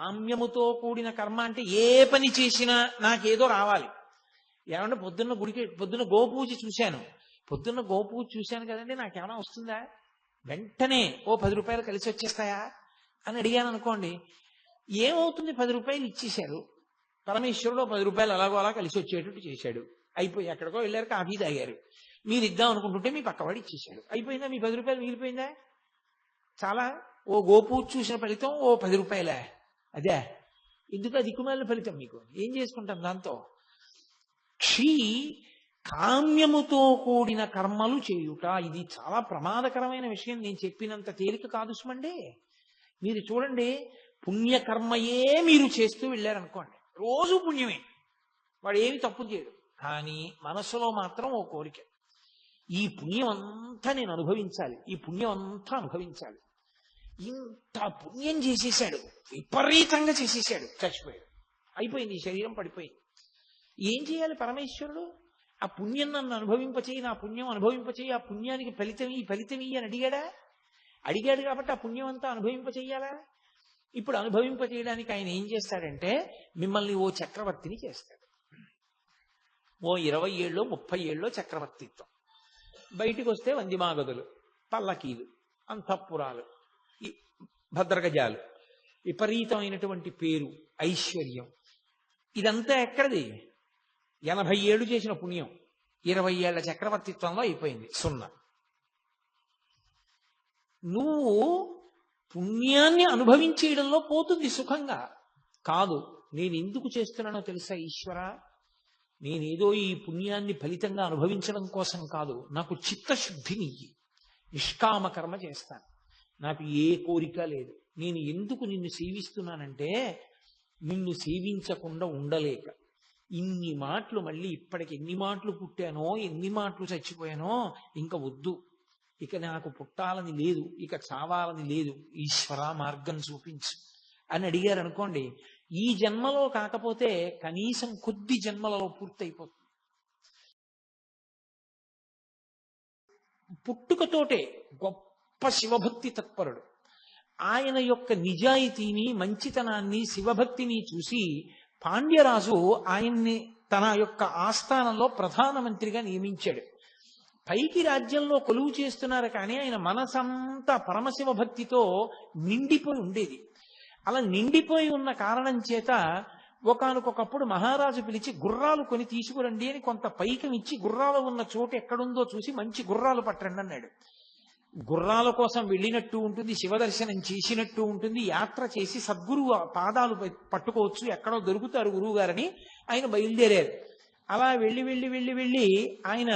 కామ్యముతో కూడిన కర్మ అంటే ఏ పని చేసినా నాకేదో రావాలి. ఏమంటే పొద్దున్న గోపూజ చూశాను, పొద్దున్న గోపూజ చూశాను కదండి, నాకేమైనా వస్తుందా? వెంటనే ఓ 10 రూపాయలు కలిసి వచ్చేస్తాయా అని అడిగాను అనుకోండి, ఏమవుతుంది? 10 రూపాయలు ఇచ్చేశారు, పరమేశ్వరుడు 10 రూపాయలు అలాగో అలా కలిసి వచ్చేటట్టు చేశాడు. అయిపోయి ఎక్కడికో వెళ్ళారు, కాఫీ తాగారు, మీరు ఇద్దాం అనుకుంటుంటే మీ పక్కవాడు ఇచ్చేశాడు. అయిపోయిందా? మీ 10 రూపాయలు మిగిలిపోయిందా? చాలా ఓ గోపూజ చూసిన ఫలితం ఓ 10 రూపాయలే. అదే ఎందుకు ఆ దిక్కుమాలిన ఫలితం? మీకు ఏం చేసుకుంటాం దాంతో? కామ్యముతో కూడిన కర్మలు చేయుట ఇది చాలా ప్రమాదకరమైన విషయం. నేను చెప్పినంత తేలిక కాదు సుమండి. మీరు చూడండి, పుణ్యకర్మయే మీరు చేస్తూ వెళ్ళారనుకోండి, రోజు పుణ్యమే, వాడు ఏమి తప్పు చేయడు. కానీ మనస్సులో మాత్రం ఓ కోరిక, ఈ పుణ్యం అంతా నేను అనుభవించాలి, ఈ పుణ్యం అంతా అనుభవించాలి. ఇంత పుణ్యం చేసేసాడు, విపరీతంగా చేసేసాడు, చచ్చిపోయాడు, అయిపోయింది, ఈ శరీరం పడిపోయింది. ఏం చేయాలి పరమేశ్వరుడు? ఆ పుణ్యం నన్ను అనుభవింపచేయి, నా పుణ్యం అనుభవింపచేయి, ఆ పుణ్యానికి ఫలితం అని అడిగాడా? అడిగాడు కాబట్టి ఆ పుణ్యం అంతా అనుభవింపచేయాలా? ఇప్పుడు అనుభవింపచేయడానికి ఆయన ఏం చేస్తాడంటే, మిమ్మల్ని ఓ చక్రవర్తిని చేస్తాడు. ఓ 20 ఏళ్ళో 30 ఏళ్ళో చక్రవర్తిత్వం. బయటికి వస్తే వందిమాగదులు, పల్లకీలు, అంతఃపురాలు, భద్రగజాలు, విపరీతమైనటువంటి పేరు, ఐశ్వర్యం. ఇదంతా ఎక్కడిది? 80 ఏళ్ళు చేసిన పుణ్యం 20 ఏళ్ల చక్రవర్తిత్వంలో అయిపోయింది, సున్నా. నువ్వు పుణ్యాన్ని అనుభవించేయడంలో పోతుంది సుఖంగా. కాదు, నేను ఎందుకు చేస్తున్నానో తెలుసా ఈశ్వర? నేనేదో ఈ పుణ్యాన్ని ఫలితంగా అనుభవించడం కోసం కాదు, నాకు చిత్తశుద్ధిని నిష్కామ కర్మ చేస్తాను, నాకు ఏ కోరిక లేదు. నేను ఎందుకు నిన్ను సేవిస్తున్నానంటే, నిన్ను సేవించకుండా ఉండలేక ఇన్ని మాటలు, మళ్ళీ ఇప్పటికి ఎన్ని మాటలు పుట్టానో, ఎన్ని మాటలు చచ్చిపోయానో, ఇంకా వద్దు, ఇక నాకు పుట్టాలని లేదు, ఇక చావాలని లేదు, ఈశ్వర మార్గం చూపించు అని అడిగారు అనుకోండి, ఈ జన్మలో కాకపోతే కనీసం కొద్ది జన్మలలో పూర్తయిపోతుంది. పుట్టుకతోటే గొప్ప శివభక్తి తత్పరుడు. ఆయన యొక్క నిజాయితీని, మంచితనాన్ని, శివభక్తిని చూసి పాండ్యరాజు ఆయన్ని తన యొక్క ఆస్థానంలో ప్రధానమంత్రిగా నియమించాడు. పైకి రాజ్యంలో కొలువు చేస్తున్నారు కానీ ఆయన మనసంతా పరమశివ భక్తితో నిండిపోయి ఉండేది. అలా నిండిపోయి ఉన్న కారణం చేత ఒకానొకప్పుడు మహారాజు పిలిచి గుర్రాలు కొని తీసుకురండి అని కొంత పైకం ఇచ్చి, గుర్రాలు ఉన్న చోటు ఎక్కడుందో చూసి మంచి గుర్రాలు పట్టండి అన్నాడు. గుర్రాల కోసం వెళ్ళినట్టు ఉంటుంది, శివదర్శనం చేసినట్టు ఉంటుంది, యాత్ర చేసి సద్గురువు పాదాలు పట్టుకోవచ్చు, ఎక్కడో దొరుకుతారు గురువు గారని ఆయన బయలుదేరారు. అలా వెళ్ళి ఆయన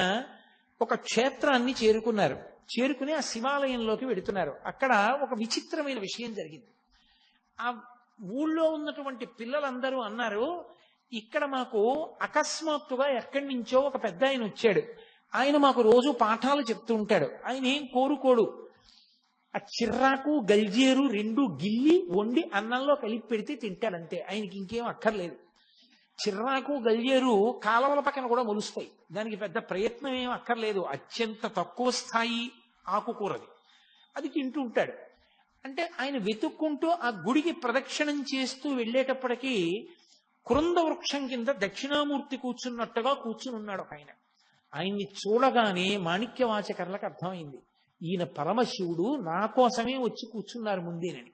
ఒక క్షేత్రాన్ని చేరుకున్నారు. చేరుకుని ఆ శివాలయంలోకి వెడుతున్నారు. అక్కడ ఒక విచిత్రమైన విషయం జరిగింది. ఆ ఊళ్ళో ఉన్నటువంటి పిల్లలందరూ అన్నారు, ఇక్కడ మాకు అకస్మాత్తుగా ఎక్కడి నుంచో ఒక పెద్ద ఆయన వచ్చాడు, ఆయన మాకు రోజు పాఠాలు చెప్తూ ఉంటాడు, ఆయన ఏం కోరుకోడు, ఆ చిర్రాకు గల్జేరు 2 గిల్లి వండి అన్నంలో కలిపి పెడితే తింటాడంతే, ఆయనకి ఇంకేం అక్కర్లేదు. చిర్రాకు గల్జేరు కాలవల పక్కన కూడా మొలుస్తాయి, దానికి పెద్ద ప్రయత్నం ఏం అక్కర్లేదు, అత్యంత తక్కువ స్థాయి ఆకుకూరది, అది తింటూ ఉంటాడు. అంటే ఆయన వెతుక్కుంటూ ఆ గుడికి ప్రదక్షిణం చేస్తూ వెళ్ళేటప్పటికీ కృంద వృక్షం కింద దక్షిణామూర్తి కూర్చున్నట్టుగా కూర్చుని ఉన్నాడు ఒక ఆయన. ఆయన్ని చూడగానే మాణిక్యవాచకర్లకు అర్థమైంది, ఈయన పరమశివుడు, నా కోసమే వచ్చి కూర్చున్నారు ముందేనని.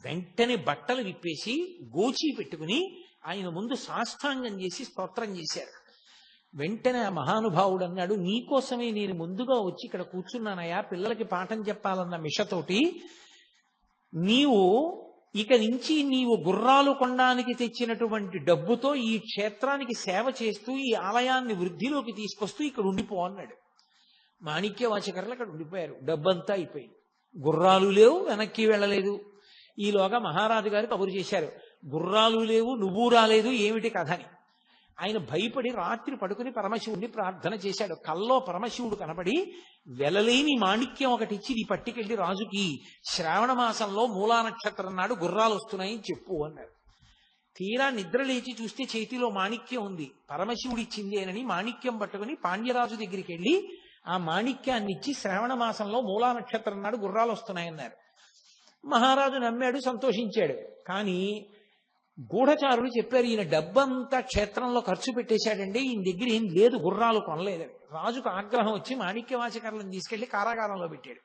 వెంటనే బట్టలు విప్పేసి గోచి పెట్టుకుని ఆయన ముందు సాష్టాంగం చేసి స్తోత్రం చేశారు. వెంటనే ఆ మహానుభావుడు అన్నాడు, నీకోసమే నేను ముందుగా వచ్చి ఇక్కడ కూర్చున్నానయా, పిల్లలకి పాఠం చెప్పాలన్న మిషతోటి. నీవు ఇక నుంచి నీవు గుర్రాలు కొనడానికి తెచ్చినటువంటి డబ్బుతో ఈ క్షేత్రానికి సేవ చేస్తూ ఈ ఆలయాన్ని వృద్ధిలోకి తీసుకొస్తూ ఇక్కడ ఉండిపో అన్నాడు. మాణిక్యవాచకర్లు అక్కడ ఉండిపోయారు. డబ్బంతా అయిపోయింది, గుర్రాలు లేవు, వెనక్కి వెళ్ళలేదు. ఈలోగా మహారాజు గారు కబురు చేశారు, గుర్రాలు లేవు, నువ్వు రాలేదు, ఏమిటి కథ అని. ఆయన భయపడి రాత్రి పడుకుని పరమశివుడిని ప్రార్థన చేశాడు. కల్లో పరమశివుడు కనబడి, వెలలేని మాణిక్యం ఒకటి ఇచ్చి నీ పట్టుకెళ్ళి రాజుకి శ్రావణ మాసంలో మూలా నక్షత్రం నాడు గుర్రాలు వస్తున్నాయని చెప్పు అన్నాడు. తీరా నిద్ర లేచి చూస్తే చేతిలో మాణిక్యం ఉంది, పరమశివుడు ఇచ్చింది అని మాణిక్యం పట్టుకుని పాండ్యరాజు దగ్గరికి వెళ్ళి ఆ మాణిక్యాన్ని ఇచ్చి శ్రావణ మాసంలో మూలా నక్షత్రం నాడు గుర్రాలు వస్తున్నాయన్నారు. మహారాజు నమ్మాడు, సంతోషించాడు. కానీ గూఢచారులు చెప్పారు, ఈయన డబ్బంతా క్షేత్రంలో ఖర్చు పెట్టేశాడండి, ఈయన దగ్గర ఏం లేదు, గుర్రాలు కొనలేదని. రాజుకు ఆగ్రహం వచ్చి మాణిక్యవాచకర్లను తీసుకెళ్లి కారాగారంలో పెట్టాడు.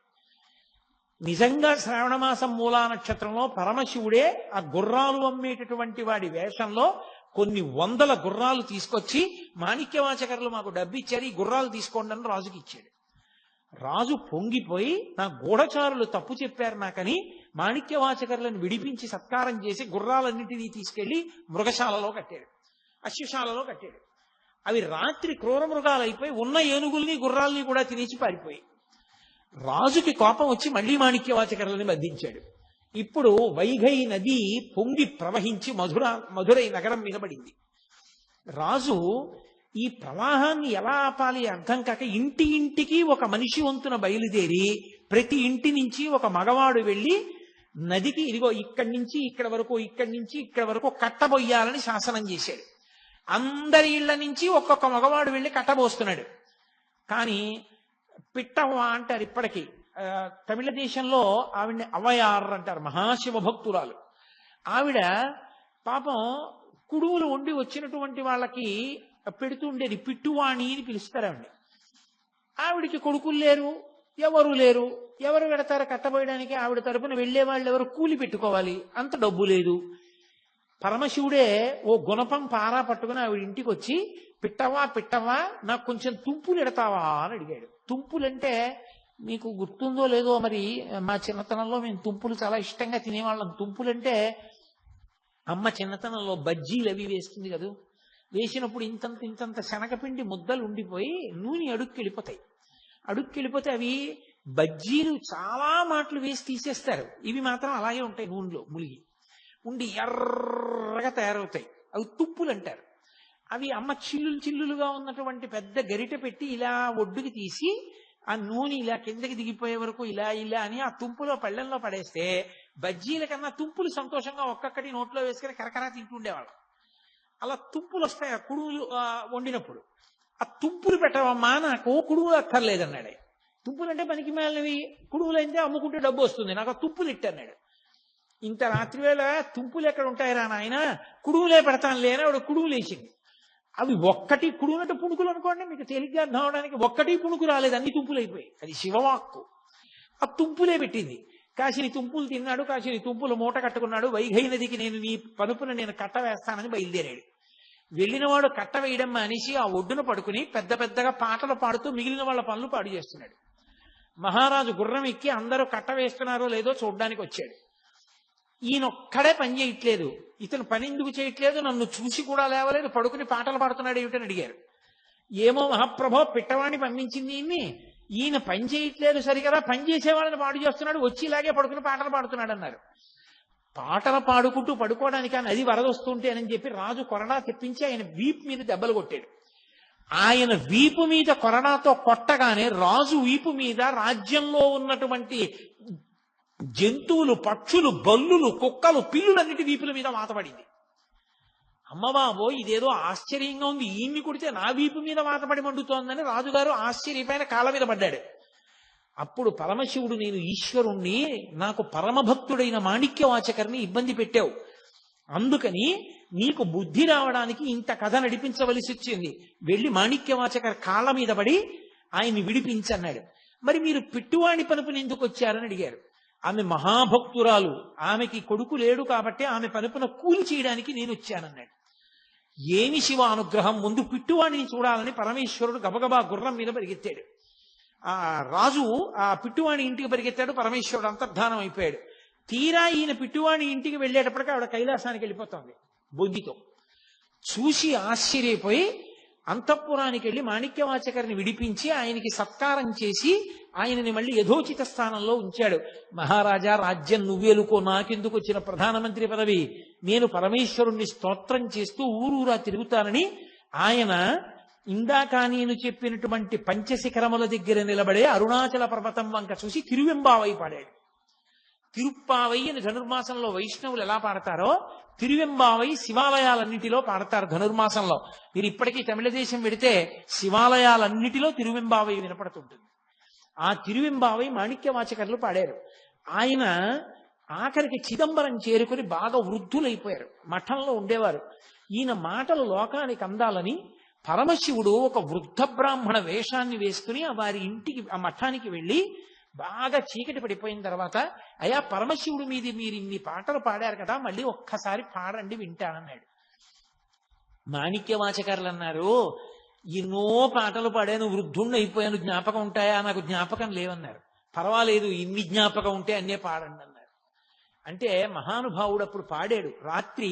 నిజంగా శ్రావణమాసం మూలా నక్షత్రంలో పరమశివుడే ఆ గుర్రాలు అమ్మేటటువంటి వాడి వేషంలో కొన్ని వందల గుర్రాలు తీసుకొచ్చి, మాణిక్యవాచకర్లు మాకు డబ్బు ఇచ్చారు, ఈ గుర్రాలు తీసుకోండి అని రాజుకి ఇచ్చాడు. రాజు పొంగిపోయి, నా గూఢచారులు తప్పు చెప్పారు నాకని మాణిక్యవాచకర్లను విడిపించి సత్కారం చేసి గుర్రాలన్నింటినీ తీసుకెళ్లి మృగశాలలో కట్టాడు, అశ్వశాలలో కట్టాడు. అవి రాత్రి క్రూర మృగాలు అయిపోయి ఉన్న ఏనుగుల్ని గుర్రాలని కూడా తినేసి పారిపోయి. రాజుకి కోపం వచ్చి మళ్లీ మాణిక్యవాచకర్లని బంధించాడు. ఇప్పుడు వైఘై నది పొంగి ప్రవహించి మధురై నగరం మీద పడింది. రాజు ఈ ప్రవాహాన్ని ఎలా ఆపాలి అర్థం కాక ఇంటి ఇంటికి ఒక మనిషి వంతున బయలుదేరి ప్రతి ఇంటి నుంచి ఒక మగవాడు వెళ్ళి నదికి ఇదిగో ఇక్కడి నుంచి ఇక్కడ వరకు, ఇక్కడి నుంచి ఇక్కడ వరకు కట్టబోయాలని శాసనం చేశాడు. అందరి ఇళ్ల నుంచి ఒక్కొక్క మగవాడు వెళ్ళి కట్టబోస్తున్నాడు. కానీ పిట్టవ్వ అంటారు ఇప్పటికీ, తమిళ దేశంలో ఆవిడ్ని అవయార్ అంటారు, మహాశివ భక్తురాలు. ఆవిడ పాపం కుడుములు వండి వచ్చినటువంటి వాళ్ళకి పెడుతూ ఉండేది, పిట్టువాణి అని పిలుస్తారు ఆవిడ్ని. ఆవిడికి కొడుకులు లేరు, ఎవరు లేరు, ఎవరు పెడతారు కట్టబోయడానికి? ఆవిడ తరపున వెళ్లే వాళ్ళు ఎవరు? కూలి పెట్టుకోవాలి, అంత డబ్బు లేదు. పరమశివుడే ఓ గుణపం పారా పట్టుకుని ఆవిడ ఇంటికి వచ్చి, పిట్టవా పిట్టవా నాకు కొంచెం తుంపులు ఎడతావా అని అడిగాడు. తుంపులంటే మీకు గుర్తుందో లేదో మరి, మా చిన్నతనంలో మేము తుంపులు చాలా ఇష్టంగా తినేవాళ్ళం. తుంపులంటే అమ్మ చిన్నతనంలో బజ్జీలు అవి వేస్తుంది కదా, వేసినప్పుడు ఇంతంత శనగపిండి ముద్దలు ఉండిపోయి నూనె అడుక్కెళ్ళిపోతాయి. అడుక్కెళ్ళిపోతే అవి బజ్జీలు చాలా మాటలు వేసి తీసేస్తారు, ఇవి మాత్రం అలాగే ఉంటాయి, నూనెలో ములిగి ఉండి ఎర్రగా తయారవుతాయి. అవి తుప్పులు అంటారు. అవి అమ్మ చిల్లులుగా ఉన్నటువంటి పెద్ద గరిటె పెట్టి ఇలా ఒడ్డుకి తీసి ఆ నూనె ఇలా కిందకి దిగిపోయే వరకు ఇలా అని ఆ తుంపులో పళ్ళెంలో పడేస్తే బజ్జీల కన్నా తుంపులు సంతోషంగా ఒక్కొక్కటి నోట్లో వేసుకుని కరకరా తింటుండేవాళ్ళం. అలా తుంపులు వస్తాయి ఆ కుడుములు వండినప్పుడు. ఆ తుంపులు పెట్టవమ్మా, నాకు కుడుములు అక్కర్లేదన్నాడు. తుంపులు అంటే పనికి మేలినవి, కుడుములు అయితే అమ్ముకుంటే డబ్బు వస్తుంది, నాకు ఆ తుంపులు ఇట్టన్నాడు. ఇంత రాత్రివేళ తుంపులు ఎక్కడ ఉంటాయిరా నాయన, కుడుములే పెడతాను లేని ఆవిడ కుడుములు వేసింది. అవి ఒక్కటి కుడుములంటే పుణుకులు అనుకోండి, మీకు తేలిగ్గా అర్థం అవడానికి, ఒక్కటి పుణుకు రాలేదు, అన్ని తుంపులు అయిపోయి. అది శివవాక్కు. ఆ తుంపులే పెట్టింది. కాసిని తుంపులు తిన్నాడు, కాసిని తుంపులు మూట కట్టుకున్నాడు. వైఘై నదికి నేను నీ పరుపున నేను కట్ట వేస్తానని బయలుదేరాడు. వెళ్ళినవాడు కట్ట వేయడం అనేసి ఆ ఒడ్డున పడుకుని పెద్ద పెద్దగా పాటలు పాడుతూ మిగిలిన వాళ్ళ పనులు పాడు చేస్తున్నాడు. మహారాజు గుర్రం ఎక్కి అందరూ కట్ట వేస్తున్నారో లేదో చూడ్డానికి వచ్చాడు. ఈయనొక్కడే పని చేయట్లేదు. ఇతను పని ఎందుకు చేయట్లేదు, నన్ను చూసి కూడా లేవలేదు, పడుకుని పాటలు పాడుతున్నాడు ఏమిటని అడిగారు. ఏమో మహాప్రభో, పిట్టవాణ్ణి పంపించింది ఈయన పని చేయట్లేదు సరిగదా, పని చేసేవాళ్ళని పాడు చేస్తున్నాడు, వచ్చి ఇలాగే పడుకుని పాటలు పాడుతున్నాడు అన్నారు. పాటలు పాడుకుంటూ పడుకోవడానికి ఆ నది వరదొస్తుంటే అని చెప్పి రాజు కొరడా తెప్పించి ఆయన వీపు మీద దెబ్బలు కొట్టాడు. ఆయన వీపు మీద కొరడాతో కొట్టగానే రాజు వీపు మీద రాజ్యంలో ఉన్నటువంటి జంతువులు, పక్షులు, బల్లులు, కుక్కలు, పిల్లులన్నిటి వీపుల మీద వాతపడింది. అమ్మబాబో, ఇదేదో ఆశ్చర్యంగా ఉంది, ఈయన్ని కొడితే నా వీపు మీద వాతపడి మండుతోందని రాజుగారు ఆశ్చర్యపైన కాళ్ళ మీద పడ్డాడు. అప్పుడు పరమశివుడు, నేను ఈశ్వరుణ్ణి, నాకు పరమభక్తుడైన మాణిక్యవాచకర్ని ఇబ్బంది పెట్టావు, అందుకని నీకు బుద్ధి రావడానికి ఇంత కథ నడిపించవలసి వచ్చింది, వెళ్ళి మాణిక్యవాచకర్ కాళ్ళ మీద పడి ఆయన్ని విడిపించన్నాడు. మరి మీరు పిట్టువాణి పనుపుని ఎందుకు వచ్చారని అడిగారు. ఆమె మహాభక్తురాలు, ఆమెకి కొడుకు లేడు కాబట్టి ఆమె పనుపున కూలి చేయడానికి నేను వచ్చానన్నాడు. ఏమి శివ అనుగ్రహం, ముందు పిట్టువాణిని చూడాలని పరమేశ్వరుడు గబగబా గుర్రం మీద పరిగెత్తాడు. ఆ రాజు ఆ పిట్టువాణి ఇంటికి పరిగెత్తాడు, పరమేశ్వరుడు అంతర్ధానం అయిపోయాడు. తీరా ఈయన పిట్టువాణి ఇంటికి వెళ్ళేటప్పటికీ ఆవిడ కైలాసానికి వెళ్ళిపోతుంది బొద్దితో. చూసి ఆశ్చర్యపోయి అంతఃపురానికి వెళ్ళి మాణిక్యవాచకర్ని విడిపించి ఆయనకి సత్కారం చేసి ఆయనని మళ్ళీ యథోచిత స్థానంలో ఉంచాడు. మహారాజా, రాజ్యం నువ్వేలుకో, నాకెందుకు వచ్చిన ప్రధానమంత్రి పదవి, నేను పరమేశ్వరుణ్ణి స్తోత్రం చేస్తూ ఊరూరా తిరుగుతానని ఆయన ఇందాక నేను చెప్పినటువంటి పంచశిఖరముల దగ్గర నిలబడే అరుణాచల పర్వతం వంక చూసి తిరువెంబావై పాడాడు. తిరుప్పావై అని ధనుర్మాసంలో వైష్ణవులు ఎలా పాడతారో తిరువెంబావై శివాలయాలన్నిటిలో పాడతారు ధనుర్మాసంలో. మీరు ఇప్పటికీ తమిళ దేశం వెడితే శివాలయాలన్నిటిలో తిరువెంబావై వినపడుతుంటుంది. ఆ తిరువెంబావై మాణిక్యవాచకర్లు పాడారు. ఆయన ఆఖరికి చిదంబరం చేరుకుని బాగా వృద్ధులైపోయారు, మఠంలో ఉండేవారు. ఈయన మాటలు లోకానికి అందాలని పరమశివుడు ఒక వృద్ధ బ్రాహ్మణ వేషాన్ని వేసుకుని వారి ఇంటికి, ఆ మఠానికి వెళ్ళి బాగా చీకటి పడిపోయిన తర్వాత, అయ్యా పరమశివుడు మీది మీరు ఇన్ని పాటలు పాడారు కదా, మళ్ళీ ఒక్కసారి పాడండి వింటానన్నాడు. మాణిక్యవాచకారులు అన్నారు, ఎన్నో పాటలు పాడాను, వృద్ధుణ్ణి అయిపోయాను, జ్ఞాపకం ఉంటాయా? నాకు జ్ఞాపకం లేవన్నారు. పర్వాలేదు, ఇన్ని జ్ఞాపకం ఉంటే అన్నే పాడండి అన్నారు. అంటే మహానుభావుడు అప్పుడు పాడాడు, రాత్రి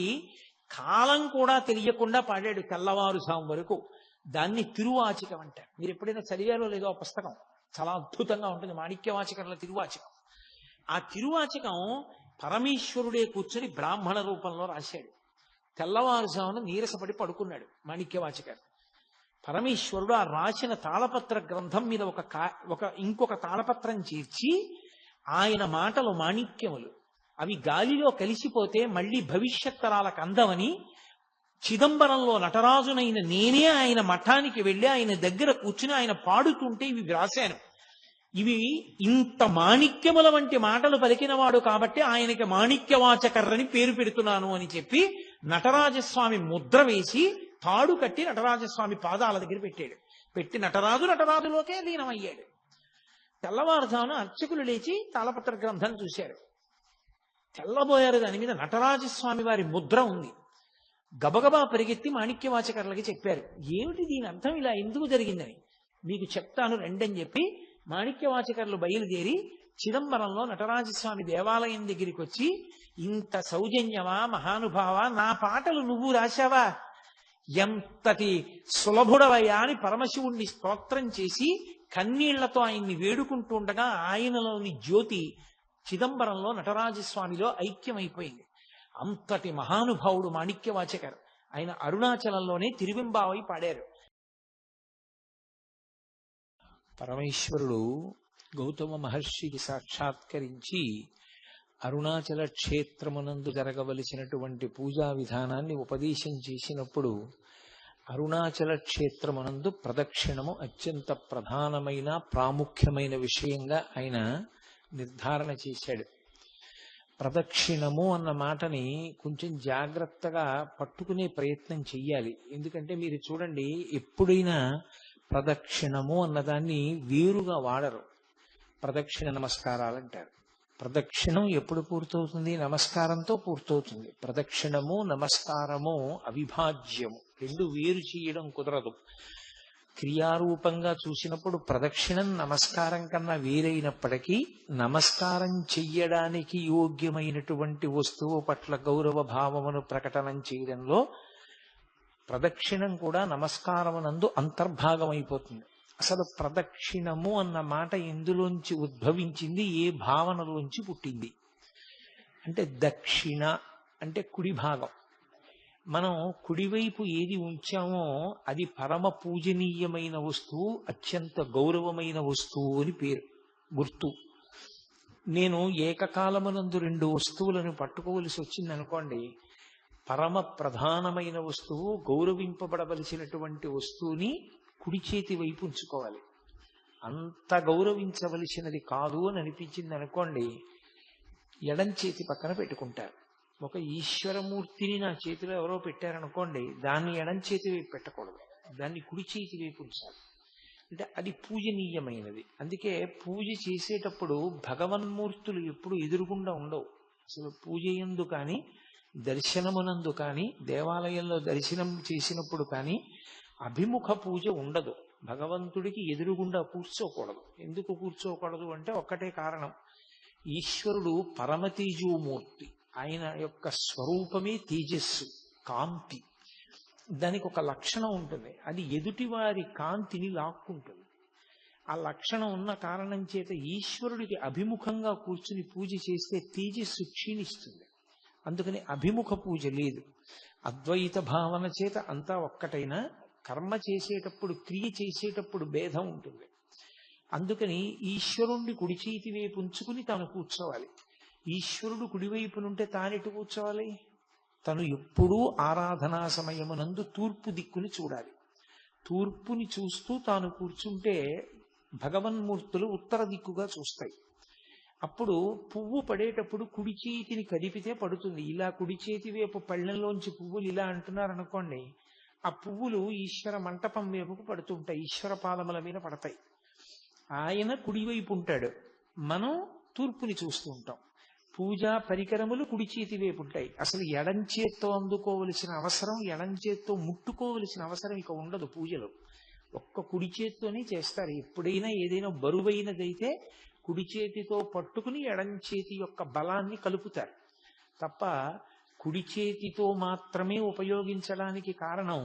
కాలం కూడా తెలియకుండా పాడాడు, తెల్లవారుజాము వరకు. దాన్ని తిరువాచకం అంటారు. మీరు ఎప్పుడైనా చదివారో లేదో ఆ పుస్తకం, చాలా అద్భుతంగా ఉంటుంది, మాణిక్యవాచకర్ల తిరువాచకం. ఆ తిరువాచకం పరమేశ్వరుడే కూర్చొని బ్రాహ్మణ రూపంలో రాశాడు. తెల్లవారుజామున నీరసపడి పడుకున్నాడు మాణిక్యవాచకర్. పరమేశ్వరుడు ఆ రాసిన తాళపత్ర గ్రంథం మీద ఇంకొక తాళపత్రం చేర్చి, ఆయన మాటలు మాణిక్యములు, అవి గాలిలో కలిసిపోతే మళ్ళీ భవిష్యత్ తరాలకు అందమని చిదంబరంలో నటరాజునైన నేనే ఆయన మఠానికి వెళ్ళి ఆయన దగ్గర కూర్చుని ఆయన పాడుతుంటే ఇవి వ్రాశాను. ఇవి ఇంత మాణిక్యముల వంటి మాటలు పలికినవాడు కాబట్టి ఆయనకి మాణిక్యవాచకర్రని పేరు పెడుతున్నాను అని చెప్పి నటరాజస్వామి ముద్ర వేసి తాడు కట్టి నటరాజస్వామి పాదాల దగ్గర పెట్టాడు. పెట్టి నటరాజులోకే లీనమయ్యాడు. తెల్లవారుజామున అర్చకులు లేచి తాళపత్ర గ్రంథం చూశారు. తెల్లబోయారు, దాని మీద నటరాజస్వామి వారి ముద్ర ఉంది. గబగబా పరిగెత్తి మాణిక్యవాచకర్లకి చెప్పారు, ఏమిటి దీని అర్థం, ఇలా ఎందుకు జరిగిందని. మీకు చెప్తాను రెండని చెప్పి మాణిక్యవాచకర్లు బయలుదేరి చిదంబరంలో నటరాజస్వామి దేవాలయం దగ్గరికి వచ్చి, ఇంత సౌజన్యమా మహానుభావ, నా పాటలు నువ్వు రాశావా, ఎంతటి సులభుడవయ్యా అని పరమశివుణ్ణి స్తోత్రం చేసి కన్నీళ్లతో ఆయన్ని వేడుకుంటూ ఉండగా ఆయనలోని జ్యోతి చిదంబరంలో నటరాజస్వామిలో ఐక్యమైపోయింది. అంతటి మహానుభావుడు మాణిక్యవాచకర్. ఆయన అరుణాచలంలోనే తిరువెంబావై పాడారు. పరమేశ్వరుడు గౌతమ మహర్షికి సాక్షాత్కరించి అరుణాచల క్షేత్రమునందు జరగవలసినటువంటి పూజా విధానాన్ని ఉపదేశం చేసినప్పుడు, అరుణాచల క్షేత్రమునందు ప్రదక్షిణము అత్యంత ప్రధానమైన ప్రాముఖ్యమైన విషయంగా ఆయన నిర్ధారణ చేశాడు. ప్రదక్షిణము అన్న మాటని కొంచెం జాగ్రత్తగా పట్టుకునే ప్రయత్నం చెయ్యాలి. ఎందుకంటే మీరు చూడండి, ఎప్పుడైనా ప్రదక్షిణము అన్నదాన్ని వేరుగా వాడరు. ప్రదక్షిణ నమస్కారాలు అంటారు. ప్రదక్షిణం ఎప్పుడు పూర్తవుతుంది? నమస్కారంతో పూర్తవుతుంది. ప్రదక్షిణము నమస్కారము అవిభాజ్యము, రెండు వేరు చేయడం కుదరదు. క్రియారూపంగా చూసినప్పుడు ప్రదక్షిణం నమస్కారం కన్నా వేరైనప్పటికీ, నమస్కారం చెయ్యడానికి యోగ్యమైనటువంటి వస్తువు పట్ల గౌరవ భావమును ప్రకటనం చేయడంలో ప్రదక్షిణం కూడా నమస్కారమునందు అంతర్భాగం అయిపోతుంది. అసలు ప్రదక్షిణము అన్న మాట ఎందులోంచి ఉద్భవించింది, ఏ భావనలోంచి పుట్టింది అంటే, దక్షిణ అంటే కుడి భాగం. మనం కుడివైపు ఏది ఉంచామో అది పరమ పూజనీయమైన వస్తువు, అత్యంత గౌరవమైన వస్తువు అని పేరు, గుర్తు. నేను ఏకకాలమునందు రెండు వస్తువులను పట్టుకోవలసి వచ్చింది అనుకోండి, పరమ ప్రధానమైన వస్తువు, గౌరవింపబడవలసినటువంటి వస్తువుని కుడి చేతి వైపు ఉంచుకోవాలి. అంత గౌరవించవలసినది కాదు అని అనిపించింది అనుకోండి, ఎడం చేతి పక్కన పెట్టుకుంటారు. ఒక ఈశ్వరమూర్తిని నా చేతిలో ఎవరో పెట్టారనుకోండి, దాన్ని ఎడం చేతి వైపు పెట్టకూడదు, దాన్ని కుడి చేతి వైపు ఉంచాలి. అంటే అది పూజనీయమైనది. అందుకే పూజ చేసేటప్పుడు భగవన్మూర్తులు ఎప్పుడు ఎదురుగుండా ఉండవు. అసలు పూజ యందు కానీ, దర్శనమునందు కానీ, దేవాలయంలో దర్శనం చేసినప్పుడు కానీ అభిముఖ పూజ ఉండదు. భగవంతుడికి ఎదురుగుండా కూర్చోకూడదు. ఎందుకు కూర్చోకూడదు అంటే ఒక్కటే కారణం, ఈశ్వరుడు పరమతేజోమూర్తి. ఆయన యొక్క స్వరూపమే తేజస్సు, కాంతి. దానికి ఒక లక్షణం ఉంటుంది, అది ఎదుటివారి కాంతిని లాక్కుంటుంది. ఆ లక్షణం ఉన్న కారణం చేత ఈశ్వరుడికి అభిముఖంగా కూర్చుని పూజ చేస్తే తేజస్సు క్షీణిస్తుంది. అందుకని అభిముఖ పూజ లేదు. అద్వైత భావన చేత అంతా ఒక్కటైనా కర్మ చేసేటప్పుడు, క్రియ చేసేటప్పుడు భేదం ఉంటుంది. అందుకని ఈశ్వరుణ్ణి కుడి చేతి వైపు ఉంచుకుని తాను కూర్చోవాలి. ఈశ్వరుడు కుడివైపునుంటే తానెటు కూర్చోవాలి? తను ఎప్పుడూ ఆరాధనా సమయమునందు తూర్పు దిక్కుని చూడాలి. తూర్పుని చూస్తూ తాను కూర్చుంటే భగవన్మూర్తులు ఉత్తర దిక్కుగా చూస్తాయి. అప్పుడు పువ్వు పడేటప్పుడు కుడి చేతిని కదిపితే పడుతుంది. ఇలా కుడి చేతి వైపు పళ్ళెంలోంచి పువ్వులు ఇలా అంటున్నారు అనుకోండి, ఆ పువ్వులు ఈశ్వర మంటపం వైపుకు పడుతుంటాయి, ఈశ్వర పాదముల మీద పడతాయి. ఆయన కుడివైపు ఉంటాడు, మనం తూర్పుని చూస్తూ ఉంటాం. పూజా పరికరములు కుడి చేతి వైపు ఉంటాయి. అసలు ఎడం చేత్తో అందుకోవలసిన అవసరం, ఎడం చేత్తో ముట్టుకోవలసిన అవసరం ఇక ఉండదు పూజలో. ఒక్క కుడి చేత్తోనే చేస్తారు. ఎప్పుడైనా ఏదైనా బరువైనదైతే కుడి చేతితో పట్టుకుని ఎడం చేతి యొక్క బలాన్ని కలుపుతారు తప్ప కుడి చేతితో మాత్రమే ఉపయోగించడానికి కారణం,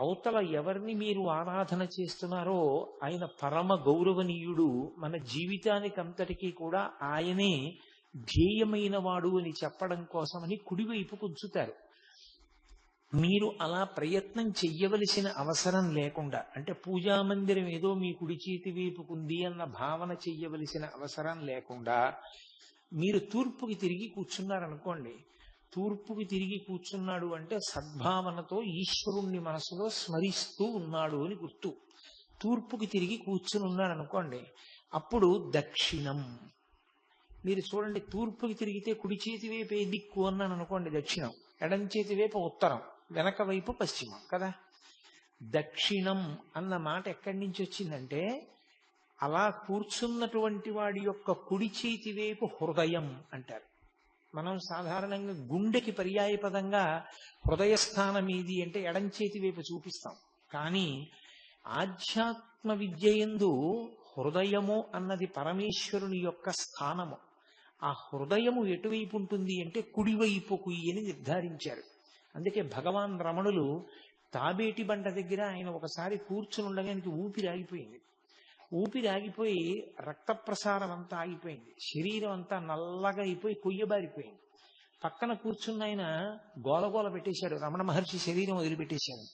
అవతల ఎవరిని మీరు ఆరాధన చేస్తున్నారో ఆయన పరమ గౌరవనీయుడు, మన జీవితానికి అంతటికీ కూడా ఆయనే ధ్యేయమైన వాడు అని చెప్పడం కోసమని కుడివైపు ఉంచుతారు. మీరు అలా ప్రయత్నం చెయ్యవలసిన అవసరం లేకుండా, అంటే పూజా మందిరం ఏదో మీ కుడి చేతి వైపుకుంది అన్న భావన చెయ్యవలసిన అవసరం లేకుండా మీరు తూర్పుకి తిరిగి కూర్చున్నారనుకోండి, తూర్పుకి తిరిగి కూర్చున్నాడు అంటే సద్భావనతో ఈశ్వరుణ్ణి మనసులో స్మరిస్తూ ఉన్నాడు అని గుర్తు. తూర్పుకి తిరిగి కూర్చుని ఉన్నారనుకోండి, అప్పుడు దక్షిణం. మీరు చూడండి, తూర్పుకి తిరిగితే కుడి చేతి వైపు ఏ దిక్కు అన్నాను అనుకోండి దక్షిణం, ఎడం చేతి వైపు ఉత్తరం, వెనక వైపు పశ్చిమం కదా. దక్షిణం అన్న మాట ఎక్కడి నుంచి వచ్చిందంటే, అలా కూర్చున్నటువంటి వాడి యొక్క కుడి చేతి వైపు హృదయం అంటారు. మనం సాధారణంగా గుండెకి పర్యాయపదంగా హృదయస్థానం ఏది అంటే ఎడం చేతి వైపు చూపిస్తాం. కానీ ఆధ్యాత్మ విద్యయందు హృదయము అన్నది పరమేశ్వరుని యొక్క స్థానము. ఆ హృదయము ఎటువైపు ఉంటుంది అంటే కుడివైపుకు అని నిర్ధారించారు. అందుకే భగవాన్ రమణులు తాబేటి బండ దగ్గర ఆయన ఒకసారి కూర్చుని ఉండగానికి ఊపిరి ఆగిపోయింది. ఊపిరి ఆగిపోయి రక్త ప్రసారం అంతా ఆగిపోయింది, శరీరం అంతా నల్లగా అయిపోయి కొయ్యబారిపోయింది. పక్కన కూర్చున్న ఆయన గోలగోల పెట్టేశాడు, రమణ మహర్షి శరీరం వదిలిపెట్టేశాడు.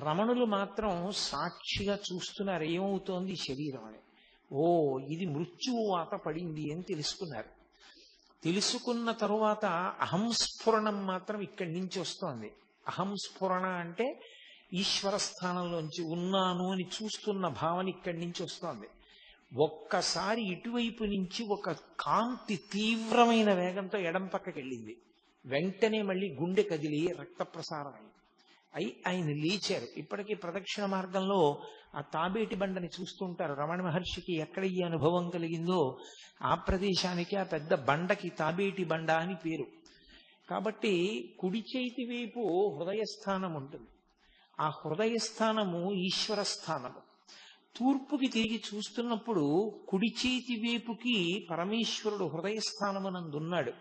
రమణులు మాత్రం సాక్షిగా చూస్తున్నారు ఏమవుతోంది శరీరం అని. ఓ, ఇది మృత్యువు వాత పడింది అని తెలుసుకున్నారు. తెలుసుకున్న తరువాత అహంస్ఫురణం మాత్రం ఇక్కడి నుంచి వస్తోంది. అహంస్ఫురణ అంటే ఈశ్వర స్థానంలోంచి ఉన్నాను అని చూస్తున్న భావన ఇక్కడి నుంచి వస్తోంది. ఒక్కసారి ఇటువైపు నుంచి ఒక కాంతి తీవ్రమైన వేగంతో ఎడం పక్కకి వెళ్ళింది. వెంటనే మళ్ళీ గుండె కదిలి రక్త ప్రసారం అయి ఆయన లేచారు. ఇప్పటికీ ప్రదక్షిణ మార్గంలో ఆ తాబేటి బండని చూస్తుంటారు. రమణ మహర్షికి ఎక్కడ ఈ అనుభవం కలిగిందో ఆ ప్రదేశానికి ఆ పెద్ద బండకి తాబేటి బండ అని పేరు. కాబట్టి కుడి చేతి వైపు హృదయస్థానం ఉంటుంది. ఆ హృదయస్థానము ఈశ్వర స్థానము. తూర్పుకి తిరిగి చూస్తున్నప్పుడు కుడి చేతి వైపుకి పరమేశ్వరుడు హృదయస్థానమునందున్నాడు.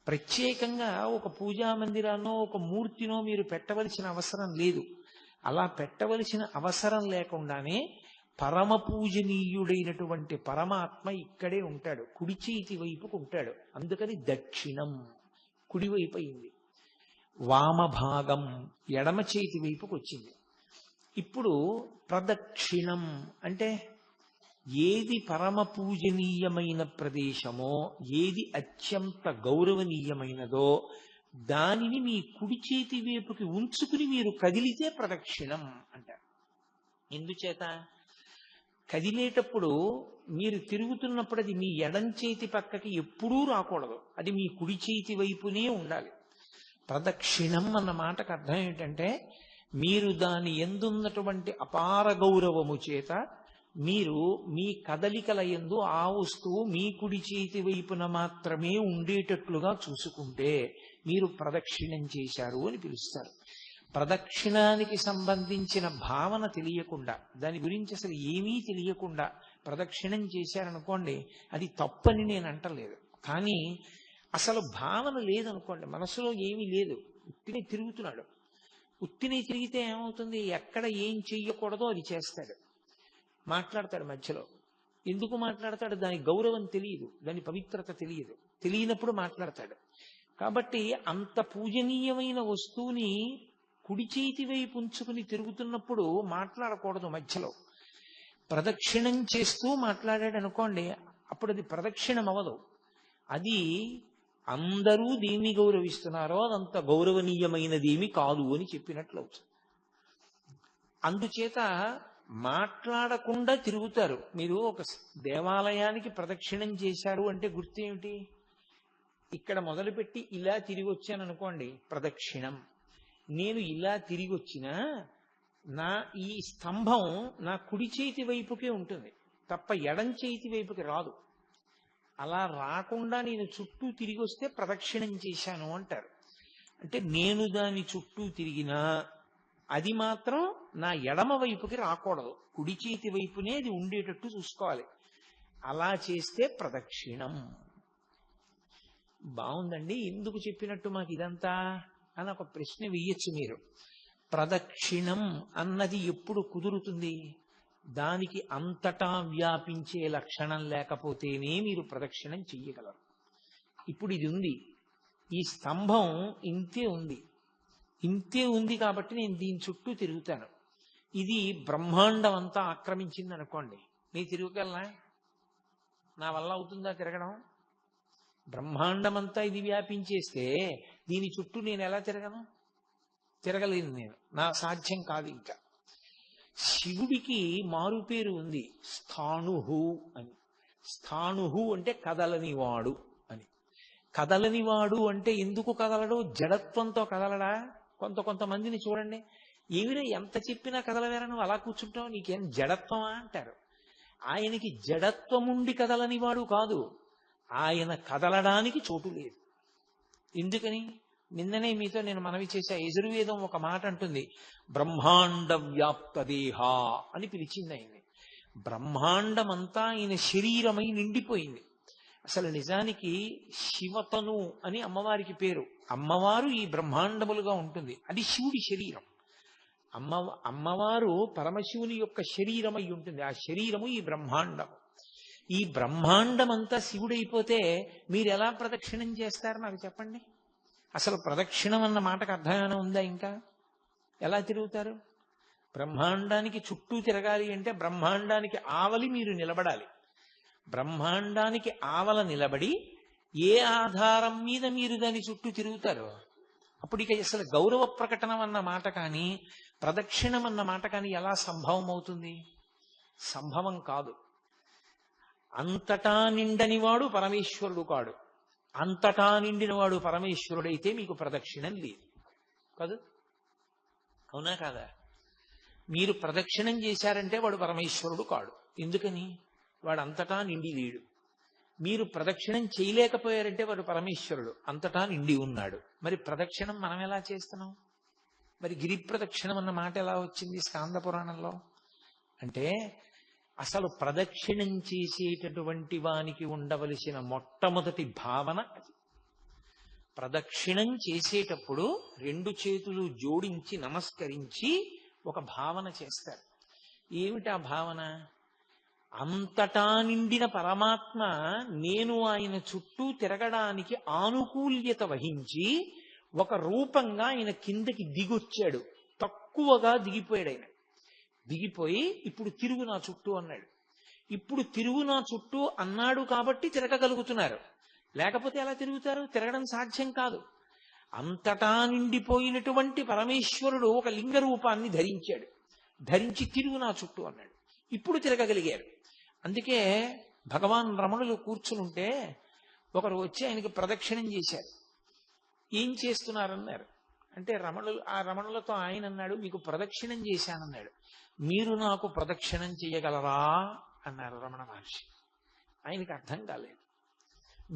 ప్రత్యేకంగా ఒక పూజా మందిరాన్నో ఒక మూర్తినో మీరు పెట్టవలసిన అవసరం లేదు. అలా పెట్టవలసిన అవసరం లేకుండానే పరమ పూజనీయుడైనటువంటి పరమాత్మ ఇక్కడే ఉంటాడు, కుడి చేతి వైపుకు ఉంటాడు. అందుకని దక్షిణం కుడివైపు అయింది. వామభాగం ఎడమ చేతి వైపుకు వచ్చింది. ఇప్పుడు ప్రదక్షిణం అంటే ఏది పరమ పూజనీయమైన ప్రదేశమో, ఏది అత్యంత గౌరవనీయమైనదో దానిని మీ కుడి చేతి వైపుకి ఉంచుకుని మీరు కదిలితే ప్రదక్షిణం అంటారు. ఎందుచేత కదిలేటప్పుడు మీరు తిరుగుతున్నప్పుడు అది మీ ఎడం చేతి పక్కకి ఎప్పుడూ రాకూడదు, అది మీ కుడి చేతి వైపునే ఉండాలి. ప్రదక్షిణం అన్న మాటకు అర్థం ఏంటంటే, మీరు దాని ఎందున్నటువంటి అపార గౌరవము చేత మీరు మీ కదలికల యందు ఆ వస్తువు మీ కుడి చేతి వైపున మాత్రమే ఉండేటట్లుగా చూసుకుంటే మీరు ప్రదక్షిణం చేశారు అని పిలుస్తారు. ప్రదక్షిణానికి సంబంధించిన భావన తెలియకుండా, దాని గురించి అసలు ఏమీ తెలియకుండా ప్రదక్షిణం చేశారనుకోండి, అది తప్పని నేను అంటలేదు. కానీ అసలు భావన లేదనుకోండి, మనసులో ఏమీ లేదు, ఉత్తినే తిరుగుతున్నాడు. ఉత్తినే తిరిగితే ఏమవుతుంది, ఎక్కడ ఏం చెయ్యకూడదో అది చేస్తాడు, మాట్లాడతాడు మధ్యలో. ఎందుకు మాట్లాడతాడు? దాని గౌరవం తెలియదు, దాని పవిత్రత తెలియదు, తెలియనప్పుడు మాట్లాడతాడు. కాబట్టి అంత పూజనీయమైన వస్తువుని కుడి చేతి వైపు ఉంచుకుని తిరుగుతున్నప్పుడు మాట్లాడకూడదు మధ్యలో. ప్రదక్షిణం చేస్తూ మాట్లాడాడు అనుకోండి, అప్పుడు అది ప్రదక్షిణం అవ్వదు. అది అందరూ దేన్ని గౌరవిస్తున్నారో అదంత గౌరవనీయమైనదేమి కాదు అని చెప్పినట్లు అవుతుంది. అందుచేత మాట్లాడకుండా తిరుగుతారు. మీరు ఒక దేవాలయానికి ప్రదక్షిణం చేశారు అంటే గుర్తు ఏమిటి? ఇక్కడ మొదలుపెట్టి ఇలా తిరిగి వచ్చాను అనుకోండి, ప్రదక్షిణం. నేను ఇలా తిరిగి వచ్చినా నా ఈ స్తంభం నా కుడి చేతి వైపుకే ఉంటుంది తప్ప ఎడం చేతి వైపుకి రాదు. అలా రాకుండా నేను చుట్టూ తిరిగి వస్తే ప్రదక్షిణం చేశాను అంటారు. అంటే నేను దాని చుట్టూ తిరిగినా అది మాత్రం నా ఎడమ వైపుకి రాకూడదు, కుడి చేతి వైపునే అది ఉండేటట్టు చూసుకోవాలి. అలా చేస్తే ప్రదక్షిణం. బాగుందండి, ఎందుకు చెప్పినట్టు మాకు ఇదంతా అని ఒక ప్రశ్న వెయ్యొచ్చు మీరు. ప్రదక్షిణం అన్నది ఎప్పుడు కుదురుతుంది? దానికి అంతటా వ్యాపించే లక్షణం లేకపోతేనే మీరు ప్రదక్షిణం చెయ్యగలరు. ఇప్పుడు ఇది ఉంది, ఈ స్తంభం ఇంతే ఉంది, ఇంతే ఉంది కాబట్టి నేను దీని చుట్టూ తిరుగుతాను. ఇది బ్రహ్మాండం అంతా ఆక్రమించింది అనుకోండి, నేను తిరగగలనా? నా వల్ల అవుతుందా తిరగడం? బ్రహ్మాండం అంతా ఇది వ్యాపించేస్తే దీని చుట్టూ నేను ఎలా తిరగను? తిరగలేను నేను, నా సాధ్యం కాదు. ఇంకా శివుడికి మారుపేరు ఉంది, స్థాణుహు అని. స్థాణుహు అంటే కదలనివాడు అని. కదలనివాడు అంటే ఎందుకు కదలడు? జడత్వంతో కదలడా? కొంతమందిని చూడండి, ఏమిరా ఎంత చెప్పినా కదలవేరా, నువ్వు అలా కూర్చుంటావు, నీకేం జడత్వమా అంటారు. ఆయనకి జడత్వముండి కదలనివాడు కాదు, ఆయన కదలడానికి చోటు లేదు. ఎందుకని? నిన్ననే మీతో నేను మనవి చేశా, యజుర్వేదం ఒక మాట అంటుంది, బ్రహ్మాండ వ్యాప్త దేహ అని పిలిచింది ఆయన్ని. బ్రహ్మాండమంతా ఆయన శరీరమై నిండిపోయింది. అసలు నిజానికి శివతను అని అమ్మవారికి పేరు. అమ్మవారు ఈ బ్రహ్మాండములుగా ఉంటుంది, అది శివుడి శరీరం. అమ్మవారు పరమశివుని యొక్క శరీరమై ఉంటుంది, ఆ శరీరము ఈ బ్రహ్మాండము. ఈ బ్రహ్మాండమంతా శివుడైపోతే మీరు ఎలా ప్రదక్షిణం చేస్తారు నాకు చెప్పండి? అసలు ప్రదక్షిణం అన్న మాటకు అర్థమైనా ఉందా? ఇంకా ఎలా తిరుగుతారు? బ్రహ్మాండానికి చుట్టూ తిరగాలి అంటే బ్రహ్మాండానికి ఆవలి మీరు నిలబడాలి. బ్రహ్మాండానికి ఆవల నిలబడి ఏ ఆధారం మీద మీరు దాని చుట్టూ తిరుగుతారు? అప్పుడు ఇక అసలు గౌరవ ప్రకటనం అన్న మాట కానీ ప్రదక్షిణం అన్న మాట కానీ ఎలా సంభవం అవుతుంది? సంభవం కాదు. అంతటా నిండనివాడు పరమేశ్వరుడు కాడు. అంతటా నిండినవాడు పరమేశ్వరుడైతే మీకు ప్రదక్షిణం లేదు కాదు, అవునా కాదా? మీరు ప్రదక్షిణం చేశారంటే వాడు పరమేశ్వరుడు కాడు. ఎందుకని? వాడు అంతటా నిండి లేడు. మీరు ప్రదక్షిణం చేయలేకపోయారంటే వాడు పరమేశ్వరుడు, అంతటా నిండి ఉన్నాడు. మరి ప్రదక్షిణం మనం ఎలా చేస్తున్నాం? మరి గిరి ప్రదక్షిణం అన్న మాట ఎలా వచ్చింది స్కాంద పురాణంలో? అంటే అసలు ప్రదక్షిణం చేసేటటువంటి వానికి ఉండవలసిన మొట్టమొదటి భావన అది. ప్రదక్షిణం చేసేటప్పుడు రెండు చేతులు జోడించి నమస్కరించి ఒక భావన చేస్తారు. ఏమిటి ఆ భావన? అంతటా నిండిన పరమాత్మ నేను ఆయన చుట్టూ తిరగడానికి ఆనుకూల్యత వహించి ఒక రూపంగా ఆయన కిందకి దిగొచ్చాడు, తక్కువగా దిగిపోయాడు. ఆయన దిగిపోయి ఇప్పుడు తిరుగు నా చుట్టూ అన్నాడు. ఇప్పుడు తిరుగు నా చుట్టూ అన్నాడు కాబట్టి తిరగగలుగుతున్నారు, లేకపోతే ఎలా తిరుగుతారు? తిరగడం సాధ్యం కాదు. అంతటా నిండిపోయినటువంటి పరమేశ్వరుడు ఒక లింగ రూపాన్ని ధరించాడు, ధరించి తిరుగు నా చుట్టూ అన్నాడు, ఇప్పుడు తిరగగలిగారు. అందుకే భగవాన్ రమణులు కూర్చునుంటే ఒకరు వచ్చి ఆయనకి ప్రదక్షిణం చేశారు. ఏం చేస్తున్నారన్నారు అంటే ఆ రమణులతో ఆయన అన్నాడు, మీకు ప్రదక్షిణం చేశానన్నాడు. మీరు నాకు ప్రదక్షిణం చేయగలరా అన్నారు రమణ మహర్షి. ఆయనకి అర్థం కాలేదు.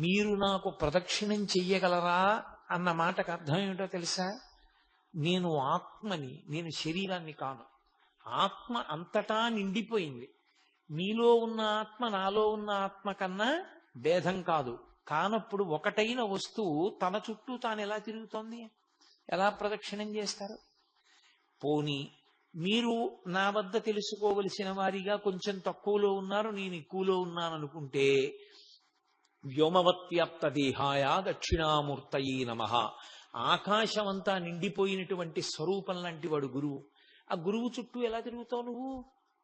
మీరు నాకు ప్రదక్షిణం చెయ్యగలరా అన్న మాటకు అర్థం ఏమిటో తెలుసా? నేను ఆత్మని, నేను శరీరాన్ని కాను. ఆత్మ అంతటా నిండిపోయింది. మీలో ఉన్న ఆత్మ నాలో ఉన్న ఆత్మ కన్నా భేదం కాదు. కానప్పుడు ఒకటైన వస్తువు తన చుట్టూ తాను ఎలా తిరుగుతోంది? ఎలా ప్రదక్షిణం చేస్తారు? పోనీ మీరు నా వద్ద తెలుసుకోవలసిన వారిగా కొంచెం తక్కువలో ఉన్నారు, నేను ఎక్కువలో ఉన్నాను అనుకుంటే, వ్యోమవత్యాప్త దేహాయ దక్షిణామూర్తయే నమః. ఆకాశమంతా నిండిపోయినటువంటి స్వరూపం లాంటి వాడు గురువు. ఆ గురువు చుట్టూ ఎలా తిరుగుతావు నువ్వు?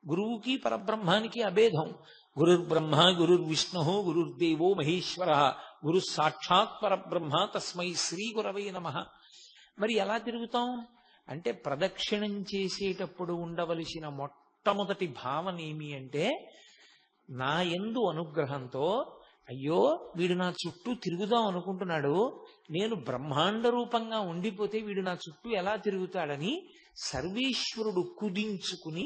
గురువుకి పరబ్రహ్మానికి అభేదం. గురుర్బ్రహ్మ గురుర్విష్ణు గురుర్దేవో మహేశ్వర గురు సాక్షాత్ పరబ్రహ్మ తస్మై శ్రీ గురవే నమః. మరి ఎలా తిరుగుతాం అంటే ప్రదక్షిణం చేసేటప్పుడు ఉండవలసిన మొట్టమొదటి భావన ఏమి అంటే, నా యందు అనుగ్రహంతో అయ్యో వీడు నా చుట్టూ తిరుగుదాం అనుకుంటున్నాడు, నేను బ్రహ్మాండ రూపంగా ఉండిపోతే వీడు నా చుట్టూ ఎలా తిరుగుతాడని సర్వేశ్వరుడు కుదించుకుని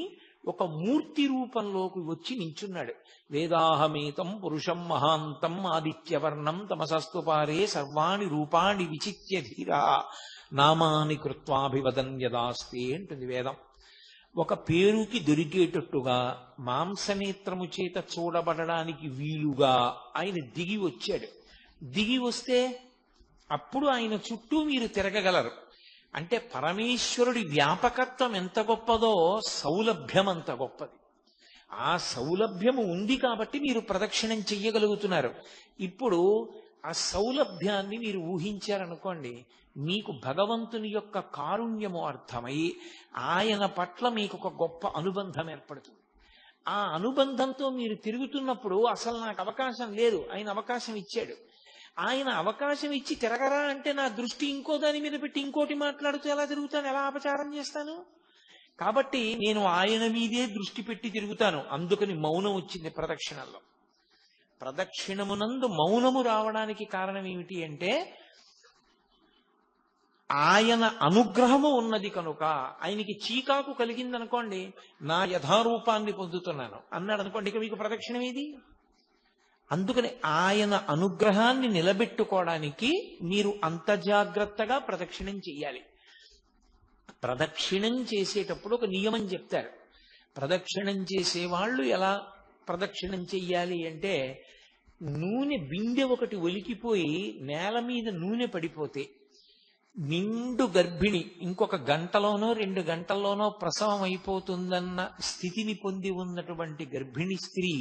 ఒక మూర్తి రూపంలోకి వచ్చి నించున్నాడు. వేదాహమేతం పురుషం మహాంతం ఆదిత్యవర్ణం తమసస్తు పారే సర్వాణి రూపాణి విచిత్య ధీరా నామాని కృత్వాభివదన్ యదాస్తే అంటుంది వేదం. ఒక పేరుకి దొరికేటట్టుగా మాంసనేత్రము చేత చూడబడడానికి వీలుగా ఆయన దిగి వచ్చాడు. దిగి వస్తే అప్పుడు ఆయన చుట్టూ మీరు తిరగగలరు. అంటే పరమేశ్వరుడి వ్యాపకత్వం ఎంత గొప్పదో సౌలభ్యం అంత గొప్పది. ఆ సౌలభ్యము ఉంది కాబట్టి మీరు ప్రదక్షిణం చెయ్యగలుగుతున్నారు. ఇప్పుడు ఆ సౌలభ్యాన్ని మీరు ఊహించారనుకోండి, మీకు భగవంతుని యొక్క కారుణ్యము అర్థమై ఆయన పట్ల మీకు ఒక గొప్ప అనుబంధం ఏర్పడుతుంది. ఆ అనుబంధంతో మీరు తిరుగుతున్నప్పుడు అసలు నాకు అవకాశం లేదు, ఆయన అవకాశం ఇచ్చాడు. ఆయన అవకాశం ఇచ్చి తిరగరా అంటే నా దృష్టి ఇంకో దాని మీద పెట్టి ఇంకోటి మాట్లాడుతూ ఎలా తిరుగుతాను, ఎలా అపచారం చేస్తాను? కాబట్టి నేను ఆయన మీదే దృష్టి పెట్టి తిరుగుతాను. అందుకని మౌనం వచ్చింది ప్రదక్షిణల్లో. ప్రదక్షిణమునందు మౌనము రావడానికి కారణం ఏమిటి అంటే ఆయన అనుగ్రహము ఉన్నది కనుక. ఆయనకి చీకాకు కలిగిందనుకోండి, నా యథారూపాన్ని పొందుతున్నాను అన్నాడు అనుకోండి, ఇక మీకు ప్రదక్షిణం ఏది? అందుకని ఆయన అనుగ్రహాన్ని నిలబెట్టుకోవడానికి మీరు అంత జాగ్రత్తగా ప్రదక్షిణం చెయ్యాలి. ప్రదక్షిణం చేసేటప్పుడు ఒక నియమం చెప్తారు. ప్రదక్షిణం చేసేవాళ్ళు ఎలా ప్రదక్షిణం చెయ్యాలి అంటే, నూనె బిందె ఒకటి ఒలికిపోయి నేల మీద నూనె పడిపోతే నిండు గర్భిణి ఇంకొక గంటలోనో 2 గంటల్లోనో ప్రసవం అయిపోతుందన్న స్థితిని పొంది ఉన్నటువంటి గర్భిణీ స్త్రీ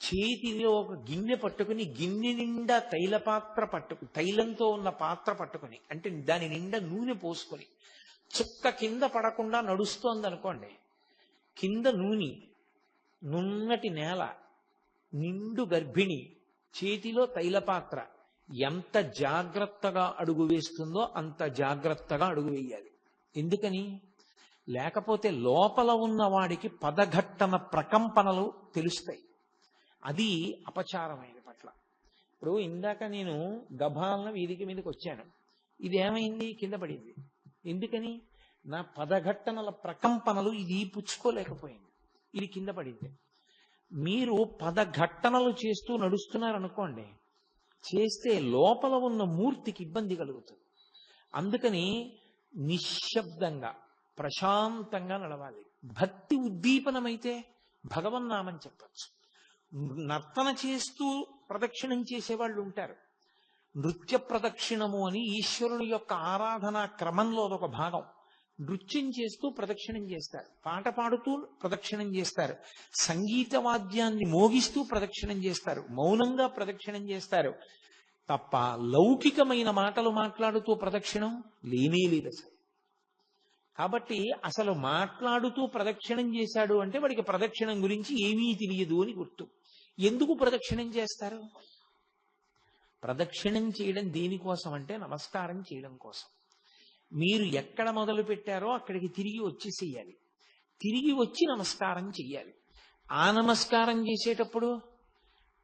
చేతిలో ఒక గిన్నె పట్టుకుని, గిన్నె నిండా తైలంతో ఉన్న పాత్ర పట్టుకుని, అంటే దాని నిండా నూనె పోసుకొని చుక్క కింద పడకుండా నడుస్తోంది అనుకోండి, కింద నూనె, నున్నటి నేల, నిండు గర్భిణి, చేతిలో తైలపాత్ర, ఎంత జాగ్రత్తగా అడుగు వేస్తుందో అంత జాగ్రత్తగా అడుగు వేయాలి. ఎందుకని? లేకపోతే లోపల ఉన్న వాడికి పదఘట్టన ప్రకంపనలు తెలుస్తాయి. అది అపచారమైన పట్ల. ఇప్పుడు ఇందాక నేను గభాలన వేదిక మీదకి వచ్చాను, ఇది ఏమైంది? కింద పడింది. ఎందుకని? నా పదఘట్టనల ప్రకంపనలు ఇది పుచ్చుకోలేకపోయింది, ఇది కింద పడింది. మీరు పదఘట్టనలు చేస్తూ నడుస్తున్నారనుకోండి, చేస్తే లోపల ఉన్న మూర్తికి ఇబ్బంది కలుగుతుంది. అందుకని నిశ్శబ్దంగా ప్రశాంతంగా నడవాలి. భక్తి ఉద్దీపనమైతే భగవన్నామని చెప్పచ్చు. నర్తన చేస్తూ ప్రదక్షిణం చేసేవాళ్ళు ఉంటారు. నృత్య ప్రదక్షిణము అని ఈశ్వరుని యొక్క ఆరాధనా క్రమంలో ఒక భాగం. నృత్యం చేస్తూ ప్రదక్షిణం చేస్తారు, పాట పాడుతూ ప్రదక్షిణం చేస్తారు, సంగీత వాద్యాన్ని మోగిస్తూ ప్రదక్షిణం చేస్తారు, మౌనంగా ప్రదక్షిణం చేస్తారు. తప్ప లౌకికమైన మాటలు మాట్లాడుతూ ప్రదక్షిణం లేనే లేదు అసలు. కాబట్టి అసలు మాట్లాడుతూ ప్రదక్షిణం చేశాడు అంటే వాడికి ప్రదక్షిణం గురించి ఏమీ తెలియదు అని గుర్తు. ఎందుకు ప్రదక్షిణం చేస్తారు? ప్రదక్షిణం చేయడం దేనికోసం అంటే నమస్కారం చేయడం కోసం. మీరు ఎక్కడ మొదలు పెట్టారో అక్కడికి తిరిగి వచ్చేసేయాలి, తిరిగి వచ్చి నమస్కారం చెయ్యాలి. ఆ నమస్కారం చేసేటప్పుడు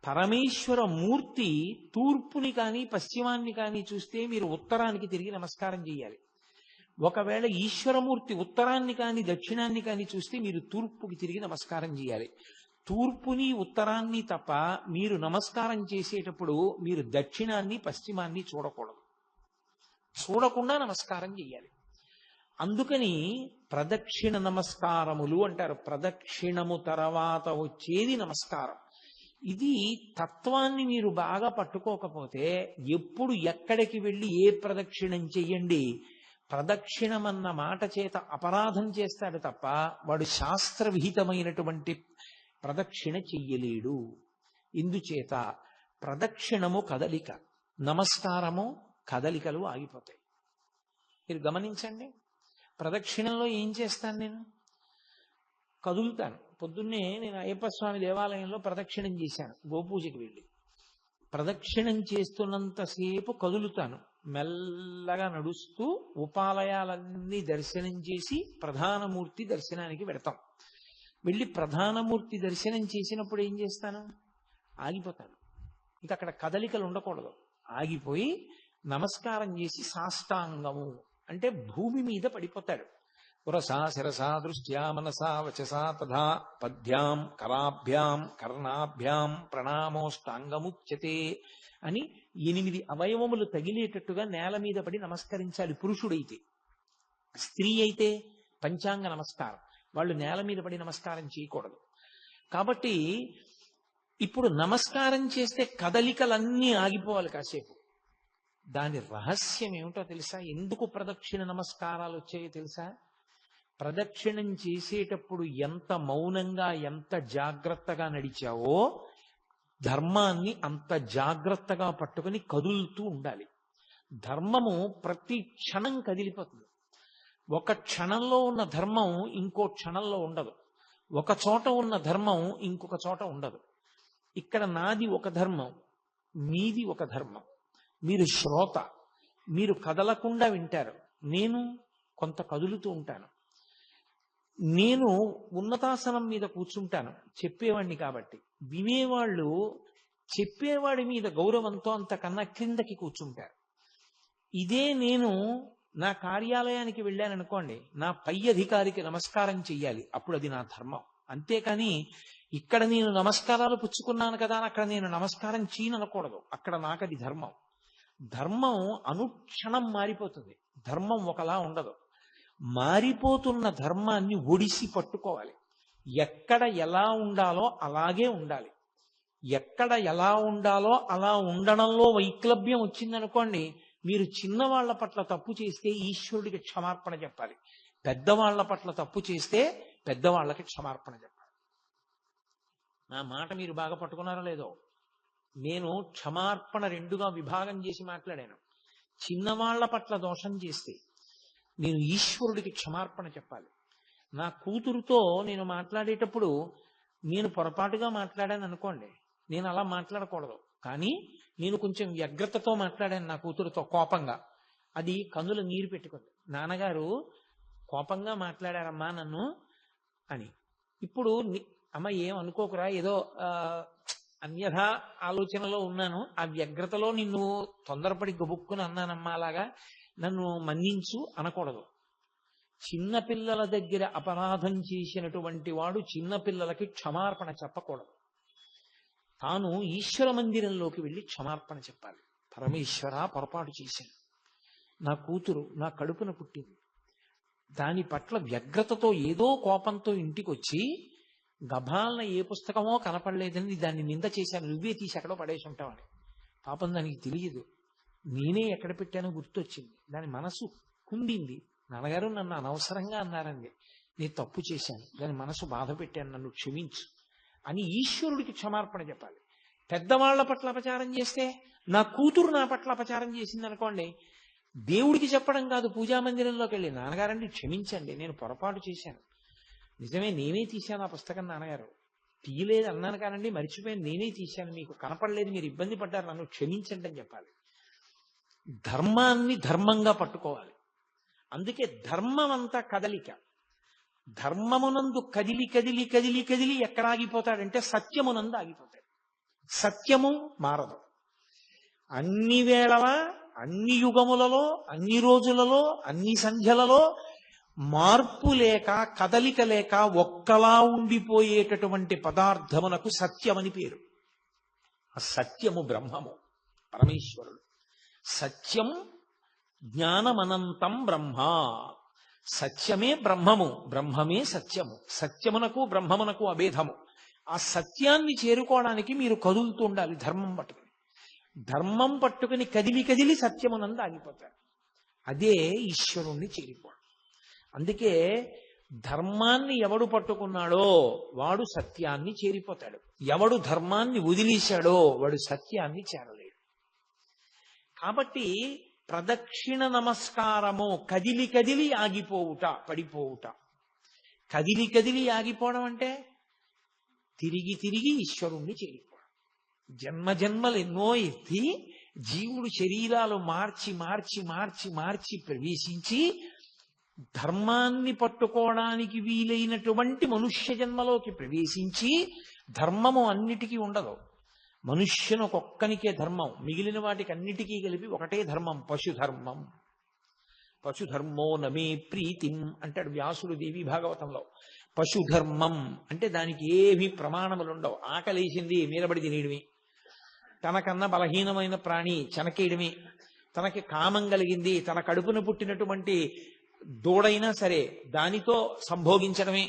పరమేశ్వర మూర్తి తూర్పుని కానీ పశ్చిమాన్ని కానీ చూస్తే మీరు ఉత్తరానికి తిరిగి నమస్కారం చేయాలి. ఒకవేళ ఈశ్వరమూర్తి ఉత్తరాన్ని కానీ దక్షిణాన్ని కానీ చూస్తే మీరు తూర్పుకి తిరిగి నమస్కారం చేయాలి. తూర్పుని ఉత్తరాన్ని తప్ప మీరు నమస్కారం చేసేటప్పుడు మీరు దక్షిణాన్ని పశ్చిమాన్ని చూడకూడదు, చూడకుండా నమస్కారం చేయాలి. అందుకని ప్రదక్షిణ నమస్కారములు అంటారు. ప్రదక్షిణము తర్వాత వచ్చేది నమస్కారం. ఇది తత్వాన్ని మీరు బాగా పట్టుకోకపోతే ఎప్పుడు ఎక్కడికి వెళ్ళి ఏ ప్రదక్షిణం చెయ్యండి, ప్రదక్షిణమన్న మాట చేత అపరాధం చేస్తాడు తప్ప వాడు శాస్త్రవిహితమైనటువంటి ప్రదక్షిణ చెయ్యలేడు. ఇందుచేత ప్రదక్షిణము కదలిక, నమస్కారము కదలికలు ఆగిపోతాయి. మీరు గమనించండి, ప్రదక్షిణంలో ఏం చేస్తాను? నేను కదులుతాను. పొద్దున్నే నేను అయ్యప్ప స్వామి దేవాలయంలో ప్రదక్షిణం చేశాను, గోపూజకి వెళ్ళి. ప్రదక్షిణం చేస్తున్నంతసేపు కదులుతాను, మెల్లగా నడుస్తూ ఉపాలయాలన్నీ దర్శనం చేసి ప్రధానమూర్తి దర్శనానికి వెడతాం. వెళ్ళి ప్రధానమూర్తి దర్శనం చేసినప్పుడు ఏం చేస్తాను? ఆగిపోతాను. ఇక అక్కడ కదలికలు ఉండకూడదు. ఆగిపోయి నమస్కారం చేసి సాష్టాంగము అంటే భూమి మీద పడిపోతాడు. పురసా శిరసా దృష్ట్యా మనసా వచసా తథా పద్భ్యాం కరాభ్యాం కర్ణాభ్యాం ప్రణామోష్టాంగముచ్యతే అని 8 అవయవములు తగిలేటట్టుగా నేల మీద పడి నమస్కరించాలి పురుషుడైతే. స్త్రీ అయితే పంచాంగ నమస్కారం, వాళ్ళు నేల మీద పడి నమస్కారం చేయకూడదు. కాబట్టి ఇప్పుడు నమస్కారం చేస్తే కదలికలన్నీ ఆగిపోవాలి కాసేపు. దాని రహస్యం ఏమిటో తెలుసా? ఎందుకు ప్రదక్షిణ నమస్కారాలు వచ్చాయో తెలుసా? ప్రదక్షిణం చేసేటప్పుడు ఎంత మౌనంగా ఎంత జాగ్రత్తగా నడిచావో ధర్మాన్ని అంత జాగ్రత్తగా పట్టుకుని కదులుతూ ఉండాలి. ధర్మము ప్రతి క్షణం కదిలిపోతుంది. ఒక క్షణంలో ఉన్న ధర్మం ఇంకో క్షణంలో ఉండదు. ఒక చోట ఉన్న ధర్మం ఇంకొక చోట ఉండదు. ఇక్కడ నాది ఒక ధర్మం, మీది ఒక ధర్మం. మీరు శ్రోత, మీరు కదలకుండా వింటారు. నేను కొంత కదులుతూ ఉంటాను. నేను ఉన్నతాసనం మీద కూర్చుంటాను చెప్పేవాడిని కాబట్టి. వినేవాళ్ళు చెప్పేవాడి మీద గౌరవంతో అంతకన్నా కిందకి కూర్చుంటారు. ఇదే నేను నా కార్యాలయానికి వెళ్ళాననుకోండి, నా పై అధికారికి నమస్కారం చెయ్యాలి, అప్పుడు అది నా ధర్మం. అంతేకాని ఇక్కడ నేను నమస్కారాలు పుచ్చుకున్నాను కదా అక్కడ నేను నమస్కారం చేయనకూడదు. అక్కడ నాకు అది ధర్మం. ధర్మం అనుక్షణం మారిపోతుంది. ధర్మం ఒకలా ఉండదు. మారిపోతున్న ధర్మాన్ని ఒడిసి పట్టుకోవాలి. ఎక్కడ ఎలా ఉండాలో అలాగే ఉండాలి. ఎక్కడ ఎలా ఉండాలో అలా ఉండడంలో వైక్లభ్యం వచ్చిందనుకోండి, మీరు చిన్నవాళ్ల పట్ల తప్పు చేస్తే ఈశ్వరుడికి క్షమార్పణ చెప్పాలి. పెద్దవాళ్ల పట్ల తప్పు చేస్తే పెద్దవాళ్ళకి క్షమార్పణ చెప్పాలి. నా మాట మీరు బాగా పట్టుకున్నారో లేదో? నేను క్షమార్పణ రెండుగా విభాగం చేసి మాట్లాడాను. చిన్నవాళ్ల పట్ల దోషం చేస్తే నేను ఈశ్వరుడికి క్షమార్పణ చెప్పాలి. నా కూతురుతో నేను మాట్లాడేటప్పుడు నేను పొరపాటుగా మాట్లాడాను అనుకోండి, నేను అలా మాట్లాడకూడదు. కానీ నేను కొంచెం వ్యగ్రతతో మాట్లాడాను నా కూతురుతో, కోపంగా. అది కన్నుల నీరు పెట్టుకుంది. నాన్నగారు కోపంగా మాట్లాడారమ్మా నన్ను అని. ఇప్పుడు అమ్మ ఏం అనుకోకురా, ఏదో అన్యథా ఆలోచనలో ఉన్నాను, ఆ వ్యగ్రతలో నిన్ను తొందరపడి గబుక్కుని అన్నానమ్మా, అలాగా నన్ను మన్నించు అనకూడదు. చిన్నపిల్లల దగ్గర అపరాధం చేసినటువంటి వాడు చిన్నపిల్లలకి క్షమార్పణ చెప్పకూడదు. తాను ఈశ్వర మందిరంలోకి వెళ్ళి క్షమార్పణ చెప్పాలి. పరమేశ్వర, పొరపాటు చేశాను, నా కూతురు నా కడుపున పుట్టింది, దాని పట్ల వ్యగ్రతతో ఏదో కోపంతో ఇంటికి వచ్చి గభాలన ఏ పుస్తకమో కనపడలేదని దాన్ని నింద చేశాను, నువ్వే తీసి ఎక్కడో పడేసి ఉంటావని. పాపం దానికి తెలియదు, నేనే ఎక్కడ పెట్టానో గుర్తొచ్చింది. దాని మనసు కుండింది. నాన్నగారు నన్ను అనవసరంగా అన్నారండి, నేను తప్పు చేశాను, దాని మనసు బాధ పెట్టాను, నన్ను క్షమించు అని ఈశ్వరుడికి క్షమార్పణ చెప్పాలి. పెద్దవాళ్ల పట్ల అపచారం చేస్తే, నా కూతురు నా పట్ల అపచారం చేసింది అనుకోండి, దేవుడికి చెప్పడం కాదు, పూజామందిరంలోకి వెళ్ళి నాన్నగారండి క్షమించండి, నేను పొరపాటు చేశాను, నిజమే నేనే తీశాను ఆ పుస్తకం, నాన్నగారు తీయలేదు అన్నాను కానండి, మర్చిపోయాను, నేనే తీశాను, మీకు కనపడలేదు, మీరు ఇబ్బంది పడ్డారు, నన్ను క్షమించండి అని చెప్పాలి. ధర్మాన్ని ధర్మంగా పట్టుకోవాలి. అందుకే ధర్మం అంతా కదలిక. ధర్మమునందు కదిలి కదిలి కదిలి కదిలి ఎక్కడ ఆగిపోతాడంటే సత్యమునందు ఆగిపోతాడు. సత్యము మారదు. అన్ని వేళల, అన్ని యుగములలో, అన్ని రోజులలో, అన్ని సంధ్యలలో మార్పు లేక కదలిక లేక ఒక్కలా ఉండిపోయేటటువంటి పదార్థమునకు సత్యమని పేరు. ఆ సత్యము బ్రహ్మము, పరమేశ్వరుడు. సత్యం జ్ఞానమనంతం బ్రహ్మ. సత్యమే బ్రహ్మము, బ్రహ్మమే సత్యము. సత్యమునకు బ్రహ్మమునకు అభేదము. ఆ సత్యాన్ని చేరుకోవడానికి మీరు కదులుతూ ఉండాలి ధర్మం పట్టుకుని. ధర్మం పట్టుకుని కదిలి కదిలి సత్యమునందు ఆగిపోతారు. అదే ఈశ్వరుణ్ణి చేరిపోవడం. అందుకే ధర్మాన్ని ఎవడు పట్టుకున్నాడో వాడు సత్యాన్ని చేరిపోతాడు. ఎవడు ధర్మాన్ని వదిలేశాడో వాడు సత్యాన్ని చేరలేడు. కాబట్టి ప్రదక్షిణ నమస్కారము కదిలి కదిలి ఆగిపోవుట, పడిపోవుట. కదిలి కదిలి ఆగిపోవడం అంటే తిరిగి తిరిగి ఈశ్వరుణ్ణి చేరిపోవడం. జన్మ జన్మలు ఎన్నో ఎత్తి జీవుడు శరీరాలు మార్చి మార్చి మార్చి మార్చి ప్రవేశించి ధర్మాన్ని పట్టుకోవడానికి వీలైనటువంటి మనుష్య జన్మలోకి ప్రవేశించి ధర్మము అన్నిటికీ ఉండదు. మనుష్యునొక్కనికే ధర్మం, మిగిలిన వాటికి అన్నిటికీ కలిపి ఒకటే ధర్మం, పశుధర్మం. పశుధర్మో నమే ప్రీతిం అంటాడు వ్యాసుడు దేవి భాగవతంలో. పశుధర్మం అంటే దానికి ఏవి ప్రమాణములు ఉండవు. ఆకలేసింది మీరబడి తినేయడమే, తనకన్నా బలహీనమైన ప్రాణి చెనకేయడమే, తనకి కామం కలిగింది తన కడుపున పుట్టినటువంటి దూడైనా సరే దానితో సంభోగించడమే.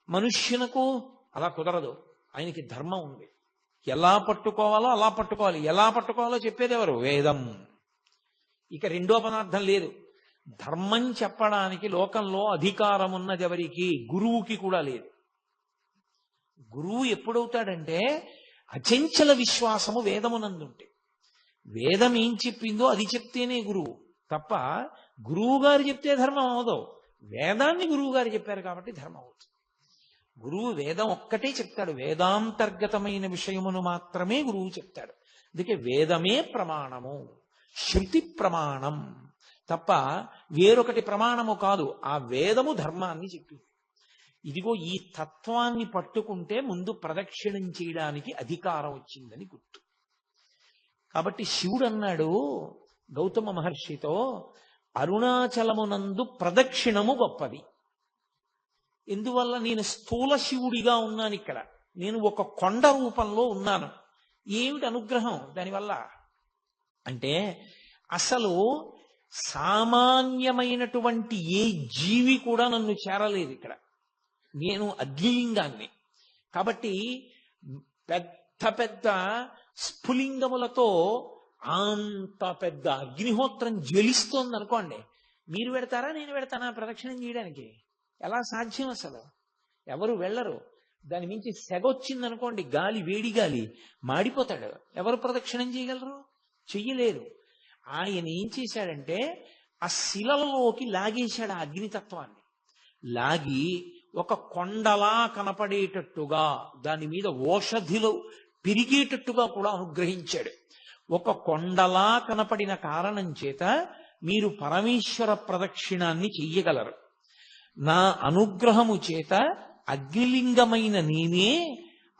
మనుష్యునకు అలా కుదరదు, ఆయనకి ధర్మం ఉంది. ఎలా పట్టుకోవాలో అలా పట్టుకోవాలి. ఎలా పట్టుకోవాలో చెప్పేది ఎవరు? వేదం. ఇక రెండో పదార్థం లేదు. ధర్మం చెప్పడానికి లోకంలో అధికారం ఉన్నది ఎవరికి? గురువుకి కూడా లేదు. గురువు ఎప్పుడవుతాడంటే అచంచల విశ్వాసము వేదమునందుంటే, వేదం ఏం చెప్పిందో అది చెప్తేనే గురువు తప్ప గురువు గారు చెప్తే ధర్మం అవదు. వేదాన్ని గురువు గారు చెప్పారు కాబట్టి ధర్మం అవుతుంది. గురువు వేదం ఒక్కటే చెప్తాడు, వేదాంతర్గతమైన విషయమును మాత్రమే గురువు చెప్తాడు. అందుకే వేదమే ప్రమాణము, శృతి ప్రమాణం తప్ప వేరొకటి ప్రమాణము కాదు. ఆ వేదము ధర్మాన్ని చెప్పింది. ఇదిగో ఈ తత్వాన్ని పట్టుకుంటే ముందు ప్రదక్షిణం చేయడానికి అధికారం వచ్చిందని గుర్తు. కాబట్టి శివుడు అన్నాడు గౌతమ మహర్షితో, అరుణాచలమునందు ప్రదక్షిణము గొప్పది. ఎందువల్ల? నేను స్థూల శివుడిగా ఉన్నాను ఇక్కడ, నేను ఒక కొండ రూపంలో ఉన్నాను. ఏమిటి అనుగ్రహం దానివల్ల అంటే, అసలు సామాన్యమైనటువంటి ఏ జీవి కూడా నన్ను చేరలేదు ఇక్కడ. నేను అగ్నిలింగాన్ని కాబట్టి పెద్ద పెద్ద స్ఫులింగములతో అంత పెద్ద అగ్నిహోత్రం జ్వలిస్తోంది అనుకోండి, మీరు పెడతారా నేను పెడతానా ప్రదక్షిణం చేయడానికి? ఎలా సాధ్యం? అసలు ఎవరు వెళ్ళరు. దాని మించి సెగొచ్చింది అనుకోండి, గాలి, వేడి గాలి, మాడిపోతాడు. ఎవరు ప్రదక్షిణం చేయగలరు? చెయ్యలేరు. ఆయన ఏం చేశాడంటే ఆ శిలలలోకి లాగేశాడు ఆ అగ్నితత్వాన్ని. లాగి ఒక కొండలా కనపడేటట్టుగా, దాని మీద ఓషధిలో పెరిగేటట్టుగా కూడా అనుగ్రహించాడు. ఒక కొండలా కనపడిన కారణం చేత మీరు పరమేశ్వర ప్రదక్షిణాన్ని చెయ్యగలరు. నా అనుగ్రహము చేత అగ్నిలింగమైన నేనే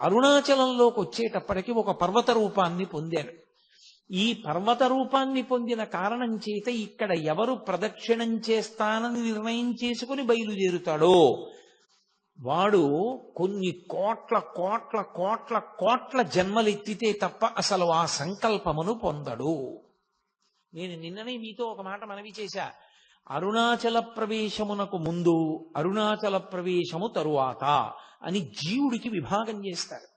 అరుణాచలంలోకి వచ్చేటప్పటికి ఒక పర్వత రూపాన్ని పొందాను. ఈ పర్వత రూపాన్ని పొందిన కారణం చేత ఇక్కడ ఎవరు ప్రదక్షిణం చేస్తానని నిర్ణయం చేసుకుని బయలుదేరుతాడో వాడు కొన్ని కోట్ల కోట్ల కోట్ల కోట్ల జన్మలెత్తితే తప్ప అసలు ఆ సంకల్పమును పొందడు. నేను నిన్ననే మీతో ఒక మాట మనవి చేశా. అరుణాచల ప్రవేశమునకు ముందు, అరుణాచల ప్రవేశము తరువాత అని జీవుడికి విభాగం చేస్తారు.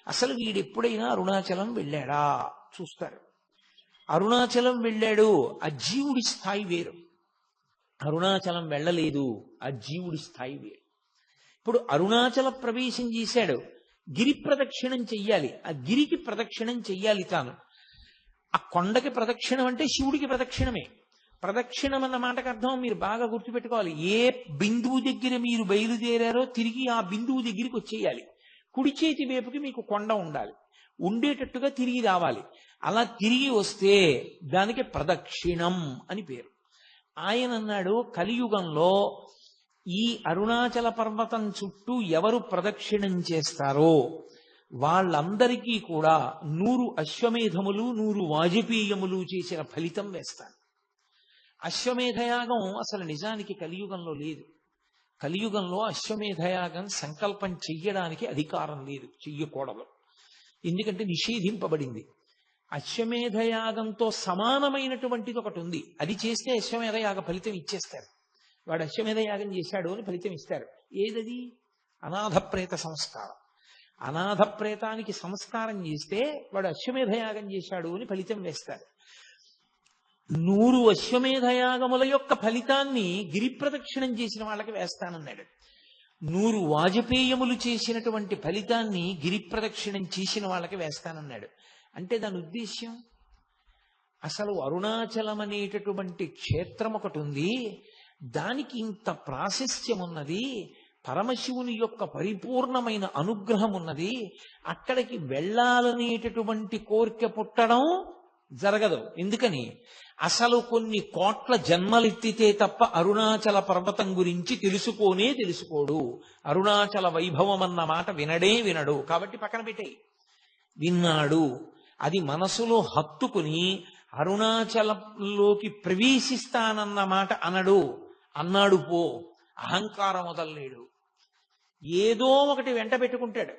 అసలు వీడెప్పుడైనా అరుణాచలం వెళ్ళాడా చూస్తారు. అరుణాచలం వెళ్ళాడు, ఆ జీవుడి స్థాయి వేరు. అరుణాచలం వెళ్ళలేదు, ఆ జీవుడి స్థాయి వేరు. ఇప్పుడు అరుణాచల ప్రవేశం చేశాడు, గిరి ప్రదక్షిణం చెయ్యాలి, ఆ గిరికి ప్రదక్షిణం చెయ్యాలి తాను. ఆ కొండకి ప్రదక్షిణం అంటే శివుడికి ప్రదక్షిణమే. ప్రదక్షిణం అన్న మాటకు అర్థం మీరు బాగా గుర్తుపెట్టుకోవాలి. ఏ బిందువు దగ్గర మీరు బయలుదేరారో తిరిగి ఆ బిందువు దగ్గరికి వచ్చేయాలి. కుడి చేతి వైపుకి మీకు కొండ ఉండాలి, ఉండేటట్టుగా తిరిగి రావాలి. అలా తిరిగి వస్తే దానికి ప్రదక్షిణం అని పేరు. ఆయన అన్నాడు, కలియుగంలో ఈ అరుణాచల పర్వతం చుట్టూ ఎవరు ప్రదక్షిణం చేస్తారో వాళ్ళందరికీ కూడా 100 అశ్వమేధములు 100 వాజపేయములు చేసిన ఫలితం వేస్తాను. అశ్వమేధయాగం అసలు నిజానికి కలియుగంలో లేదు. కలియుగంలో అశ్వమేధయాగం సంకల్పం చెయ్యడానికి అధికారం లేదు, చెయ్యకూడదు. ఎందుకంటే నిషేధింపబడింది. అశ్వమేధయాగంతో సమానమైనటువంటిది ఒకటి ఉంది, అది చేస్తే అశ్వమేధయాగ ఫలితం ఇచ్చేస్తారు. వాడు అశ్వమేధయాగం చేశాడు అని ఫలితం ఇస్తారు. ఏదది? అనాథ ప్రేత సంస్కారం. అనాథ ప్రేతానికి సంస్కారం చేస్తే వాడు అశ్వమేధయాగం చేశాడు అని ఫలితం వేస్తారు. 100 అశ్వమేధయాగముల యొక్క ఫలితాన్ని గిరి ప్రదక్షిణం చేసిన వాళ్ళకి వేస్తానన్నాడు. 100 వాజపేయములు చేసినటువంటి ఫలితాన్ని గిరి ప్రదక్షిణం చేసిన వాళ్ళకి వేస్తానన్నాడు. అంటే దాని ఉద్దేశ్యం, అసలు అరుణాచలం అనేటటువంటి క్షేత్రం ఒకటి ఉంది, దానికి ఇంత ప్రాశస్త్యం ఉన్నది, పరమశివుని యొక్క పరిపూర్ణమైన అనుగ్రహం ఉన్నది, అక్కడికి వెళ్ళాలనేటటువంటి కోరిక పుట్టడం జరగదు. ఎందుకని? అసలు కొన్ని కోట్ల జన్మలెత్తితే తప్ప అరుణాచల పర్వతం గురించి తెలుసుకోడు. అరుణాచల వైభవం అన్న మాట వినడు. కాబట్టి పక్కన పెట్టేయి. విన్నాడు, అది మనసులో హత్తుకుని అరుణాచలంలోకి ప్రవేశిస్తానన్న మాట అన్నాడు పో. అహంకారం వదలలేడు. ఏదో ఒకటి వెంట పెట్టుకుంటాడు.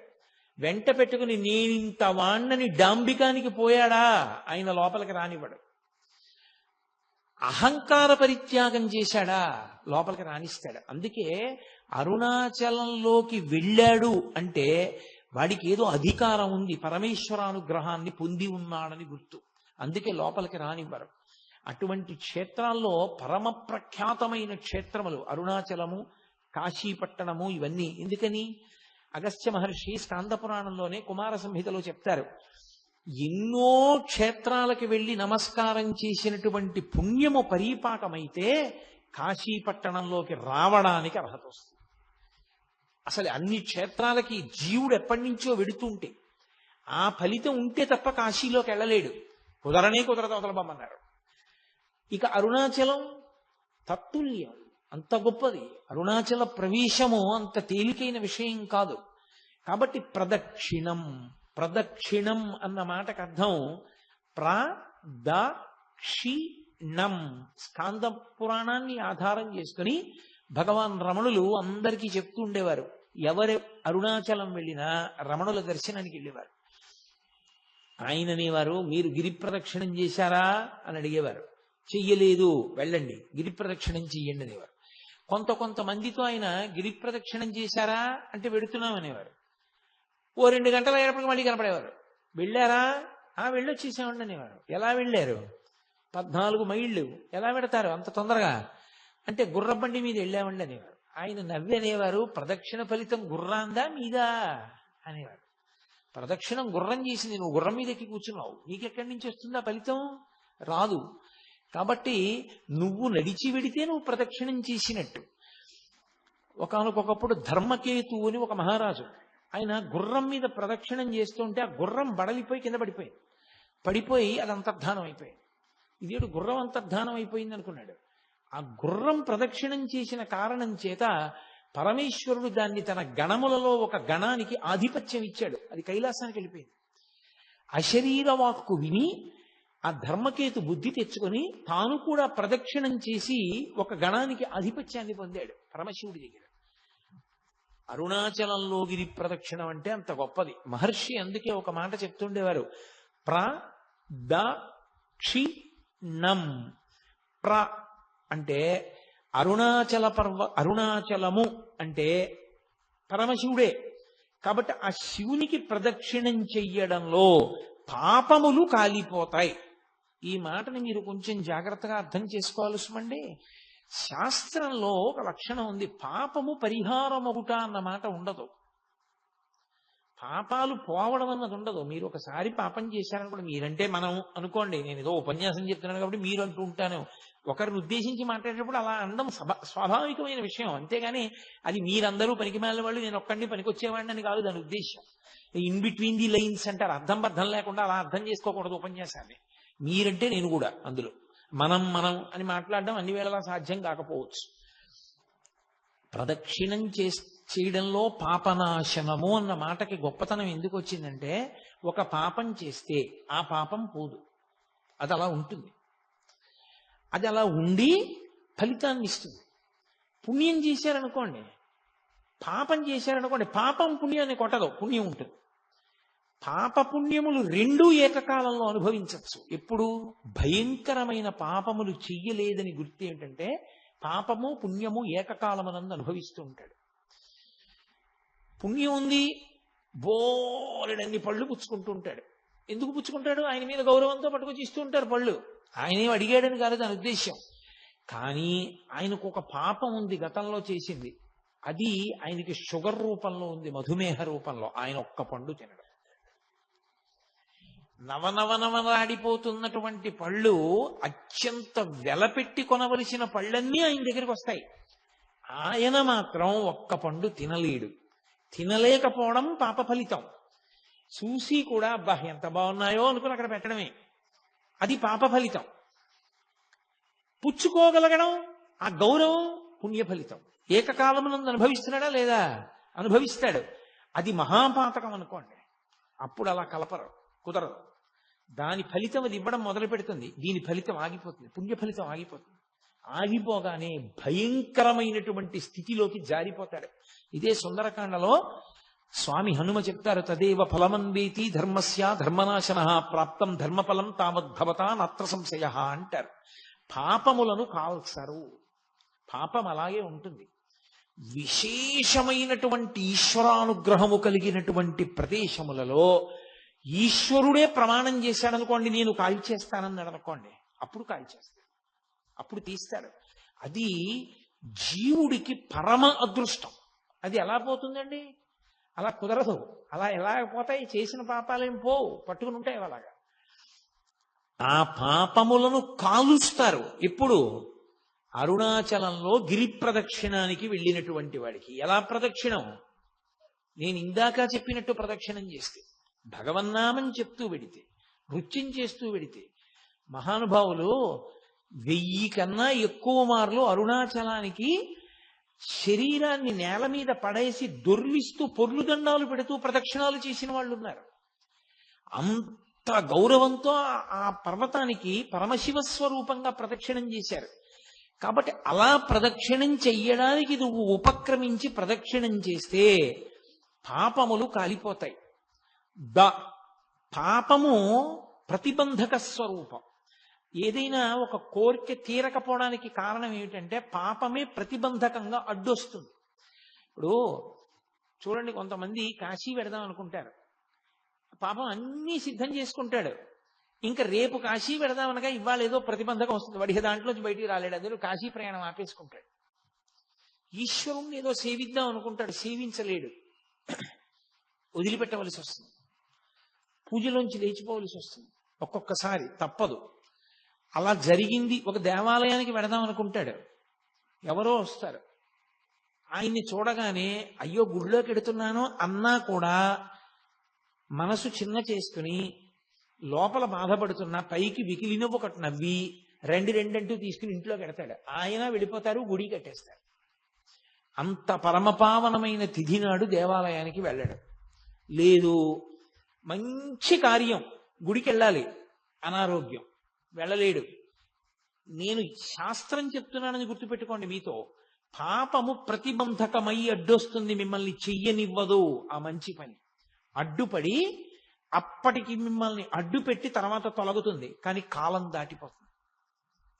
వెంట పెట్టుకుని నేనింత వాణ్ణని డాంబికానికి పోయాడా ఆయన లోపలికి రానివ్వడు. అహంకార పరిత్యాగం చేశాడా లోపలికి రానిస్తాడు. అందుకే అరుణాచలంలోకి వెళ్ళాడు అంటే వాడికి ఏదో అధికారం ఉంది, పరమేశ్వరానుగ్రహాన్ని పొంది ఉన్నాడని గుర్తు. అందుకే లోపలికి రానివ్వరు. అటువంటి క్షేత్రాల్లో పరమ ప్రఖ్యాతమైన క్షేత్రములు అరుణాచలము, కాశీపట్టణము, ఇవన్నీ. ఎందుకని? అగస్త్య మహర్షి స్కాంద పురాణంలోనే కుమార సంహితలో చెప్తారు, ఎన్నో క్షేత్రాలకి వెళ్ళి నమస్కారం చేసినటువంటి పుణ్యము పరీపాకమైతే కాశీపట్టణంలోకి రావడానికి అర్హత వస్తుంది. అసలు అన్ని క్షేత్రాలకి జీవుడు ఎప్పటి నుంచో వెడుతుంటే ఆ ఫలితం ఉంటే తప్ప కాశీలోకి వెళ్ళలేడు. కుదరదు, అవతలబమ్మన్నారు. ఇక అరుణాచలం తత్తుల్యం, అంత గొప్పది. అరుణాచల ప్రవేశము అంత తేలికైన విషయం కాదు. కాబట్టి ప్రదక్షిణం అన్న మాటకు అర్థం ప్రదక్షిణం. స్కాంద పురాణాన్ని ఆధారం చేసుకుని భగవాన్ రమణులు అందరికీ చెప్తూ ఉండేవారు. ఎవరు అరుణాచలం వెళ్ళినా రమణుల దర్శనానికి వెళ్ళేవారు. ఆయన అనేవారు, మీరు గిరి ప్రదక్షిణం చేశారా అని అడిగేవారు. చెయ్యలేదు, వెళ్ళండి గిరి ప్రదక్షిణం చెయ్యండి అనేవారు. కొంతమందితో ఆయన గిరి ప్రదక్షిణం చేశారా అంటే వెడుతున్నాం అనేవారు. ఓ 2 గంటల అయ్యేటప్పటికి మళ్ళీ కనపడేవారు. వెళ్ళారా? వెళ్ళొచ్చేసామండి అనేవారు. ఎలా వెళ్ళారు? 14 మైళ్ళు. ఎలా పెడతారు అంత తొందరగా అంటే గుర్రబండి మీద వెళ్ళామండి అనేవారు. ఆయన నవ్వి అనేవారు, ప్రదక్షిణ ఫలితం గుర్రాందా మీదా అనేవారు. ప్రదక్షిణం గుర్రం చేసింది, నువ్వు గుర్రం మీద ఎక్కి కూర్చున్నావు, నీకెక్కడి నుంచి వస్తుందా ఫలితం? రాదు. కాబట్టి నువ్వు నడిచి వెడితే నువ్వు ప్రదక్షిణం చేసినట్టు. ఒకానొకప్పుడు ధర్మకేతు అని ఒక మహారాజు, ఆయన గుర్రం మీద ప్రదక్షిణం చేస్తుంటే ఆ గుర్రం బడలిపోయి కింద పడిపోయి అది అంతర్ధానం అయిపోయింది. ఇదేడు గుర్రం అంతర్ధానం అయిపోయింది అనుకున్నాడు. ఆ గుర్రం ప్రదక్షిణం చేసిన కారణం చేత పరమేశ్వరుడు దాన్ని తన గణములలో ఒక గణానికి ఆధిపత్యం ఇచ్చాడు. అది కైలాసానికి వెళ్ళిపోయింది. అశరీర వాక్కు విని ఆ ధర్మకేతు బుద్ధి తెచ్చుకొని తాను కూడా ప్రదక్షిణం చేసి ఒక గణానికి ఆధిపత్యాన్ని పొందాడు పరమశివుడి దగ్గర. అరుణాచలంలో గిరి ప్రదక్షిణం అంటే అంత గొప్పది. మహర్షి అందుకే ఒక మాట చెప్తుండేవారు, ప్రదక్షిణం. ప్ర అంటే అరుణాచలము అంటే పరమశివుడే. కాబట్టి ఆ శివునికి ప్రదక్షిణం చెయ్యడంలో పాపములు కాలిపోతాయి. ఈ మాటని మీరు కొంచెం జాగ్రత్తగా అర్థం చేసుకోవాల్సిందండి. శాస్త్రంలో ఒక లక్షణం ఉంది, పాపము పరిహారం ఒకట అన్న మాట ఉండదు. పాపాలు పోవడం అన్నది ఉండదు. మీరు ఒకసారి పాపం చేశారనుకోండి, మీరంటే మనం అనుకోండి, నేను ఏదో ఉపన్యాసం చెప్తున్నాను కాబట్టి మీరు అంటూ ఉంటాను, ఒకరిని ఉద్దేశించి మాట్లాడేటప్పుడు అలా అనడం స్వాభావికమైన విషయం. అంతేగాని అది మీరందరూ పనికిమాలిన వాళ్ళు, నేను ఒక్కడిని పనికొచ్చేవాడిని అని కాదు దాని ఉద్దేశం. ఇన్ బిట్వీన్ ది లైన్స్ అంటారు, అర్థం బద్ధం లేకుండా అలా అర్థం చేసుకోకూడదు ఉపన్యాసాన్ని. మీరంటే నేను కూడా అందులో మనం అని మాట్లాడడం అన్ని వేళలా సాధ్యం కాకపోవచ్చు. ప్రదక్షిణం చేయడంలో పాపనాశనము అన్న మాటకి గొప్పతనం ఎందుకు వచ్చిందంటే, ఒక పాపం చేస్తే ఆ పాపం పోదు, అది అలా ఉంటుంది. అది అలా ఉండి ఫలితాన్ని ఇస్తుంది. పుణ్యం చేశారనుకోండి, పాపం చేశారనుకోండి, పాపం పుణ్యాన్ని కొట్టదు, పుణ్యం ఉంటుంది. పాప పుణ్యములు రెండూ ఏకకాలంలో అనుభవించవచ్చు. ఎప్పుడు? భయంకరమైన పాపములు చెయ్యలేదని గుర్తు ఏంటంటే, పాపము పుణ్యము ఏకకాలమనందు అనుభవిస్తూ ఉంటాడు. పుణ్యం ఉంది, బోలెడన్ని పళ్ళు పుచ్చుకుంటూ ఉంటాడు. ఎందుకు పుచ్చుకుంటాడు? ఆయన మీద గౌరవంతో పట్టుకొచ్చి ఇస్తూ ఉంటారు పళ్ళు. ఆయనేం అడిగాడని కాదు దాని ఉద్దేశ్యం. కానీ ఆయనకు ఒక పాపం ఉంది గతంలో చేసింది, అది ఆయనకి షుగర్ రూపంలో ఉంది, మధుమేహ రూపంలో. ఆయన ఒక్క పండు తినడు. నవనవనవలాడిపోతున్నటువంటి పళ్ళు, అత్యంత వెలపెట్టి కొనవలసిన పళ్ళన్నీ ఆయన దగ్గరికి వస్తాయి. ఆయన మాత్రం ఒక్క పండు తినలేడు. తినలేకపోవడం పాప ఫలితం. చూసి కూడా అబ్బా ఎంత బాగున్నాయో అనుకుని అక్కడ పెట్టడమే. అది పాప ఫలితం. పుచ్చుకోగలగడం, ఆ గౌరవం పుణ్య ఫలితం. ఏకకాలమునందు అనుభవిస్తున్నాడా లేదా? అనుభవిస్తాడు. అది మహాపాతకం అనుకోండి, అప్పుడు అలా కలపరు, కుదరదు. దాని ఫలితం అది ఇవ్వడం మొదలు పెడుతుంది, దీని ఫలితం ఆగిపోతుంది, పుణ్య ఫలితం ఆగిపోతుంది. ఆగిపోగానే భయంకరమైనటువంటి స్థితిలోకి జారిపోతాడు. ఇదే సుందరకాండలో స్వామి హనుమ చెప్తారు, తదేవ ఫలమన్వేతి ధర్మస్య ధర్మనాశన ప్రాప్తం ధర్మఫలం తావద్భవతా నత్ర సంశయ అంటారు. పాపములను కాల్చరు, పాపం అలాగే ఉంటుంది. విశేషమైనటువంటి ఈశ్వరానుగ్రహము కలిగినటువంటి ప్రదేశములలో ఈశ్వరుడే ప్రమాణం చేశాడనుకోండి, నేను కాల్చేస్తానన్నాడు అనుకోండి, అప్పుడు కాల్చేస్తాడు, అప్పుడు తీస్తాడు. అది జీవుడికి పరమ అదృష్టం. అది ఎలా పోతుందండి? అలా కుదరదు. అలా ఎలా పోతాయి? చేసిన పాపాలేం పోవు, పట్టుకుని ఉంటాయి అలాగా. ఆ పాపములను కాలుస్తారు. ఎప్పుడు? అరుణాచలంలో గిరి ప్రదక్షిణానికి వెళ్ళినటువంటి వాడికి. ఎలా ప్రదక్షిణం? నేను ఇందాక చెప్పినట్టు ప్రదక్షిణం చేస్తే, భగవన్నామం చెప్తూ వెడితే, నృత్యం చేస్తూ వెడితే, మహానుభావులు 1000 కన్నా ఎక్కువ మార్లు అరుణాచలానికి శరీరాన్ని నేల మీద పడేసి దొర్లిస్తూ పొర్లు దండాలు పెడుతూ ప్రదక్షిణాలు చేసిన వాళ్ళు ఉన్నారు. అంత గౌరవంతో ఆ పర్వతానికి పరమశివ స్వరూపంగా ప్రదక్షిణం చేశారు. కాబట్టి అలా ప్రదక్షిణం చెయ్యడానికి నువ్వు ఉపక్రమించి ప్రదక్షిణం చేస్తే పాపములు కాలిపోతాయి. పాపము ప్రతిబంధక స్వరూపం. ఏదైనా ఒక కోరిక తీరకపోవడానికి కారణం ఏమిటంటే పాపమే ప్రతిబంధకంగా అడ్డొస్తుంది. ఇప్పుడు చూడండి, కొంతమంది కాశీ వెడదాం అనుకుంటారు, పాపం అన్నీ సిద్ధం చేసుకుంటాడు, ఇంకా రేపు కాశీ వెడదామనగా ఇవాళ ఏదో ప్రతిబంధకం వస్తుంది, వాడి దాంట్లోంచి బయటికి రాలేడు, అందులో కాశీ ప్రయాణం ఆపేసుకుంటాడు. ఈశ్వరుణ్ణి ఏదో సేవిద్దాం అనుకుంటాడు, సేవించలేడు, వదిలిపెట్టవలసి వస్తుంది, పూజలోంచి లేచిపోవలసి వస్తుంది, ఒక్కొక్కసారి తప్పదు. అలా జరిగింది. ఒక దేవాలయానికి వెడదాం అనుకుంటాడు, ఎవరో వస్తారు, ఆయన్ని చూడగానే అయ్యో గుడిలోకి వెడుతున్నాను అన్నా కూడా మనసు చిన్న చేసుకుని లోపల బాధపడుతున్నా పైకి వికిలిన ఒకటి నవ్వి రెండంటూ తీసుకుని ఇంట్లోకి వెడతాడు. ఆయన వెళ్ళిపోతారు, గుడి కట్టేస్తారు. అంత పరమపావనమైన తిథి నాడు దేవాలయానికి వెళ్ళడు. లేదు, మంచి కార్యం, గుడికి వెళ్ళాలి, అనారోగ్యం, వెళ్ళలేడు. నేను శాస్త్రం చెప్తున్నానని గుర్తుపెట్టుకోండి మీతో. పాపము ప్రతిబంధకమై అడ్డొస్తుంది, మిమ్మల్ని చెయ్యనివ్వదు ఆ మంచి పని. అడ్డుపడి అప్పటికి మిమ్మల్ని అడ్డు పెట్టి తర్వాత తొలగుతుంది, కానీ కాలం దాటిపోతుంది.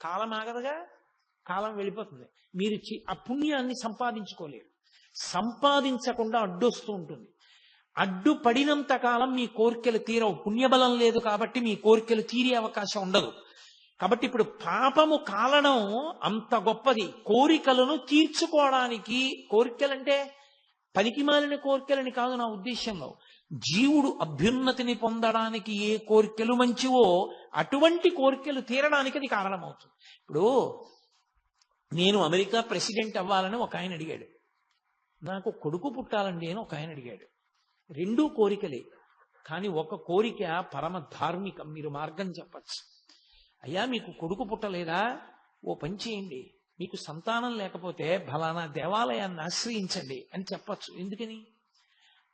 కాలం ఆగదుగా, కాలం వెళ్ళిపోతుంది. మీరు ఆ పుణ్యాన్ని సంపాదించుకోలేరు. సంపాదించకుండా అడ్డొస్తూ ఉంటుంది. అడ్డుపడినంత కాలం మీ కోరికలు తీరవు. పుణ్యబలం లేదు కాబట్టి మీ కోరికలు తీరే అవకాశం ఉండదు. కాబట్టి ఇప్పుడు పాపము కాలడం అంత గొప్పది. కోరికలను తీర్చుకోవడానికి, కోరికలంటే పనికి మాలిన కోరికలని కాదు నా ఉద్దేశంలో, జీవుడు అభ్యున్నతిని పొందడానికి ఏ కోరికలు మంచివో అటువంటి కోరికలు తీరడానికి అది కారణమవుతుంది. ఇప్పుడు నేను అమెరికా ప్రెసిడెంట్ అవ్వాలని ఒక ఆయన అడిగాడు, నాకు కొడుకు పుట్టాలండి అని ఒక ఆయన అడిగాడు. రెండూ కోరికలే, కానీ ఒక కోరిక పరమ ధార్మికం. మీరు మార్గం చెప్పచ్చు. అయ్యా మీకు కొడుకు పుట్టలేదా, ఓ పని చేయండి, మీకు సంతానం లేకపోతే ఫలానా దేవాలయాన్ని ఆశ్రయించండి అని చెప్పచ్చు. ఎందుకని?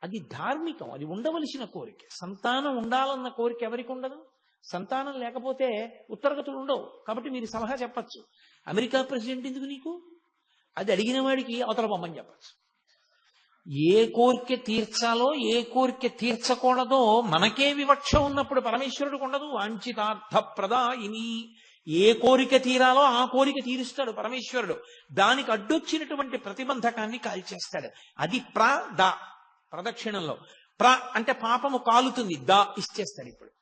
అది ధార్మికం, అది ఉండవలసిన కోరిక. సంతానం ఉండాలన్న కోరిక ఎవరికి ఉండదు? సంతానం లేకపోతే ఉత్తరగతులు ఉండవు. కాబట్టి మీరు సలహా చెప్పచ్చు, అమెరికా ప్రెసిడెంట్ ఎందుకు నీకు, అది అడిగిన వాడికి అవతల బొమ్మని చెప్పచ్చు. ఏ కోరిక తీర్చాలో ఏ కోరిక తీర్చకూడదో మనకే వివక్ష ఉన్నప్పుడు పరమేశ్వరుడికి ఉండదు. వాంఛితార్థ ప్రదాయిని, ఏ కోరిక తీరాలో ఆ కోరిక తీరుస్తాడు పరమేశ్వరుడు. దానికి అడ్డొచ్చినటువంటి ప్రతిబంధకాన్ని కాల్చేస్తాడు. అది ప్రదక్షిణంలో అంటే పాపము కాలుతుంది, ఇచ్చేస్తాడు. ఇప్పుడు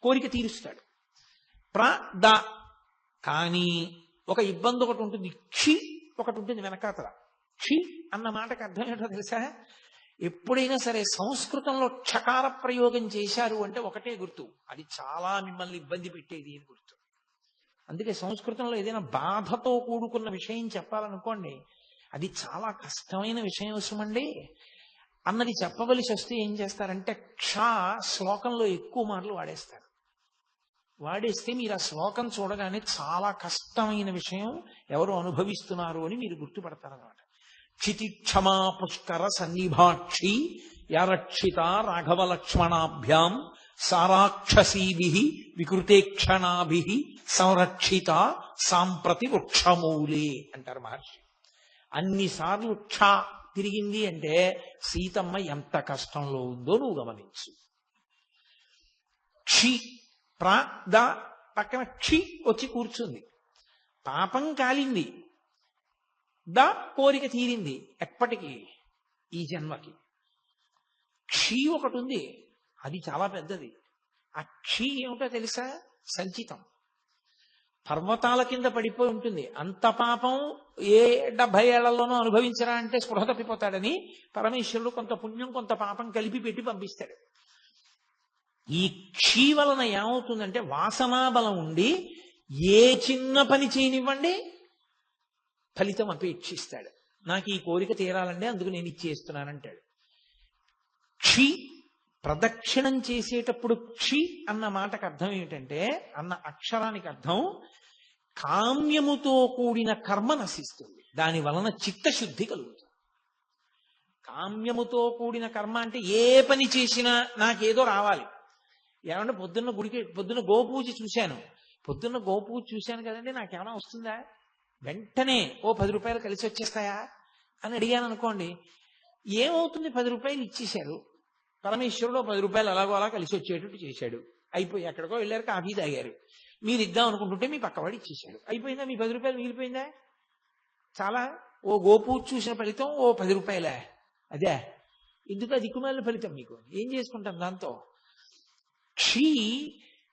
కోరిక తీరుస్తాడు. కానీ ఒక ఇబ్బంది ఒకటి ఉంటుంది, ఒకటి ఉంటుంది వెనకాతల. అన్న మాటకు అర్థం ఏంటో తెలుసా? ఎప్పుడైనా సరే సంస్కృతంలో క్షకార ప్రయోగం చేశారు అంటే ఒకటే గుర్తు, అది చాలా మిమ్మల్ని ఇబ్బంది పెట్టేది అని గుర్తు. అందుకే సంస్కృతంలో ఏదైనా బాధతో కూడుకున్న విషయం చెప్పాలనుకోండి, అది చాలా కష్టమైన విషయం అవసరమండి అన్నది చెప్పవలసి వస్తే ఏం చేస్తారంటే క్ష శ్లోకంలో ఎక్కువ మార్లు వాడేస్తారు. వాడేస్తే మీరు ఆ శ్లోకం చూడగానే చాలా కష్టమైన విషయం ఎవరు అనుభవిస్తున్నారు అని మీరు గుర్తుపడతారన్నమాట. క్షితిక్షమా పుష్కర సన్నిభాక్షి యారక్షిత రాఘవ లక్ష్మణాభ్యాం సారాక్షసీభి వికృతేక్షణాభి సంరక్షిత సాంప్రతి వృక్షమూలే అంటారు మహర్షి. అన్నిసార్లు తిరిగింది అంటే సీతమ్మ ఎంత కష్టంలో ఉందో నువ్వు గమనించు. క్షి పక్కన క్షి వచ్చి కూర్చుంది. పాపం కాలింది, కోరిక తీరింది. ఎప్పటికీ ఈ జన్మకి. క్షి ఒకటి ఉంది, అది చాలా పెద్దది. ఆ క్షి ఏమిటో తెలుసా? సంచితం. పర్వతాల కింద పడిపోయి ఉంటుంది. అంత పాపం ఏ 70 ఏళ్లలోనూ అనుభవించరా అంటే స్పృహ తప్పిపోతాడని పరమేశ్వరుడు కొంత పుణ్యం కొంత పాపం కలిపి పెట్టి పంపిస్తాడు. ఈ క్షీ వలన ఏమవుతుందంటే వాసనా బలం ఉండి ఏ చిన్న పని చేయనివ్వండి ఫలితం అపేక్షిస్తాడు. నాకు ఈ కోరిక తీరాలంటే అందుకు నేను ఇచ్చేస్తున్నానంటాడు. క్షి ప్రదక్షిణం చేసేటప్పుడు క్షి అన్న మాటకు అర్థం ఏమిటంటే, అన్న అక్షరానికి అర్థం కామ్యముతో కూడిన కర్మ నశిస్తుంది, దాని వలన చిత్తశుద్ధి కలుగుతుంది. కామ్యముతో కూడిన కర్మ అంటే ఏ పని చేసినా నాకేదో రావాలి. ఏమంటే పొద్దున్న గోపూజ చూశాను, కదండి, నాకేమైనా వస్తుందా? వెంటనే ఓ 10 రూపాయలు కలిసి వచ్చేస్తాయా అని అడిగాను అనుకోండి, ఏమవుతుంది? 10 రూపాయలు ఇచ్చేశారు, పరమేశ్వరుడు 10 రూపాయలు అలాగో అలా కలిసి వచ్చేటట్టు చేశాడు. అయిపోయి ఎక్కడికో వెళ్ళారు, కాఫీ తాగారు, మీరు ఇద్దాం అనుకుంటుంటే మీ పక్కవాడు ఇచ్చేశాడు. అయిపోయిందా? మీ 10 రూపాయలు మిగిలిపోయిందా? చాలా ఓ గోపూజ చూసిన ఫలితం ఓ 10 రూపాయలే. అదే ఎందుకు ఆ దిక్కుమాలిన ఫలితం? మీకు ఏం చేసుకుంటాం దాంతో? క్షీ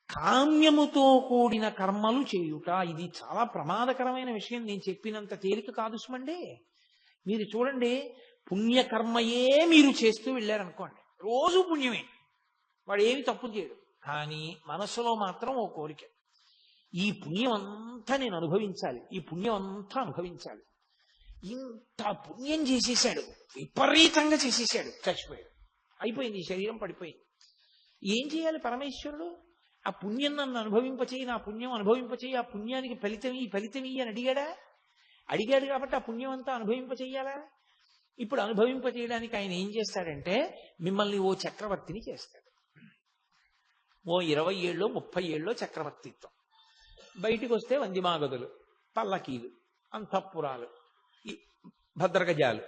కామ్యముతో కూడిన కర్మలు చేయుట, ఇది చాలా ప్రమాదకరమైన విషయం. నేను చెప్పినంత తేలిక కాదు సుమండి. మీరు చూడండి, పుణ్యకర్మయే మీరు చేస్తూ వెళ్ళారనుకోండి, రోజు పుణ్యమే, వాడు ఏమి తప్పు చేయడు. కానీ మనసులో మాత్రం ఓ కోరిక, ఈ పుణ్యం అంతా నేను అనుభవించాలి, ఈ పుణ్యం అంతా అనుభవించాలి. ఇంత పుణ్యం చేసేసాడు, విపరీతంగా చేసేసాడు, చచ్చిపోయాడు, అయిపోయింది, ఈ శరీరం పడిపోయింది. ఏం చేయాలి పరమేశ్వరుడు? ఆ పుణ్యం నన్ను అనుభవింపచేయి, నా పుణ్యం అనుభవింపచేయి, ఆ పుణ్యానికి ఫలితం అని అడిగాడు కాబట్టి ఆ పుణ్యం అంతా అనుభవింపచేయాలా? ఇప్పుడు అనుభవింపచేయడానికి ఆయన ఏం చేస్తాడంటే మిమ్మల్ని ఓ చక్రవర్తిని చేస్తాడు. ఓ 20 ఏళ్ళో 30 ఏళ్ళో చక్రవర్తిత్వం. బయటికి వస్తే వందిమాగదులు, పల్లకీలు, అంతఃపురాలు, భద్రగజాలు,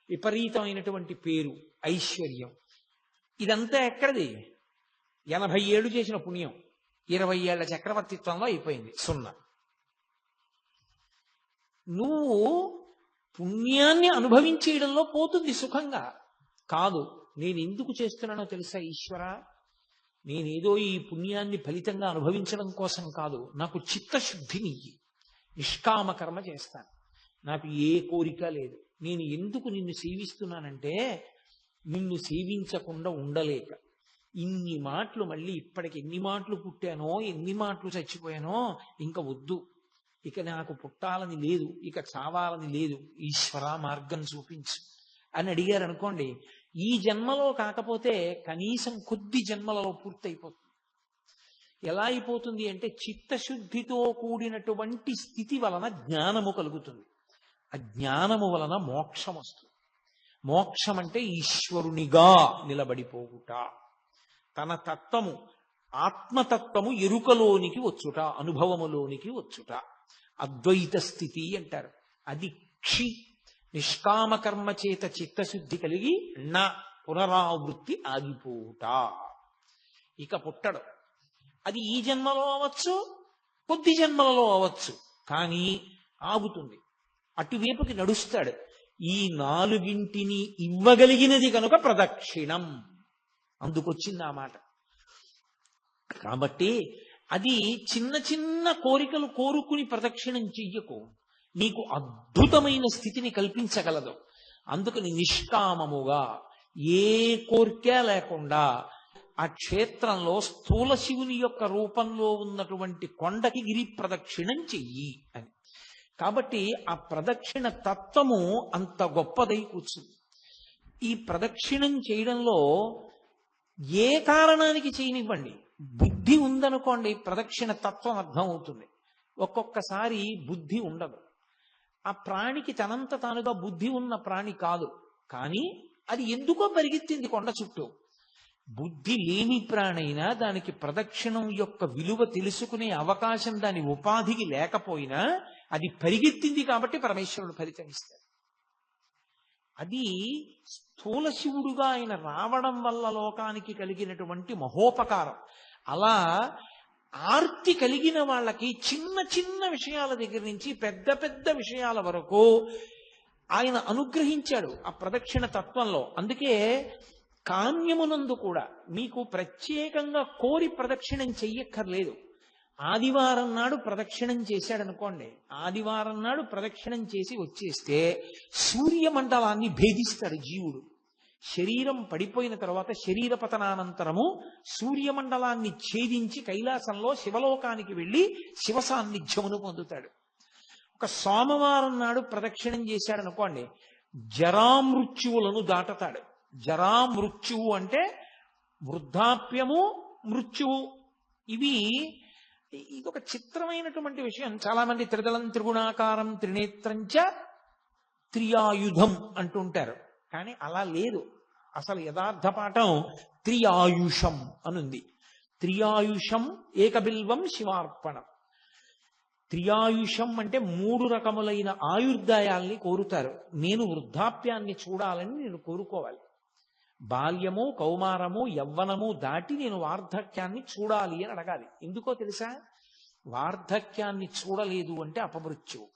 విపరీతమైనటువంటి పేరు, ఐశ్వర్యం. ఇదంతా ఎక్కడిది? 80 ఏళ్ళు చేసిన పుణ్యం 20 ఏళ్ల చక్రవర్తిత్వంలో అయిపోయింది, సున్నా. నువ్వు పుణ్యాన్ని అనుభవించేయడంలో పోతుంది సుఖంగా. కాదు, నేను ఎందుకు చేస్తున్నానో తెలుసా ఈశ్వర? నేనేదో ఈ పుణ్యాన్ని ఫలితంగా అనుభవించడం కోసం కాదు, నాకు చిత్తశుద్ధినియ్యి, నిష్కామ కర్మ చేస్తాను, నాకు ఏ కోరిక లేదు. నేను ఎందుకు నిన్ను సేవిస్తున్నానంటే నిన్ను సేవించకుండా ఉండలేక ఇన్ని మాటలు, మళ్ళీ ఇప్పటికి ఎన్ని మాటలు పుట్టానో, ఎన్ని మాటలు చచ్చిపోయానో, ఇంకా వద్దు, ఇక నాకు పుట్టాలని లేదు, ఇక చావాలని లేదు, ఈశ్వర మార్గం చూపించు అని అడిగారు అనుకోండి, ఈ జన్మలో కాకపోతే కనీసం కొద్ది జన్మలలో పూర్తయిపోతుంది. ఎలా అయిపోతుంది అంటే చిత్తశుద్ధితో కూడినటువంటి స్థితి వలన జ్ఞానము కలుగుతుంది. ఆ జ్ఞానము వలన మోక్షం వస్తుంది. మోక్షం అంటే ఈశ్వరునిగా నిలబడిపోవుట, తన తత్వము, ఆత్మతత్వము ఎరుకలోనికి వచ్చుట, అనుభవములోనికి వచ్చుట, అద్వైత స్థితి అంటారు. అది క్షి. నిష్కామ కర్మ చేత చిత్తశుద్ధి కలిగి నా పునరావృత్తి ఆగిపోవుట, ఇక పుట్టడు. అది ఈ జన్మలో అవ్వచ్చు, కొద్ది జన్మలలో అవ్వచ్చు, కానీ ఆగుతుంది, అటువైపుకి నడుస్తాడు. ఈ 4గింటిని ఇవ్వగలిగినది కనుక ప్రదక్షిణం, అందుకొచ్చింది ఆ మాట. కాబట్టి అది చిన్న చిన్న కోరికలు కోరుకుని ప్రదక్షిణం చెయ్యకు, నీకు అద్భుతమైన స్థితిని కల్పించగలదు. అందుకని నిష్కామముగా ఏ కోరిక లేకుండా ఆ క్షేత్రంలో స్థూల శివుని యొక్క రూపంలో ఉన్నటువంటి కొండకి గిరి ప్రదక్షిణం చెయ్యి అని. కాబట్టి ఆ ప్రదక్షిణ తత్వము అంత గొప్పదై కూర్చుంది. ఈ ప్రదక్షిణం చేయడంలో ఏ కారణానికి చేయనివ్వండి, బుద్ధి ఉందనుకోండి, ప్రదక్షిణ తత్వం అర్థం అవుతుంది. ఒక్కొక్కసారి బుద్ధి ఉండదు. ఆ ప్రాణికి తనంత తానుగా బుద్ధి ఉన్న ప్రాణి కాదు, కానీ అది ఎందుకో పరిగెత్తింది కొండ చుట్టూ. బుద్ధి లేని ప్రాణైనా దానికి ప్రదక్షిణం యొక్క విలువ తెలుసుకునే అవకాశం దాని ఉపాధికి లేకపోయినా అది పరిగెత్తింది కాబట్టి పరమేశ్వరుడు ఫలితం ఇస్తాడు. అది స్థూల శివుడుగా ఆయన రావడం వల్ల లోకానికి కలిగినటువంటి మహోపకారం. అలా ఆర్తి కలిగిన వాళ్ళకి చిన్న చిన్న విషయాల దగ్గర నుంచి పెద్ద పెద్ద విషయాల వరకు ఆయన అనుగ్రహించాడు ఆ ప్రదక్షిణ తత్వంలో. అందుకే కామ్యమునందు కూడా మీకు ప్రత్యేకంగా కోరి ప్రదక్షిణం చెయ్యక్కర్లేదు. ఆదివారం నాడు ప్రదక్షిణం చేశాడనుకోండి, ఆదివారం నాడు ప్రదక్షిణం చేసి వచ్చేస్తే సూర్యమండలాన్ని భేదిస్తాడు జీవుడు. శరీరం పడిపోయిన తర్వాత శరీర పతనానంతరము సూర్యమండలాన్ని ఛేదించి కైలాసంలో శివలోకానికి వెళ్ళి శివ సాన్నిధ్యమును పొందుతాడు. ఒక సోమవారం నాడు ప్రదక్షిణం చేశాడనుకోండి, జరామృత్యువులను దాటతాడు. జరామృత్యువు అంటే వృద్ధాప్యము, మృత్యువు. ఇది ఒక చిత్రమైనటువంటి విషయం. చాలా మంది త్రిదళం త్రిగుణాకారం త్రినేత్రంచ త్రియాయుధం అంటుంటారు, కానీ అలా లేదు. అసలు యథార్థ పాఠం త్రియాయుషం అనుంది. త్రియాయుషం ఏకబిల్వం శివార్పణం. త్రియాయుషం అంటే 3 రకములైన ఆయుర్దాయాల్ని కోరుతారు. నేను వృద్ధాప్యాన్ని చూడాలని నేను కోరుకోవాలి. బాల్యము, కౌమారము, యవ్వనము దాటి నేను వార్ధక్యాన్ని చూడాలి అని అడగాలి. ఎందుకో తెలుసా? వార్ధక్యాన్ని చూడలేదు అంటే అపమృత్యువు.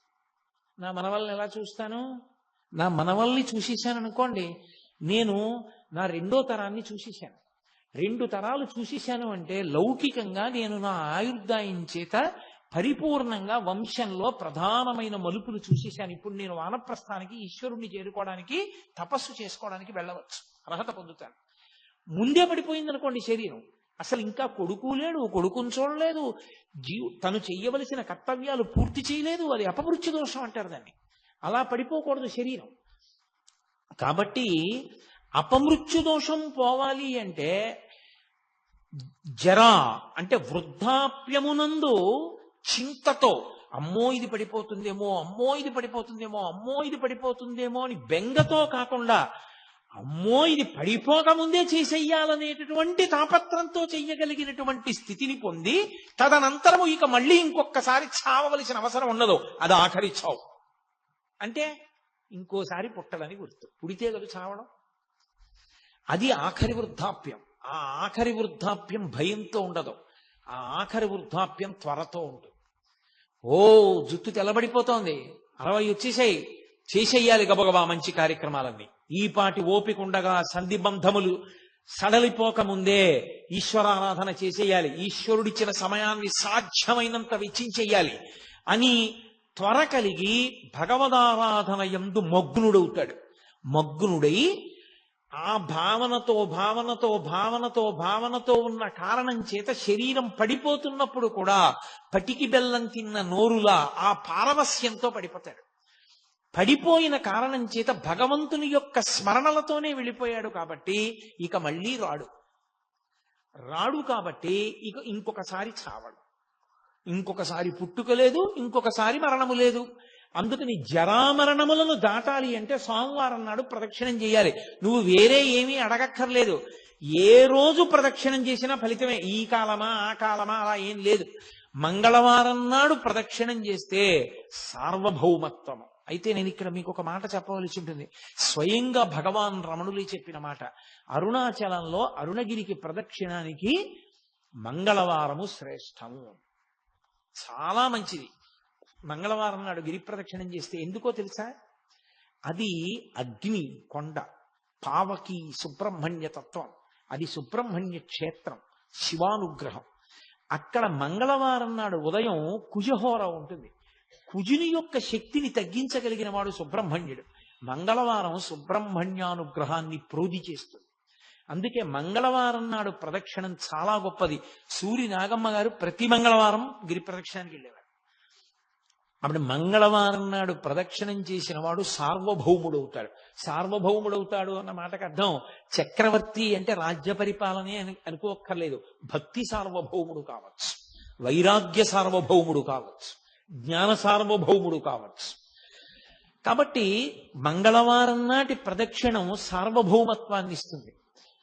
నా మనవల్ని ఎలా చూస్తాను? నా మనవల్ని చూసేశాను అనుకోండి, నేను నా 2వ తరాన్ని చూసేశాను. 2 తరాలు చూసేశాను అంటే లౌకికంగా నేను నా ఆయుర్దాయం చేత పరిపూర్ణంగా వంశంలో ప్రధానమైన మలుపులు చూసేశాను. ఇప్పుడు నేను వానప్రస్థానికి, ఈశ్వరుణ్ణి చేరుకోవడానికి, తపస్సు చేసుకోవడానికి వెళ్ళవచ్చు, అర్హత పొందుతాను. ముందే పడిపోయింది అనుకోండి శరీరం, అసలు ఇంకా కొడుకు లేడు, కొడుకుని చూడలేదు, తను చెయ్యవలసిన కర్తవ్యాలు పూర్తి చేయలేదు, అది అపమృత్యు దోషం అంటారు దాన్ని. అలా పడిపోకూడదు శరీరం. కాబట్టి అపమృత్యు దోషం పోవాలి అంటే జరా అంటే వృద్ధాప్యమునందు చింతతో అమ్మో ఇది పడిపోతుందేమో, అమ్మో ఇది పడిపోతుందేమో, అమ్మో ఇది పడిపోతుందేమో అని బెంగతో కాకుండా అమ్మో ఇది పడిపోకముందే చేసేయాలనేటటువంటి తాపత్రంతో చెయ్యగలిగినటువంటి స్థితిని పొంది తదనంతరము ఇక మళ్ళీ ఇంకొకసారి చావవలసిన అవసరం ఉండదు. అది ఆఖరి చావు. అంటే ఇంకోసారి పుట్టదని గుర్తు. పుడితే కదా చావడం. అది ఆఖరి వృద్ధాప్యం. ఆ ఆఖరి వృద్ధాప్యం భయంతో ఉండదు, ఆ ఆఖరి వృద్ధాప్యం త్వరతో ఉంటుంది. ఓ జుట్టు తెల్లబడిపోతోంది, 60 వచ్చేసాయి, చేసేయాలి గబగబా మంచి కార్యక్రమాలన్నీ. ఈ పాటి ఓపిక ఉండగా సంధిబంధములు సడలిపోకముందే ఈశ్వరారాధన చేసేయాలి, ఈశ్వరుడిచ్చిన సమయాన్ని సాధ్యమైనంత వెచ్చించేయాలి అని త్వర కలిగి భగవదారాధన యందు మగ్నుడవుతాడు. మగ్నుడై ఆ భావనతో భావనతో భావనతో భావనతో ఉన్న కారణం చేత శరీరం పడిపోతున్నప్పుడు కూడా పటికి బెల్లం తిన్న నోరులా ఆ పారవస్యంతో పడిపోతాడు. పడిపోయిన కారణం చేత భగవంతుని యొక్క స్మరణలతోనే వెళ్ళిపోయాడు కాబట్టి ఇక మళ్ళీ రాడు కాబట్టి ఇక ఇంకొకసారి చావడు, ఇంకొకసారి పుట్టుక లేదు, ఇంకొకసారి మరణము లేదు. అందుకని జరామరణములను దాటాలి అంటే సోమవారం నాడు ప్రదక్షిణం చేయాలి. నువ్వు వేరే ఏమీ అడగక్కర్లేదు. ఏ రోజు ప్రదక్షిణం చేసినా ఫలితమే. ఈ కాలమా ఆ కాలమా అలా ఏం లేదు. మంగళవారం నాడు ప్రదక్షిణం చేస్తే సార్వభౌమత్వము. అయితే నేను ఇక్కడ మీకు ఒక మాట చెప్పవలసి ఉంటుంది. స్వయంగా భగవాన్ రమణులు చెప్పిన మాట. అరుణాచలంలో అరుణగిరికి ప్రదక్షిణానికి మంగళవారము శ్రేష్టము, చాలా మంచిది. మంగళవారం నాడు గిరి ప్రదక్షిణం చేస్తే ఎందుకో తెలుసా? అది అగ్ని కొండ, పావకి సుబ్రహ్మణ్య తత్వం, అది సుబ్రహ్మణ్య క్షేత్రం, శివానుగ్రహం. అక్కడ మంగళవారం నాడు ఉదయం కుజహోర ఉంటుంది. కుజుని యొక్క శక్తిని తగ్గించగలిగిన వాడు సుబ్రహ్మణ్యుడు. మంగళవారం సుబ్రహ్మణ్యానుగ్రహాన్ని ప్రోధి చేస్తుంది. అందుకే మంగళవారం నాడు ప్రదక్షిణం చాలా గొప్పది. సూరి నాగమ్మ గారు ప్రతి మంగళవారం గిరి ప్రదక్షిణానికి వెళ్ళేవారు. అప్పుడు మంగళవారం నాడు ప్రదక్షిణం చేసిన వాడు సార్వభౌముడవుతాడు. సార్వభౌముడవుతాడు అన్న మాటకు అర్థం చక్రవర్తి అంటే రాజ్య పరిపాలనే అని అనుకోక్కర్లేదు. భక్తి సార్వభౌముడు కావచ్చు, వైరాగ్య సార్వభౌముడు కావచ్చు, జ్ఞాన సార్వభౌముడు కావచ్చు. కాబట్టి మంగళవారం నాటి ప్రదక్షిణం సార్వభౌమత్వాన్ని ఇస్తుంది.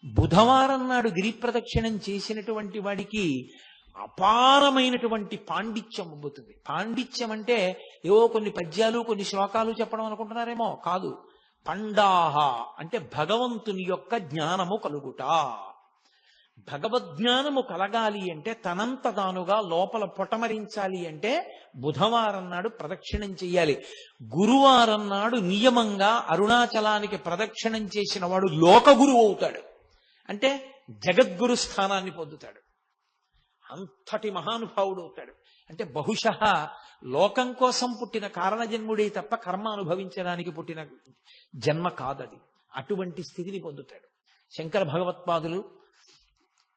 బుధవారం నాడు గిరి ప్రదక్షిణం చేసినటువంటి వాడికి అపారమైనటువంటి పాండిత్యం అబ్బుతుంది. పాండిత్యం అంటే ఏవో కొన్ని పద్యాలు కొన్ని శ్లోకాలు చెప్పడం అనుకుంటున్నారేమో, కాదు. పండాహ అంటే భగవంతుని యొక్క జ్ఞానము కలుగుట. భగవద్జ్ఞానము కలగాలి అంటే తనంత తానుగా లోపల పొటమరించాలి అంటే బుధవారం నాడు ప్రదక్షిణం చెయ్యాలి. గురువారం నాడు నియమంగా అరుణాచలానికి ప్రదక్షిణం చేసిన వాడు లోక గురువు అవుతాడు, అంటే జగద్గురు స్థానాన్ని పొందుతాడు, అంతటి మహానుభావుడు అవుతాడు. అంటే బహుశః లోకం కోసం పుట్టిన కారణజన్ముడే తప్ప కర్మ అనుభవించడానికి పుట్టిన జన్మ కాదది. అటువంటి స్థితిని పొందుతాడు. శంకర భగవత్పాదులు,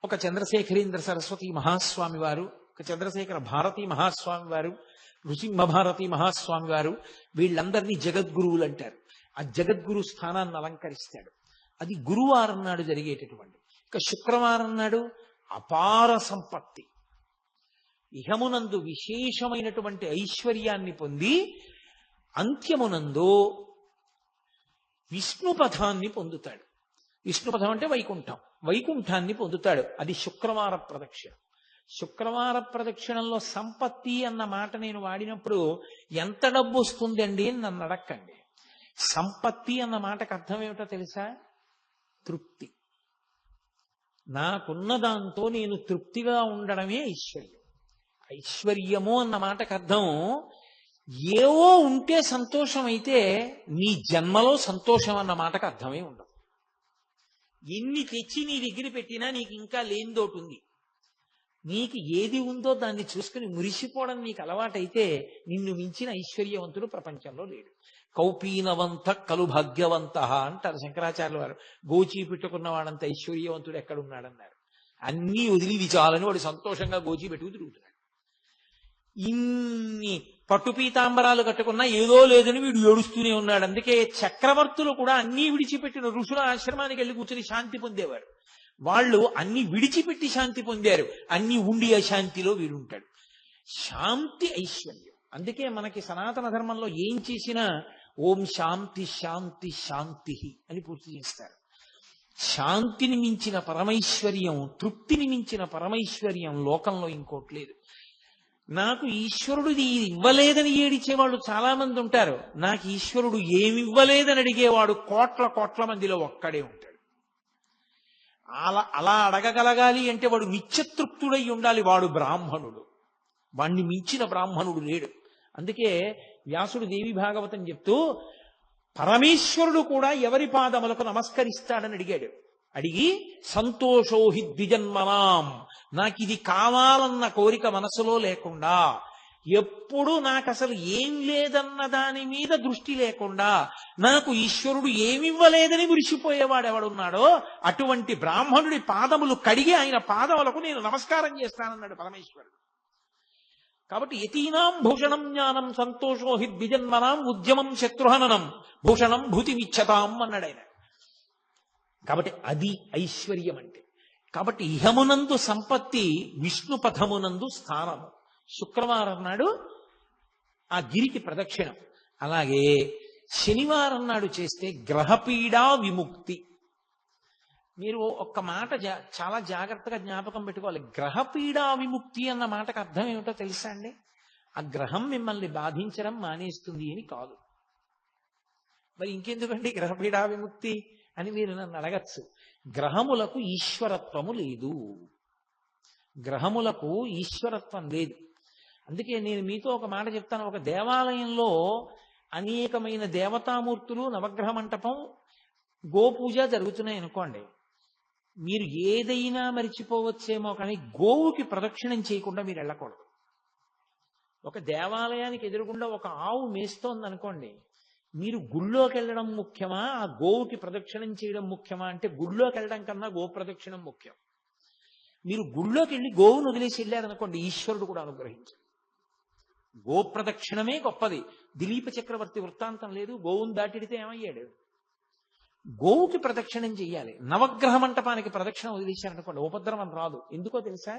ఒక చంద్రశేఖరేంద్ర సరస్వతి మహాస్వామి వారు, ఒక చంద్రశేఖర భారతీ మహాస్వామి వారు, నృసింహ భారతీ మహాస్వామి వారు, వీళ్ళందరినీ జగద్గురువులు అంటారు. ఆ జగద్గురు స్థానాన్ని అలంకరిస్తాడు. అది గురువారం నాడు జరిగేటటువంటి. ఇక శుక్రవారం నాడు అపార సంపత్తి, ఇహమునందు విశేషమైనటువంటి ఐశ్వర్యాన్ని పొంది అంత్యమునందు విష్ణుపథాన్ని పొందుతాడు. విష్ణుపథం అంటే వైకుంఠం, వైకుంఠాన్ని పొందుతాడు. అది శుక్రవార ప్రదక్షిణ. శుక్రవార ప్రదక్షిణంలో సంపత్తి అన్న మాట నేను వాడినప్పుడు ఎంత డబ్బు వస్తుందండి అని నన్ను అడక్కండి. సంపత్తి అన్న మాటకు అర్థం ఏమిటో తెలుసా? తృప్తి. నాకున్న దాంతో నేను తృప్తిగా ఉండడమే ఐశ్వర్యం. ఐశ్వర్యము అన్న మాటకు అర్థం ఏవో ఉంటే సంతోషం అయితే నీ జన్మలో సంతోషం అన్న మాటకు అర్థమే ఉండదు. ఎన్ని తెచ్చి నీ దగ్గర పెట్టినా నీకు ఇంకా లేనిదోటి ఉంది. నీకు ఏది ఉందో దాన్ని చూసుకుని మురిసిపోవడం నీకు అలవాటైతే నిన్ను మించిన ఐశ్వర్యవంతుడు ప్రపంచంలో లేడు. కౌపీనవంత కలు భాగ్యవంత అంటారు శంకరాచార్యుల వారు. గోచీ పెట్టుకున్న వాడంత ఐశ్వర్యవంతుడు ఎక్కడున్నాడన్నారు. అన్నీ వదిలి విచాలని వాడు సంతోషంగా గోచీ పెట్టుకు తిరుగుతున్నాడు. ఇన్ని పట్టు పీతాంబరాలు కట్టుకున్నా ఏదో లేదని వీడు ఏడుస్తూనే ఉన్నాడు. అందుకే చక్రవర్తులు కూడా అన్నీ విడిచిపెట్టిన ఋషుల ఆశ్రమానికి వెళ్ళి కూర్చొని శాంతి పొందేవారు. వాళ్ళు అన్ని విడిచిపెట్టి శాంతి పొందారు. అన్ని ఉండి అశాంతిలో వీడుంటాడు. శాంతి ఐశ్వర్యం. అందుకే మనకి సనాతన ధర్మంలో ఏం చేసినా ఓం శాంతి శాంతి శాంతి అని పూర్తి చేస్తారు. శాంతిని మించిన పరమైశ్వర్యం, తృప్తిని మించిన పరమైశ్వర్యం లోకంలో ఇంకోటి లేదు. నాకు ఈశ్వరుడు ఇది ఇవ్వలేదని ఏడిచేవాళ్ళు చాలా మంది ఉంటారు. నాకు ఈశ్వరుడు ఏమివ్వలేదని అడిగేవాడు కోట్ల కోట్ల మందిలో ఒక్కడే ఉంటాడు. అలా అడగగలగాలి అంటే వాడు నిత్యతృప్తుడై ఉండాలి. వాడు బ్రాహ్మణుడు. వాణ్ణి మించిన బ్రాహ్మణుడు లేడు. అందుకే వ్యాసుడు దేవి భాగవతం చెప్తూ పరమేశ్వరుడు కూడా ఎవరి పాదములకు నమస్కరిస్తాడని అడిగాడు. అడిగి సంతోషోహి ద్విజన్మనాం, నాకు ఇది కావాలన్న కోరిక మనసులో లేకుండా, ఎప్పుడు నాకు అసలు ఏం లేదన్న దాని మీద దృష్టి లేకుండా నాకు ఈశ్వరుడు ఏమివ్వలేదని మురిసిపోయేవాడు ఎవడున్నాడో అటువంటి బ్రాహ్మణుడి పాదములు కడిగి ఆయన పాదములకు నేను నమస్కారం చేస్తానన్నాడు పరమేశ్వరుడు. కాబట్టి యతీనాం భూషణం జ్ఞానం సంతోషోహి ద్విజన్మనాం ఉద్యమం శత్రుహననం భూషణం భూతిమిచ్చతాం అన్నాడు ఆయన. కాబట్టి అది ఐశ్వర్యం అంటే. కాబట్టి ఇహమునందు సంపత్తి, విష్ణుపథమునందు స్థానము. శుక్రవారం నాడు ఆ గిరికి ప్రదక్షిణం. అలాగే శనివారం నాడు చేస్తే గ్రహపీడా విముక్తి. మీరు ఒక్క మాట చాలా జాగ్రత్తగా జ్ఞాపకం పెట్టుకోవాలి. గ్రహపీడా విముక్తి అన్న మాటకు అర్థం ఏమిటో తెలుసా అండి? ఆ గ్రహం మిమ్మల్ని బాధించడం మానేస్తుంది అని కాదు. మరి ఇంకెందుకండి గ్రహపీడా విముక్తి అని మీరు నన్ను అడగచ్చు. గ్రహములకు ఈశ్వరత్వము లేదు. గ్రహములకు ఈశ్వరత్వం లేదు. అందుకే నేను మీతో ఒక మాట చెప్తాను. ఒక దేవాలయంలో అనేకమైన దేవతామూర్తులు, నవగ్రహ మంటపం, గోపూజ జరుగుతున్నాయి అనుకోండి. మీరు ఏదైనా మరిచిపోవచ్చేమో కానీ గోవుకి ప్రదక్షిణం చేయకుండా మీరు వెళ్ళకూడదు. ఒక దేవాలయానికి ఎదురుగుండా ఒక ఆవు మేస్తోంది అనుకోండి, మీరు గుళ్ళోకి వెళ్ళడం ముఖ్యమా, ఆ గోవుకి ప్రదక్షిణం చేయడం ముఖ్యమా అంటే గుళ్ళోకి వెళ్ళడం కన్నా గో ప్రదక్షిణం ముఖ్యం. మీరు గుళ్ళోకి వెళ్ళి గోవును వదిలేసి వెళ్ళారనుకోండి, ఈశ్వరుడు కూడా అనుగ్రహించారు. గోప్రదక్షిణమే గొప్పది. దిలీప చక్రవర్తి వృత్తాంతం లేదు, గోవును దాటిడితే ఏమయ్యాడు? గోవుకి ప్రదక్షిణం చెయ్యాలి. నవగ్రహ మంటపానికి ప్రదక్షిణ వదిలేశారనుకోండి ఉపద్రవం రాదు. ఎందుకో తెలుసా?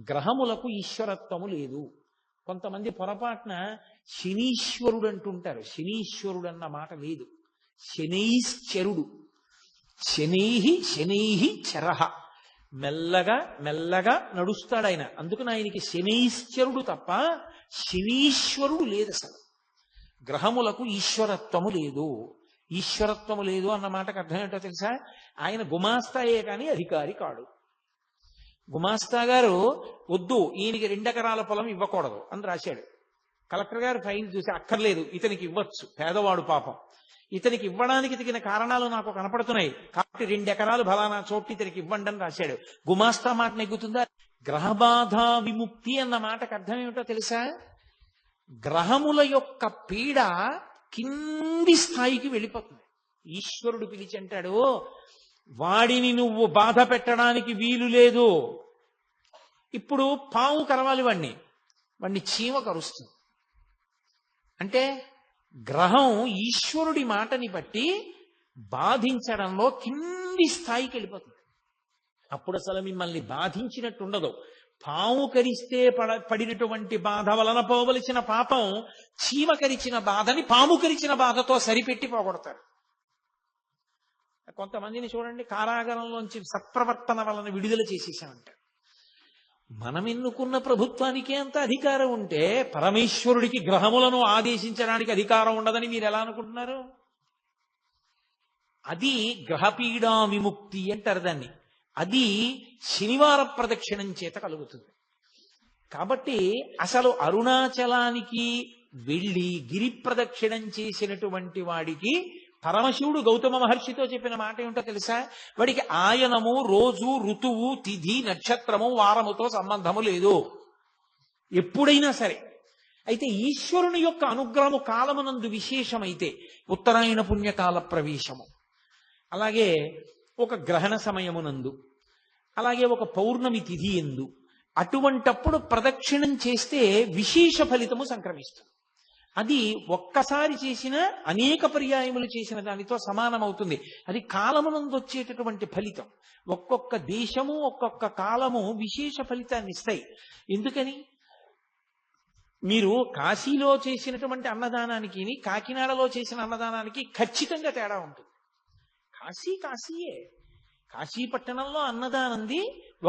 గ్రహములకు ఈశ్వరత్వము లేదు. కొంతమంది పొరపాటున శనీశ్వరుడు అంటుంటారు. శనీశ్వరుడు అన్న మాట లేదు. శనైశ్చరుడు. శనైహి చరహ. మెల్లగా మెల్లగా నడుస్తాడు ఆయన. అందుకని ఆయనకి శనైశ్చరుడు తప్ప శనీశ్వరుడు లేదు. అసలు గ్రహములకు ఈశ్వరత్వము లేదు. ఈశ్వరత్వము లేదు అన్న మాటకు అర్థం ఏంటో తెలుసా? ఆయన గుమాస్తాయే కానీ అధికారి కాడు. గుమాస్తా గారు వద్దు ఈయనకి 2 ఎకరాల పొలం ఇవ్వకూడదు అని రాశాడు. కలెక్టర్ గారు ఫైల్ చూసి అక్కర్లేదు ఇతనికి ఇవ్వచ్చు, పేదవాడు పాపం, ఇతనికి ఇవ్వడానికి తగిన కారణాలు నాకు కనపడుతున్నాయి కాబట్టి 2 ఎకరాలు ఫలానా చోటు ఇతనికి ఇవ్వండి అని రాశాడు. గుమాస్తా మాట నెగ్గుతుందా? గ్రహబాధ విముక్తి అన్న మాటకు అర్థం ఏమిటో తెలుసా? గ్రహముల యొక్క పీడ కింది స్థాయికి వెళ్ళిపోతుంది. ఈశ్వరుడు పిలిచి అంటాడు, వాడిని నువ్వు బాధ పెట్టడానికి వీలు లేదు. ఇప్పుడు పాము కరవాలి వాడిని చీమ కరుస్తుంది. అంటే గ్రహం ఈశ్వరుడి మాటని బట్టి బాధించడంలో కింది స్థాయికి వెళ్ళిపోతుంది. అప్పుడు అసలు మిమ్మల్ని బాధించినట్టు ఉండదు. పాము కరిస్తే పడినటువంటి బాధ వలన పోవలసిన పాపం చీమ కరిచిన బాధని పాము కరిచిన బాధతో సరిపెట్టి పోగొడతారు. కొంతమందిని చూడండి, కారాగారంలోంచి సత్ప్రవర్తన వలన విడుదల చేసేసామంటారు. మనం ఎన్నుకున్న ప్రభుత్వానికే అంత అధికారం ఉంటే పరమేశ్వరుడికి గ్రహములను ఆదేశించడానికి అధికారం ఉండదని మీరు ఎలా అనుకుంటున్నారు? అది గ్రహపీడా విముక్తి అంటారు దాన్ని. అది శనివార ప్రదక్షిణం చేత కలుగుతుంది. కాబట్టి అసలు అరుణాచలానికి వెళ్ళి గిరి ప్రదక్షిణం చేసినటువంటి వాడికి పరమశివుడు గౌతమ మహర్షితో చెప్పిన మాట ఏమిటో తెలుసా? వాడికి ఆయనము, రోజు, ఋతువు, తిథి, నక్షత్రము, వారముతో సంబంధము లేదు ఎప్పుడైనా సరే. అయితే ఈశ్వరుని యొక్క అనుగ్రహము కాలమునందు విశేషమైతే ఉత్తరాయణ పుణ్యకాల ప్రవేశము, అలాగే ఒక గ్రహణ సమయమునందు, అలాగే ఒక పౌర్ణమి తిథి ఎందు, అటువంటప్పుడు ప్రదక్షిణం చేస్తే విశేష ఫలితము సంక్రమిస్తుంది. అది ఒక్కసారి చేసిన అనేక పర్యాయములు చేసిన దానితో సమానమవుతుంది. అది కాలమునందు వచ్చేటటువంటి ఫలితం. ఒక్కొక్క దేశము ఒక్కొక్క కాలము విశేష ఫలితాన్ని ఇస్తాయి. ఎందుకని? మీరు కాశీలో చేసినటువంటి అన్నదానానికి కాకినాడలో చేసిన అన్నదానానికి ఖచ్చితంగా తేడా ఉంటుంది. కాశీయే. కాశీ పట్టణంలో అన్నదానంది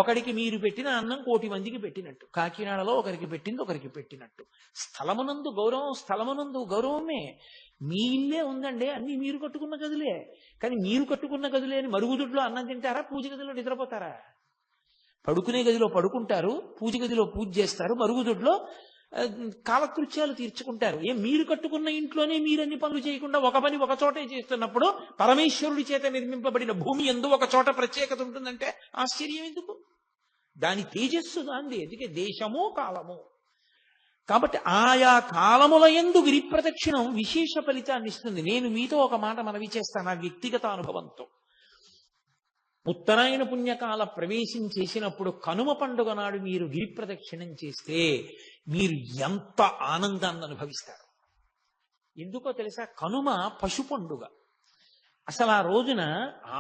ఒకడికి మీరు పెట్టిన అన్నం 1,000,000 మందికి పెట్టినట్టు, కాకినాడలో ఒకరికి పెట్టింది ఒకరికి పెట్టినట్టు. స్థలమునందు గౌరవమే. మీ ఇల్లే ఉందండి, అన్ని మీరు కట్టుకున్న గదులే. కానీ మీరు కట్టుకున్న గదులే అని మరుగుదొడ్లో అన్నం తింటారా? పూజ గదిలో నిద్రపోతారా? పడుకునే గదిలో పడుకుంటారు, పూజ గదిలో పూజ చేస్తారు, మరుగుదొడ్లో కాలకృత్యాలు తీర్చుకుంటారు. మీరు కట్టుకున్న ఇంట్లోనే మీరన్ని పనులు చేయకుండా ఒక పని ఒక చోటే చేస్తున్నప్పుడు పరమేశ్వరుడి చేత నిర్మింపబడిన భూమి ఎందు ఒక చోట ప్రత్యేకత ఉంటుందంటే ఆశ్చర్యం ఎందుకు? దాని తేజస్సు దాంది. అందుకే దేశము కాలము. కాబట్టి ఆయా కాలముల యందు గిరి ప్రదక్షిణం విశేష ఫలితాన్ని ఇస్తుంది. నేను మీతో ఒక మాట మనవి చేస్తాను నా వ్యక్తిగత అనుభవంతో. ఉత్తరాయణ పుణ్యకాల ప్రవేశం చేసినప్పుడు కనుమ పండుగ నాడు మీరు గిరి ప్రదక్షిణం చేస్తే మీరు ఎంత ఆనందాన్ని అనుభవిస్తారు. ఎందుకో తెలుసా? కనుమ పశు పండుగ. అసలు ఆ రోజున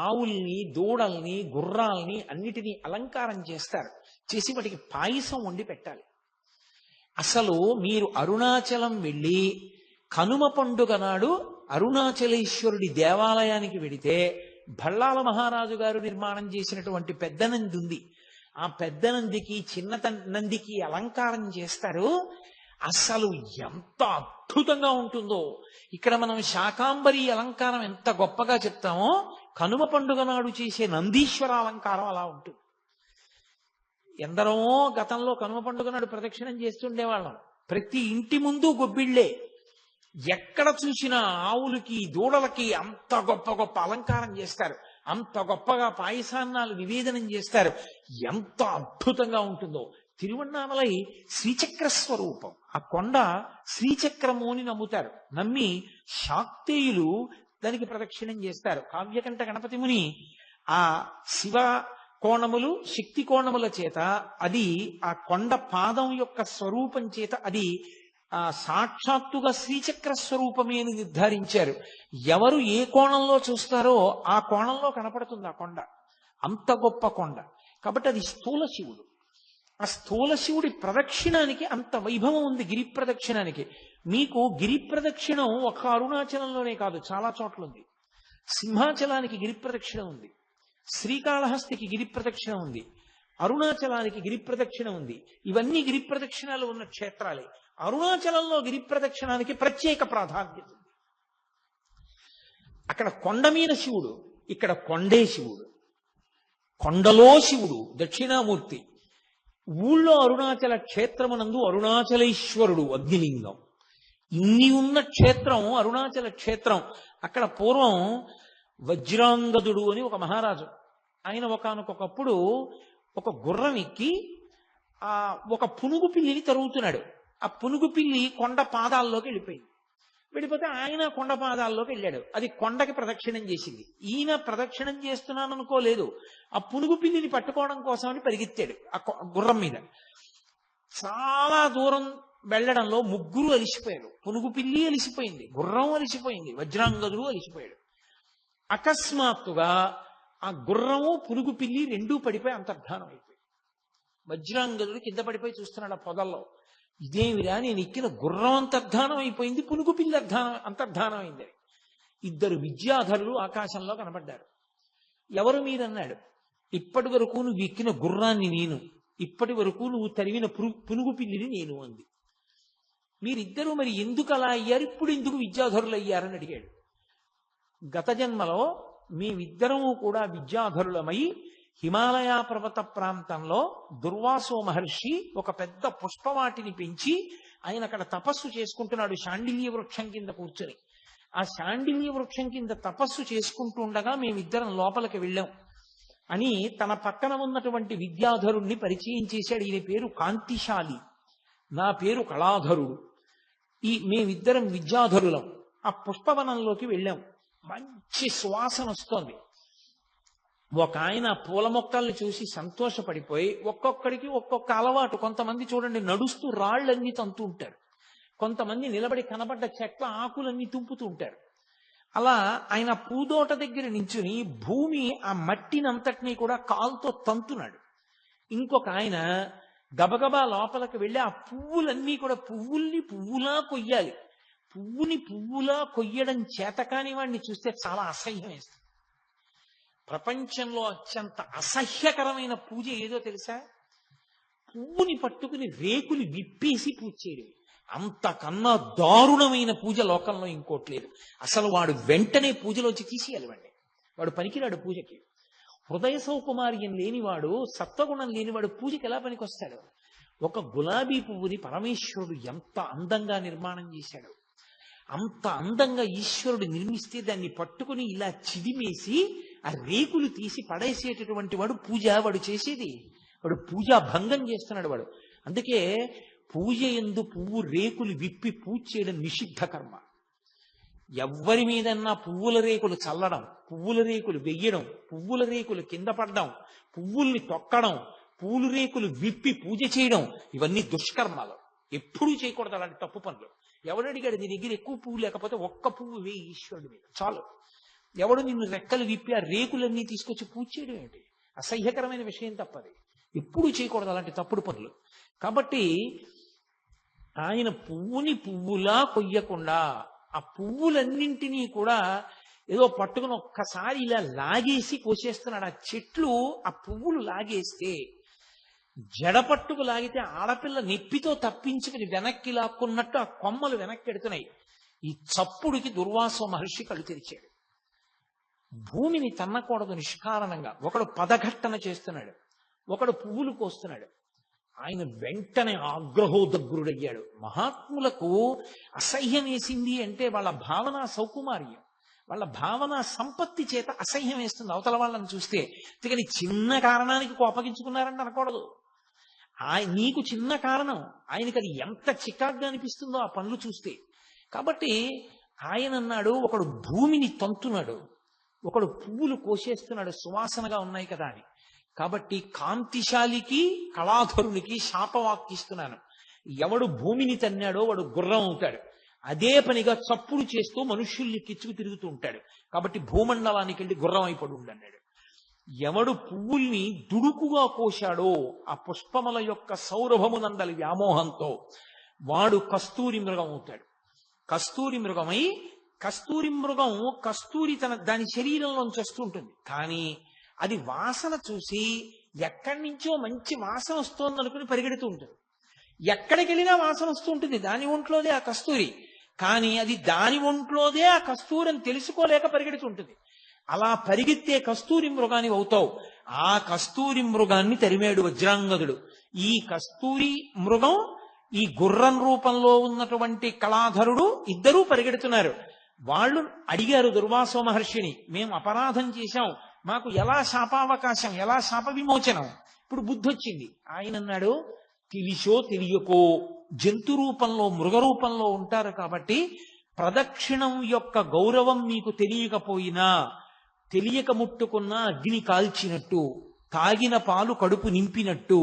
ఆవుల్ని, దూడల్ని, గుర్రాల్ని అన్నిటినీ అలంకారం చేస్తారు. చేసి వాటికి పాయసం వండి పెట్టాలి. అసలు మీరు అరుణాచలం వెళ్ళి కనుమ పండుగ నాడు అరుణాచలేశ్వరుడి దేవాలయానికి వెడితే భళ్ళాల మహారాజు గారు నిర్మాణం చేసినటువంటి పెద్ద నంది ఉంది. ఆ పెద్ద నందికి చిన్న నందికి అలంకారం చేస్తారు. అసలు ఎంత అద్భుతంగా ఉంటుందో. ఇక్కడ మనం శాకాంబరి అలంకారం ఎంత గొప్పగా చెప్తామో కనుమ పండుగ నాడు చేసే నందీశ్వర అలంకారం అలా ఉంటుంది. ఎందరో గతంలో కనుమ పండుగ నాడు ప్రదక్షిణం చేస్తుండేవాళ్ళం. ప్రతి ఇంటి ముందు గొబ్బిళ్లే. ఎక్కడ చూసినా ఆవులకి, దూడలకి అంత గొప్ప అలంకారం చేస్తారు. అంత గొప్పగా పాయసాన్నాలు నివేదనం చేస్తారు. ఎంత అద్భుతంగా ఉంటుందో. తిరువన్నామలై శ్రీచక్ర స్వరూపం. ఆ కొండ శ్రీచక్రము అని నమ్ముతారు. నమ్మి శాక్తేయులు దానికి ప్రదక్షిణం చేస్తారు. కావ్యకంఠ గణపతి ముని ఆ శివ కోణములు, శక్తి కోణముల చేత అది ఆ కొండ పాదం యొక్క స్వరూపం చేత అది ఆ సాక్షాత్తుగా శ్రీచక్ర స్వరూపమే అని నిర్ధారించారు. ఎవరు ఏ కోణంలో చూస్తారో ఆ కోణంలో కనపడుతుంది ఆ కొండ. అంత గొప్ప కొండ. కాబట్టి అది స్థూల శివుడు. ఆ స్థూల శివుడి ప్రదక్షిణానికి అంత వైభవం ఉంది. గిరి ప్రదక్షిణానికి మీకు గిరి ప్రదక్షిణం ఒక అరుణాచలంలోనే కాదు, చాలా చోట్ల ఉంది. సింహాచలానికి గిరి ప్రదక్షిణ ఉంది, శ్రీకాళహస్తికి గిరి ప్రదక్షిణ ఉంది, అరుణాచలానికి గిరి ప్రదక్షిణ ఉంది. ఇవన్నీ గిరి ప్రదక్షిణాలు ఉన్న క్షేత్రాలే. అరుణాచలంలో గిరి ప్రదక్షిణానికి ప్రత్యేక ప్రాధాన్యత ఉంది. అక్కడ కొండ మీద శివుడు, ఇక్కడ కొండే శివుడు. కొండలో శివుడు దక్షిణామూర్తి. ఊళ్ళో అరుణాచల క్షేత్రమునందు అరుణాచలేశ్వరుడు అగ్నిలింగం. ఇన్ని ఉన్న క్షేత్రం అరుణాచల క్షేత్రం. అక్కడ పూర్వం వజ్రాంగదుడు అని ఒక మహారాజు, ఆయన ఒకానొకప్పుడు ఒక గుర్రం ఎక్కి ఒక పునుగు పిల్లిని తరుగుతున్నాడు. ఆ పునుగు పిల్లి కొండ పాదాల్లోకి వెళ్ళిపోతే ఆయన కొండ పాదాల్లోకి వెళ్ళాడు. అది కొండకి ప్రదక్షిణం చేసింది. ఈయన ప్రదక్షిణం చేస్తున్నాను అనుకోలేదు, ఆ పునుగు పిల్లిని పట్టుకోవడం కోసమని పరిగెత్తాడు ఆ గుర్రం మీద. చాలా దూరం వెళ్ళడంలో ముగ్గురు అలిసిపోయారు. పునుగు పిల్లి అలిసిపోయింది, గుర్రం అలిసిపోయింది, వజ్రాంగదుడు అలిసిపోయాడు. అకస్మాత్తుగా ఆ గుర్రము పునుగు పిల్లి రెండూ పడిపోయి అంతర్ధానం అయిపోయి. వజ్రాంగదుడు కింద పడిపోయి చూస్తున్నాడు ఆ పొదల్లో. ఇదేమిరా, నేను ఎక్కిన గుర్రం అంతర్ధానం అయిపోయింది, పునుగు పిల్లి అంతర్ధానం అయింది. ఇద్దరు విద్యాధరులు ఆకాశంలో కనబడ్డారు. ఎవరు మీరన్నాడు. ఇప్పటి వరకు నువ్వు ఎక్కిన గుర్రాన్ని నేను, ఇప్పటి వరకు నువ్వు తరివిన పునుగు పిల్లిని నేను అంది. మీరిద్దరూ మరి ఎందుకు అలా అయ్యారు, ఇప్పుడు ఎందుకు విద్యాధరులు అయ్యారని అడిగాడు. గత జన్మలో మేమిద్దరము కూడా విద్యాధరులమై హిమాలయ పర్వత ప్రాంతంలో దుర్వాసో మహర్షి ఒక పెద్ద పుష్పవాటిని పెంచి ఆయన అక్కడ తపస్సు చేసుకుంటున్నాడు శాండిల్య వృక్షం కింద కూర్చొని. ఆ శాండిల్య వృక్షం కింద తపస్సు చేసుకుంటూ ఉండగా మేమిద్దరం లోపలికి వెళ్ళాం అని తన పక్కన ఉన్నటువంటి విద్యాధరుణ్ణి పరిచయం చేశాడు. ఈయన పేరు కాంతిశాలి, నా పేరు కళాధరుడు. మేమిద్దరం విద్యాధరులం. ఆ పుష్పవనంలోకి వెళ్ళాం. మంచి సువాసన వస్తోంది. ఒక ఆయన పూల మొక్కల్ని చూసి సంతోషపడిపోయి ఒక్కొక్కడికి ఒక్కొక్క అలవాటు. కొంతమంది చూడండి నడుస్తూ రాళ్లన్నీ తంతూ ఉంటారు, కొంతమంది నిలబడి కనబడ్డ చెట్ల ఆకులన్నీ తుంపుతూ ఉంటారు. అలా ఆయన పూదోట దగ్గర నించుని భూమి ఆ మట్టినంతటినీ కూడా కాలుతో తంతున్నాడు. ఇంకొక ఆయన గబగబా లోపలికి వెళ్ళి ఆ పువ్వులన్నీ కూడా పువ్వులా కొయ్యాలి. పువ్వులా కొయ్యడం చేతకాని వాడిని చూస్తే చాలా అసహ్యం వేస్తుంది. ప్రపంచంలో అత్యంత అసహ్యకరమైన పూజ ఏదో తెలుసా? పువ్వుని పట్టుకుని రేకులు విప్పేసి పూజ చేయడం. అంతకన్నా దారుణమైన పూజ లోకంలో ఇంకోట్లేదు. అసలు వాడు వెంటనే పూజలోంచి తీసేయాలి. వాడు పనికిరాడు పూజకి. హృదయ సౌకుమార్యం లేనివాడు, సత్వగుణం లేనివాడు పూజకి ఎలా పనికొస్తాడు? ఒక గులాబీ పువ్వుని పరమేశ్వరుడు ఎంత అందంగా నిర్మాణం చేశాడు. అంత అందంగా ఈశ్వరుడు నిర్మిస్తే దాన్ని పట్టుకుని ఇలా చిదిమేసి ఆ రేకులు తీసి పడేసేటటువంటి వాడు వాడు చేసేది. వాడు పూజా భంగం చేస్తున్నాడు వాడు. అందుకే పూజ యందు పువ్వు రేకులు విప్పి పూజ చేయడం నిషిద్ధ కర్మ. ఎవ్వరి మీదన్నా పువ్వుల రేకులు చల్లడం, పువ్వుల రేకులు వెయ్యడం, పువ్వుల రేకులు కింద పడడం, పువ్వుల్ని తొక్కడం, పూలు రేకులు విప్పి పూజ చేయడం, ఇవన్నీ దుష్కర్మాలు. ఎప్పుడూ చేయకూడదు అలాంటి తప్పు పనులు. ఎవడు అడిగాడు నీ దగ్గర ఎక్కువ పువ్వు లేకపోతే ఒక్క పువ్వు వేయి ఈశ్వరుడి మీద చాలు. ఎవడు నిన్ను రెక్కలు విప్పి ఆ రేకులన్నీ తీసుకొచ్చి పూజ చేయడం ఏంటి? అసహ్యకరమైన విషయం తప్పది. ఎప్పుడూ చేయకూడదు అలాంటి తప్పుడు పనులు. కాబట్టి ఆయన పువ్వులా కొయ్యకుండా ఆ పువ్వులన్నింటినీ కూడా ఏదో పట్టుకుని ఒక్కసారి ఇలా లాగేసి కోసేస్తున్నాడు. ఆ చెట్లు ఆ పువ్వులు లాగేస్తే జడపట్టుకు లాగితే ఆడపిల్ల నెప్పితో తప్పించుకుని వెనక్కి లాక్కున్నట్టు ఆ కొమ్మలు వెనక్కి ఎడుతున్నాయి. ఈ చప్పుడికి దుర్వాసో మహర్షి కళ్ళు తెరిచాడు. భూమిని తన్నకూడదు నిష్కారణంగా. ఒకడు పదఘట్టన చేస్తున్నాడు, ఒకడు పువ్వులు కోస్తున్నాడు. ఆయన వెంటనే ఆగ్రహోదగ్రుడయ్యాడు. మహాత్ములకు అసహ్యం వేసింది అంటే వాళ్ళ భావన సౌకుమార్యం, వాళ్ళ భావన సంపత్తి చేత అసహ్యం వేస్తుంది అవతల వాళ్ళని చూస్తే. అందుకని చిన్న కారణానికి కోపగించుకున్నారంటే అనకూడదు. నీకు చిన్న కారణం, ఆయనకి అది ఎంత చికాగ్గా అనిపిస్తుందో ఆ పనులు చూస్తే. కాబట్టి ఆయన అన్నాడు, ఒకడు భూమిని తంతున్నాడు, ఒకడు పువ్వులు కోసేస్తున్నాడు సువాసనగా ఉన్నాయి కదా అని. కాబట్టి కాంతిశాలికి కళాధరునికి శాపవాక్కిస్తున్నాను. ఎవడు భూమిని తన్నాడో వాడు గుర్రం అవుతాడు. అదే పనిగా చప్పుడు చేస్తూ మనుష్యుల్ని కిచ్చుకు తిరుగుతూ ఉంటాడు. కాబట్టి భూమండలానికి వెళ్ళి గుర్రం అయిపడు అన్నాడు. ఎవడు పువ్వుల్ని దుడుకుగా కోశాడో ఆ పుష్పముల యొక్క సౌరభమునందలి వ్యామోహంతో వాడు కస్తూరి మృగం అవుతాడు. కస్తూరి మృగమై కస్తూరి మృగం కస్తూరి దాని శరీరంలోంచి వస్తుంటుంది. కానీ అది వాసన చూసి ఎక్కడి నుంచో మంచి వాసన వస్తోంది అనుకుని పరిగెడుతూ ఉంటుంది. ఎక్కడికి వెళ్ళినా వాసన వస్తూ ఉంటుంది దాని ఒంట్లోదే ఆ కస్తూరి. కానీ అది దాని ఒంట్లోదే ఆ కస్తూరి అని తెలుసుకోలేక పరిగెడుతుంటుంది. అలా పరిగెత్తే కస్తూరి మృగాన్ని అవుతావు. ఆ కస్తూరి మృగాన్ని తరిమేడు వజ్రాంగదుడు. ఈ కస్తూరి మృగం ఈ గుర్రం రూపంలో ఉన్నటువంటి కళాధరుడు ఇద్దరూ పరిగెడుతున్నారు. వాళ్ళు అడిగారు దుర్వాసో మహర్షిని, మేము అపరాధం చేశాం, మాకు ఎలా శాపావకాశం, ఎలా శాప విమోచనం? ఇప్పుడు బుద్ధి వచ్చింది. ఆయన అన్నాడు, తెలిసో తెలియకో జంతు రూపంలో మృగ రూపంలో ఉంటారు కాబట్టి ప్రదక్షిణం యొక్క గౌరవం మీకు తెలియకపోయినా తెలియక ముట్టుకున్న అగ్ని కాల్చినట్టు, తాగిన పాలు కడుపు నింపినట్టు,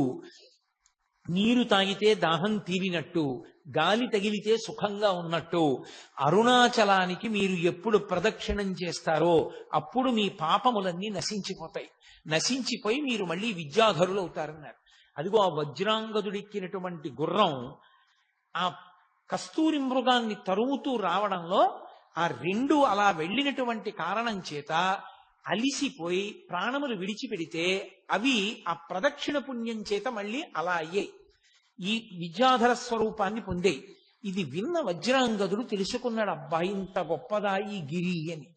నీరు తాగితే దాహం తీరినట్టు, గాలి తగిలితే సుఖంగా ఉన్నట్టు అరుణాచలానికి మీరు ఎప్పుడు ప్రదక్షిణం చేస్తారో అప్పుడు మీ పాపములన్నీ నశించిపోతాయి. నశించిపోయి మీరు మళ్ళీ విద్యాధరులు అవుతారన్నారు. అదిగో ఆ వజ్రాంగదుడెక్కినటువంటి గుర్రం ఆ కస్తూరి మృగాన్ని తరుముతూ రావడంలో ఆ రెండు అలా వెళ్ళినటువంటి కారణం చేత అలిసిపోయి ప్రాణములు విడిచిపెడితే అవి ఆ ప్రదక్షిణ పుణ్యం చేత మళ్ళీ అలా అయ్యాయి, ఈ విద్యాధర స్వరూపాన్ని పొందాయి. ఇది విన్న వజ్రాంగదుడు తెలుసుకున్నాడు, అబ్బా ఇంత గొప్పదా ఈ గిరి అని.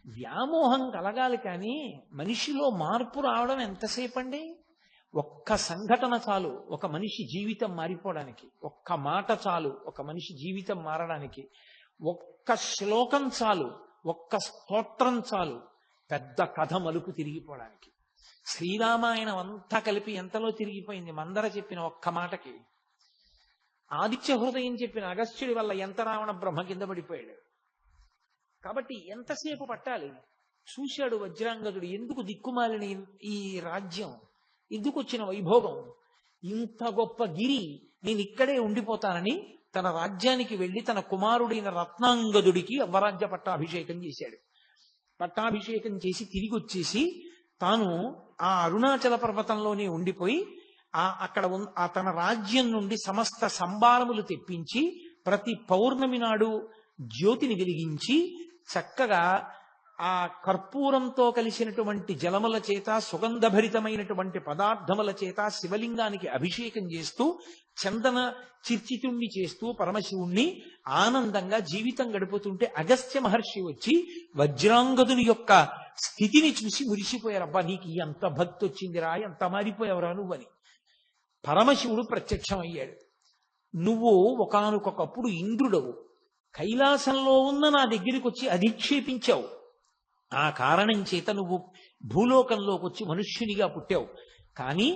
వ్యామోహం కలగాలి కానీ మనిషిలో మార్పు రావడం ఎంతసేపు అండి? ఒక్క సంఘటన చాలు ఒక మనిషి జీవితం మారిపోవడానికి, ఒక్క మాట చాలు ఒక మనిషి జీవితం మారడానికి, ఒక్క శ్లోకం చాలు, ఒక్క స్తోత్రం చాలు పెద్ద కథ మలుపు తిరిగిపోవడానికి. శ్రీరామాయణం అంతా కలిపి ఎంతలో తిరిగిపోయింది మందర చెప్పిన ఒక్క మాటకి. ఆదిత్య హృదయం చెప్పిన అగస్త్యుడి వల్ల ఎంత రావణ బ్రహ్మ కింద పడిపోయాడు. కాబట్టి ఎంతసేపు పట్టాలి? చూశాడు వజ్రాంగదుడు, ఎందుకు దిక్కుమాలిన ఈ రాజ్యం, ఎందుకు వచ్చిన వైభోగం, ఇంత గొప్ప గిరి, నేను ఇక్కడే ఉండిపోతానని తన రాజ్యానికి వెళ్లి తన కుమారుడైన రత్నాంగదుడికి అవ్వరాజ్య పట్టాభిషేకం చేశాడు. పట్టాభిషేకం చేసి తిరిగి వచ్చేసి తాను ఆ అరుణాచల పర్వతంలోనే ఉండిపోయి అక్కడ తన రాజ్యం నుండి సమస్త సంభారములు తెప్పించి ప్రతి పౌర్ణమి నాడు జ్యోతిని వెలిగించి చక్కగా ఆ కర్పూరంతో కలిసినటువంటి జలముల చేత సుగంధభరితమైనటువంటి పదార్థముల చేత శివలింగానికి అభిషేకం చేస్తూ చందన చిర్చితుణ్ణి చేస్తూ పరమశివుణ్ణి ఆనందంగా జీవితం గడుపుతుంటే అగస్త్య మహర్షి వచ్చి వజ్రాంగదుని యొక్క స్థితిని చూసి మురిసిపోయారు. అబ్బా నీకు ఎంత భక్తి వచ్చిందిరా, ఎంత మారిపోయావురా నువ్వని. పరమశివుడు ప్రత్యక్షం అయ్యాడు. నువ్వు ఒకానొకప్పుడు ఇంద్రుడవు, కైలాసంలో ఉన్న నా దగ్గరికి వచ్చి అధిక్షేపించావు, ఆ కారణం చేత నువ్వు భూలోకంలోకి వచ్చి మనుష్యునిగా పుట్టావు. కానీ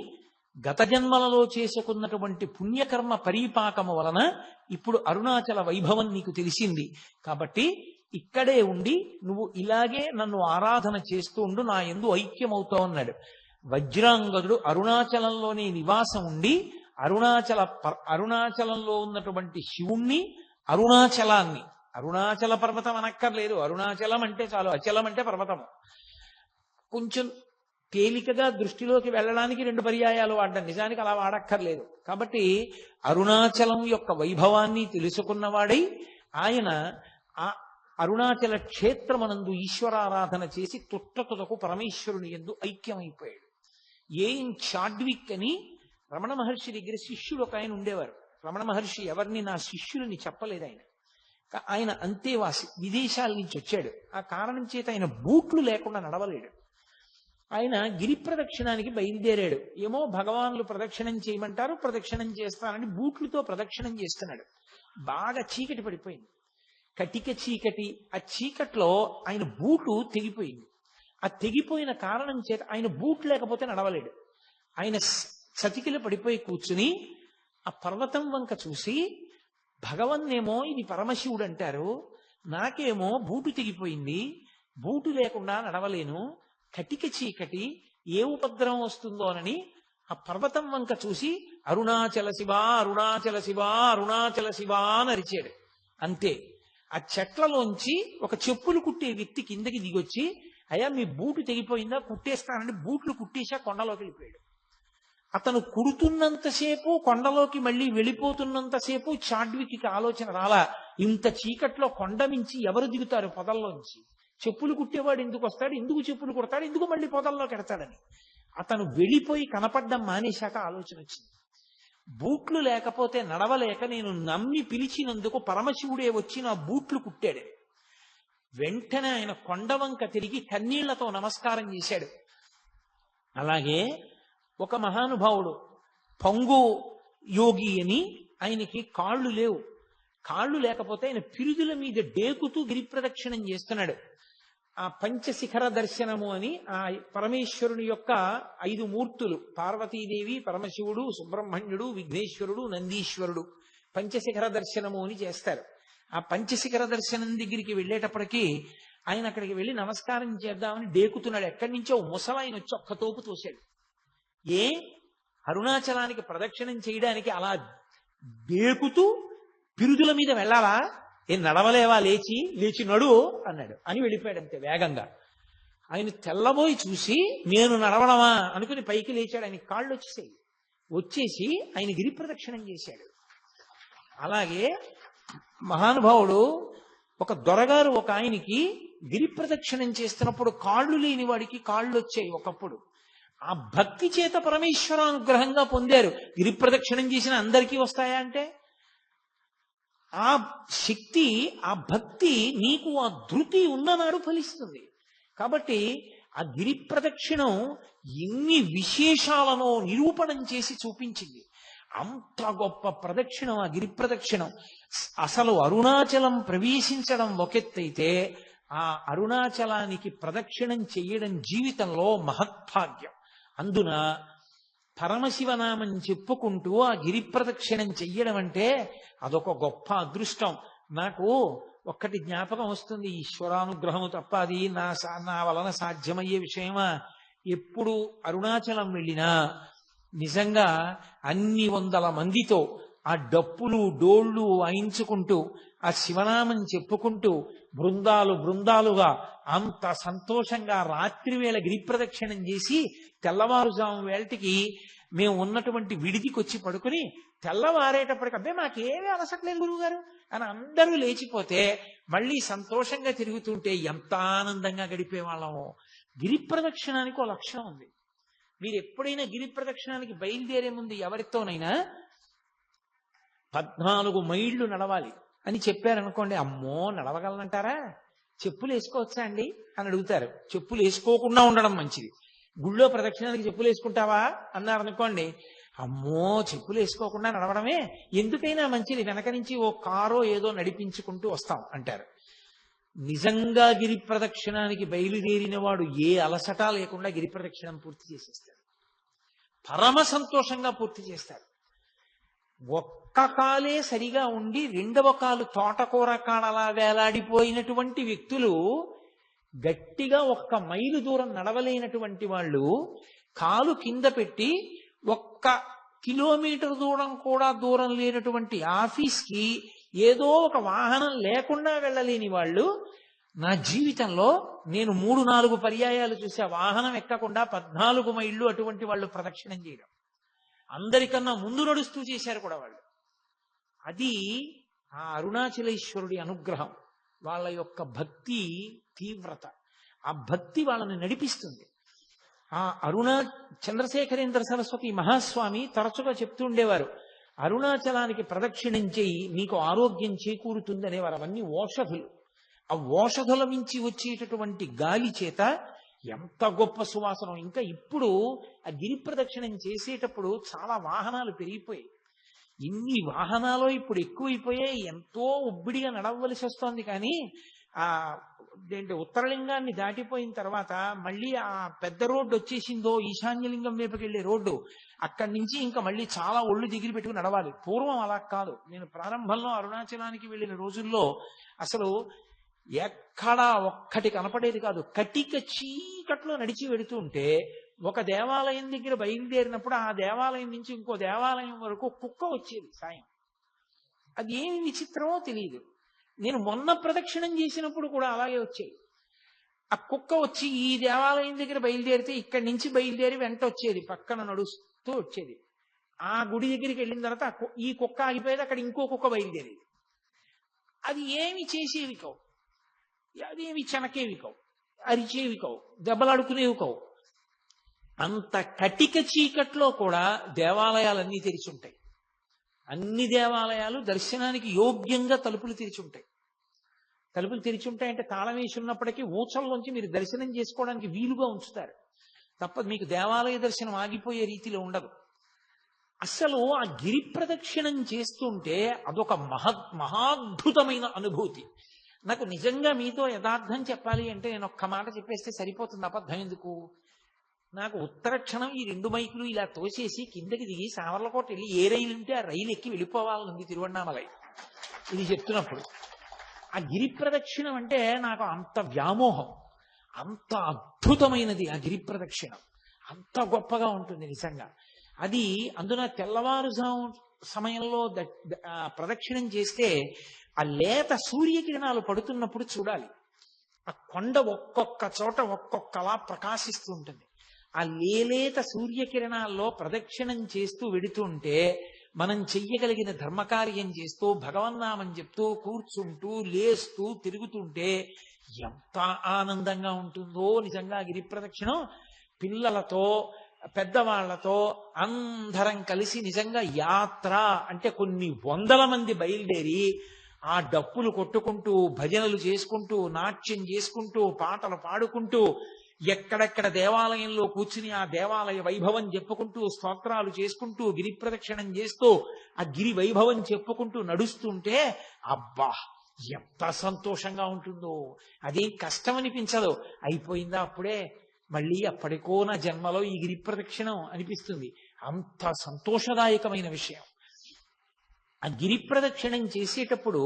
గత జన్మలలో చేసుకున్నటువంటి పుణ్యకర్మ పరీపాకము వలన ఇప్పుడు అరుణాచల వైభవం నీకు తెలిసింది. కాబట్టి ఇక్కడే ఉండి నువ్వు ఇలాగే నన్ను ఆరాధన చేస్తూ ఉండు, నా యందు ఐక్యమవుతావు అన్నాడు. వజ్రాంగదుడు అరుణాచలంలోనే నివాసం ఉండి అరుణాచలంలో ఉన్నటువంటి శివుణ్ణి, అరుణాచలాన్ని, అరుణాచల పర్వతం అనక్కర్లేదు, అరుణాచలం అంటే చాలు, అచలం అంటే పర్వతము. కొంచెం తేలికగా దృష్టిలోకి వెళ్ళడానికి రెండు పర్యాయాలు వాడడం, నిజానికి అలా వాడక్కర్లేదు. కాబట్టి అరుణాచలం యొక్క వైభవాన్ని తెలుసుకున్నవాడై ఆయన ఆ అరుణాచల క్షేత్రమనందు ఈశ్వరారాధన చేసి తుట్టతులకు పరమేశ్వరుని యందు ఐక్యమైపోయాడు. ఏం చాడ్విక్ అని రమణ మహర్షి దగ్గర శిష్యుడు ఒక ఆయన ఉండేవారు. రమణ మహర్షి ఎవరిని నా శిష్యులని చెప్పలేదు. ఆయన అంతేవాసి, విదేశాల నుంచి వచ్చాడు. ఆ కారణం చేత ఆయన బూట్లు లేకుండా నడవలేడు. ఆయన గిరి ప్రదక్షిణానికి బయలుదేరాడు. ఏమో భగవానులు ప్రదక్షిణం చేయమంటారు, ప్రదక్షిణం చేస్తానని బూట్లతో ప్రదక్షిణం చేస్తున్నాడు. బాగా చీకటి పడిపోయింది, కటిక చీకటి. ఆ చీకట్లో ఆయన బూటు తెగిపోయింది. ఆ తెగిపోయిన కారణం చేత ఆయన బూట్ లేకపోతే నడవలేడు. ఆయన చతికిల పడిపోయి కూర్చుని ఆ పర్వతం వంక చూసి, భగవన్నేమో ఇది పరమశివుడు అంటారు, నాకేమో బూటు తెగిపోయింది, బూటు లేకుండా నడవలేను, కటిక చీకటి, ఏ ఉపద్రవం వస్తుందోనని ఆ పర్వతం వంక చూసి అరుణాచల శివ అరుణాచల శివ అరుణాచల శివ అని అరిచాడు. అంతే. ఆ చెట్లలోంచి ఒక చెప్పులు కుట్టే వ్యక్తి కిందకి దిగొచ్చి, అయ్యా మీ బూటు తెగిపోయిందా, కుట్టేస్తానంటే బూట్లు కుట్టేసా కొండలోకి వెళ్ళిపోయాడు. అతను కుడుతున్నంతసేపు, కొండలోకి మళ్ళీ వెళ్ళిపోతున్నంతసేపు చాడ్విక్కి ఆలోచన రాలా, ఇంత చీకట్లో కొండ మించి ఎవరు దిగుతారు పొదల్లోంచి, చెప్పులు కుట్టేవాడు ఎందుకు వస్తాడు, ఎందుకు చెప్పులు కుడతాడు, ఎందుకు మళ్ళీ పొదల్లోకి ఎడతాడని. అతను వెళ్ళిపోయి కనపడ్డం మానేశాక ఆలోచన వచ్చింది. బూట్లు లేకపోతే నడవలేక నేను నమ్మి పిలిచినందుకు పరమశివుడే వచ్చి నా బూట్లు కుట్టాడు. వెంటనే ఆయన కొండవంక తిరిగి కన్నీళ్లతో నమస్కారం చేశాడు. అలాగే ఒక మహానుభావుడు పంగు యోగి అని, ఆయనకి కాళ్ళు లేవు. కాళ్ళు లేకపోతే ఆయన పిరుదుల మీద డేకుతూ గిరిప్రదక్షిణం చేస్తున్నాడు. ఆ పంచశిఖర దర్శనము అని ఆ పరమేశ్వరుని యొక్క 5 మూర్తులు, పార్వతీదేవి, పరమశివుడు, సుబ్రహ్మణ్యుడు, విఘ్నేశ్వరుడు, నందీశ్వరుడు, పంచశిఖర దర్శనము అని చేస్తారు. ఆ పంచశిఖర దర్శనం దగ్గరికి వెళ్ళేటప్పటికీ ఆయన అక్కడికి వెళ్ళి నమస్కారం చేద్దామని డేకుతున్నాడు. ఎక్కడి నుంచో ముసలాయన వచ్చి ఒక్క తోపు తోశాడు. ఏ అరుణాచలానికి ప్రదక్షిణం చేయడానికి అలా డేకుతూ పిరుదుల మీద వెళ్ళాలా, ఏ నడవలేవా, లేచి లేచి నడు అన్నాడు. అని వెళ్ళిపోయాడు అంతే వేగంగా. ఆయన తెల్లబోయి చూసి నేను నడవడమా అనుకుని పైకి లేచాడు. ఆయన కాళ్ళు వచ్చేసి ఆయన గిరి ప్రదక్షిణం చేశాడు. అలాగే మహానుభావుడు ఒక దొరగారు ఒక ఆయనకి గిరి ప్రదక్షిణం చేస్తున్నప్పుడు కాళ్ళు లేని వాడికి కాళ్ళు వచ్చాయి ఒకప్పుడు. ఆ భక్తి చేత పరమేశ్వరానుగ్రహంగా పొందారు. గిరి ప్రదక్షిణం చేసిన అందరికీ వస్తాయా అంటే, ఆ శక్తి, ఆ భక్తి నీకు ఆ ధృతి ఉన్ననాడు ఫలిస్తుంది. కాబట్టి ఆ గిరి ప్రదక్షిణం ఎన్ని విశేషాలను నిరూపణం చేసి చూపించింది. అంత గొప్ప ప్రదక్షిణం ఆ గిరి ప్రదక్షిణం. అసలు అరుణాచలం ప్రవేశించడం ఒకెత్తైతే, ఆ అరుణాచలానికి ప్రదక్షిణం చెయ్యడం జీవితంలో మహత్భాగ్యం. అందున పరమశివనామం చెప్పుకుంటూ ఆ గిరి ప్రదక్షిణం చెయ్యడం అంటే అదొక గొప్ప అదృష్టం. నాకు ఒక్కటి జ్ఞాపకం వస్తుంది, ఈశ్వరానుగ్రహము తప్ప అది నా వలన సాధ్యమయ్యే విషయమా? ఎప్పుడు అరుణాచలం వెళ్ళినా నిజంగా అన్ని వందల మందితో ఆ డప్పులు డోళ్ళు వాయించుకుంటూ ఆ శివనామం చెప్పుకుంటూ బృందాలు బృందాలుగా అంత సంతోషంగా రాత్రి వేళ గిరి ప్రదక్షిణం చేసి తెల్లవారుజాము వేళటికి మేము ఉన్నటువంటి విడిదికి వచ్చి పడుకుని తెల్లవారేటప్పటికి అబ్బే మాకేమీ అలసట్లేదు గురువుగారు అని అందరూ లేచిపోతే మళ్ళీ సంతోషంగా తిరుగుతుంటే ఎంత ఆనందంగా గడిపేవాళ్ళము. గిరి ప్రదక్షిణానికి ఒక లక్షణం ఉంది. మీరు ఎప్పుడైనా గిరి ప్రదక్షిణానికి బయలుదేరే ముందు ఎవరితోనైనా 14 మైళ్ళు నడవాలి అని చెప్పారనుకోండి, అమ్మో నడవగలనంటారా, చెప్పులు వేసుకోవచ్చా అండి అని అడుగుతారు. చెప్పులు వేసుకోకుండా ఉండడం మంచిది. గుళ్ళో ప్రదక్షిణానికి చెప్పులు వేసుకుంటావా అన్నారనుకోండి, అమ్మో చెప్పులు వేసుకోకుండా నడవడమే ఎందుకైనా మంచిది, వెనక నుంచి ఓ కారో ఏదో నడిపించుకుంటూ వస్తాం అంటారు. నిజంగా గిరి ప్రదక్షిణానికి బయలుదేరిన వాడు ఏ అలసట లేకుండా గిరి ప్రదక్షిణం పూర్తి చేసేస్తాడు. పరమ సంతోషంగా పూర్తి చేస్తాడు. ఒక్క కాలే సరిగా ఉండి రెండవ కాలు తోటకూర కాడలా వేలాడిపోయినటువంటి వ్యక్తులు, గట్టిగా 1 మైలు దూరం నడవలేనటువంటి వాళ్ళు కాలు కింద పెట్టి 1 కిలోమీటర్ దూరం లేనటువంటి ఆఫీస్కి ఏదో ఒక వాహనం లేకుండా వెళ్ళలేని వాళ్ళు, నా జీవితంలో నేను 3-4 పర్యాయాలు చూసా వాహనం ఎక్కకుండా 14 మైళ్ళు అటువంటి వాళ్ళు ప్రదక్షిణం చేయడం. అందరికన్నా ముందు నడుస్తూ చేశారు కూడా వాళ్ళు. అది ఆ అరుణాచలేశ్వరుడి అనుగ్రహం, వాళ్ళ యొక్క భక్తి తీవ్రత. ఆ భక్తి వాళ్ళని నడిపిస్తుంది. ఆ చంద్రశేఖరేంద్ర సరస్వతి మహాస్వామి తరచుగా చెప్తూ ఉండేవారు, అరుణాచలానికి ప్రదక్షిణం చేయి నీకు ఆరోగ్యం చేకూరుతుంది అనేవారు. అవన్నీ ఓషధులు. ఆ ఓషధుల నుంచి వచ్చేటటువంటి గాలి చేత ఎంత గొప్ప సువాసనం. ఇంకా ఇప్పుడు ఆ గిరి ప్రదక్షిణం చేసేటప్పుడు చాలా వాహనాలు పెరిగిపోయాయి. ఇన్ని వాహనాలు ఇప్పుడు ఎక్కువైపోయాయి. ఎంతో ఉబ్బిడిగా నడవలసి వస్తోంది. కానీ ఆ ఉత్తరలింగాన్ని దాటిపోయిన తర్వాత మళ్ళీ ఆ పెద్ద రోడ్డు వచ్చేసిందో, ఈశాన్యలింగం వైపుకి వెళ్ళే రోడ్డు, అక్కడి నుంచి ఇంకా మళ్ళీ చాలా ఒళ్ళు దిగిరి పెట్టుకుని నడవాలి. పూర్వం అలా కాదు. నేను ప్రారంభంలో అరుణాచలానికి వెళ్ళిన రోజుల్లో అసలు ఎక్కడా ఒక్కటి కనపడేది కాదు. కటిక చీకట్లో నడిచి వెడుతూ ఉంటే ఒక దేవాలయం దగ్గర బయలుదేరినప్పుడు ఆ దేవాలయం నుంచి ఇంకో దేవాలయం వరకు కుక్క వచ్చేది సాయం. అది ఏమి విచిత్రమో తెలియదు. నేను మొన్న ప్రదక్షిణం చేసినప్పుడు కూడా అలాగే వచ్చేది. ఆ కుక్క వచ్చి ఈ దేవాలయం దగ్గర బయలుదేరితే ఇక్కడి నుంచి బయలుదేరి వెంట వచ్చేది, పక్కన నడుస్తూ వచ్చేది. ఆ గుడి దగ్గరికి వెళ్ళిన తర్వాత ఈ కుక్క ఆగిపోయేది, అక్కడ ఇంకో కుక్క బయలుదేరేది. అది ఏమి చేసేవి కావు, అదేమి చెనకేవి కావు, అరిచేవి కావు, దెబ్బలాడుకునేవి కావు. అంత కటిక చీకట్లో కూడా దేవాలయాలన్నీ తెరిచి ఉంటాయి. అన్ని దేవాలయాలు దర్శనానికి యోగ్యంగా తలుపులు తెరిచి ఉంటాయి. తలుపులు తెరిచి ఉంటాయంటే తాళం వేసి ఉన్నప్పటికీ ఊచల్లోంచి మీరు దర్శనం చేసుకోవడానికి వీలుగా ఉంచుతారు తప్ప మీకు దేవాలయ దర్శనం ఆగిపోయే రీతిలో ఉండదు. అసలు ఆ గిరి ప్రదక్షిణం చేస్తుంటే అదొక మహాద్భుతమైన అనుభూతి. నాకు నిజంగా మీతో యథార్థం చెప్పాలి అంటే నేను ఒక్క మాట చెప్పేస్తే సరిపోతుంది, అబద్ధం ఎందుకు. నాకు ఉత్తరక్షణం ఈ 2 మైకులు ఇలా తోసేసి కిందకి దిగి సావర్లకోట వెళ్ళి ఏ రైలు ఉంటే ఆ రైలు ఎక్కి వెళ్ళిపోవాలనుంది తిరువണ്ണామలై. ఇది చెప్తున్నప్పుడు ఆ గిరి ప్రదక్షిణం అంటే నాకు అంత వ్యామోహం, అంత అద్భుతమైనది ఆ గిరి ప్రదక్షిణం, అంత గొప్పగా ఉంటుంది నిజంగా. అది అందున తెల్లవారుజాము సమయంలో ప్రదక్షిణం చేస్తే ఆ లేత సూర్యకిరణాలు పడుతున్నప్పుడు చూడాలి. ఆ కొండ ఒక్కొక్క చోట ఒక్కొక్కలా ప్రకాశిస్తూ ఉంటుంది. ఆ లేలేత సూర్యకిరణాల్లో ప్రదక్షిణం చేస్తూ వెడుతుంటే మనం చెయ్యగలిగిన ధర్మకార్యం చేస్తూ భగవన్నామం చెప్తూ కూర్చుంటూ లేస్తూ తిరుగుతుంటే ఎంత ఆనందంగా ఉంటుందో నిజంగా గిరి ప్రదక్షిణం. పిల్లలతో పెద్దవాళ్లతో అందరం కలిసి నిజంగా యాత్ర అంటే కొన్ని వందల మంది బయలుదేరి ఆ డప్పులు కొట్టుకుంటూ భజనలు చేసుకుంటూ నాట్యం చేసుకుంటూ పాటలు పాడుకుంటూ ఎక్కడెక్కడ దేవాలయంలో కూర్చుని ఆ దేవాలయ వైభవం చెప్పుకుంటూ స్తోత్రాలు చేసుకుంటూ గిరి ప్రదక్షిణం చేస్తూ ఆ గిరి వైభవం చెప్పుకుంటూ నడుస్తుంటే అబ్బా ఎంత సంతోషంగా ఉంటుందో. అదేం కష్టం అనిపించదు. అయిపోయిందా అప్పుడే, మళ్ళీ అప్పటికో నా జన్మలో ఈ గిరి ప్రదక్షిణం అనిపిస్తుంది. అంత సంతోషదాయకమైన విషయం. ఆ గిరి ప్రదక్షిణం చేసేటప్పుడు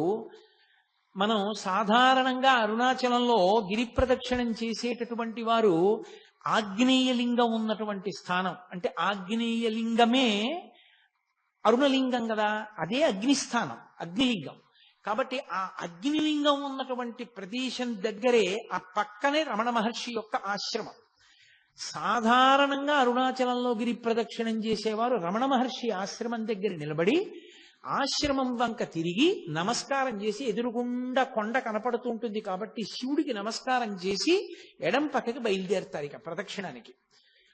మనం సాధారణంగా అరుణాచలంలో గిరి ప్రదక్షిణం చేసేటటువంటి వారు ఆగ్నేయలింగం ఉన్నటువంటి స్థానం, అంటే ఆగ్నేయలింగమే అరుణలింగం కదా, అదే అగ్నిస్థానం, అగ్నిలింగం. కాబట్టి ఆ అగ్నిలింగం ఉన్నటువంటి ప్రదేశం దగ్గరే ఆ పక్కనే రమణ మహర్షి యొక్క ఆశ్రమం. సాధారణంగా అరుణాచలంలో గిరి ప్రదక్షిణం చేసేవారు రమణ మహర్షి ఆశ్రమం దగ్గర నిలబడి ఆశ్రమం వంక తిరిగి నమస్కారం చేసి, ఎదురుగుండా కొండ కనపడుతూ ఉంటుంది కాబట్టి శివుడికి నమస్కారం చేసి ఎడం పక్కకి బయలుదేరుతారు ఇక ప్రదక్షిణానికి.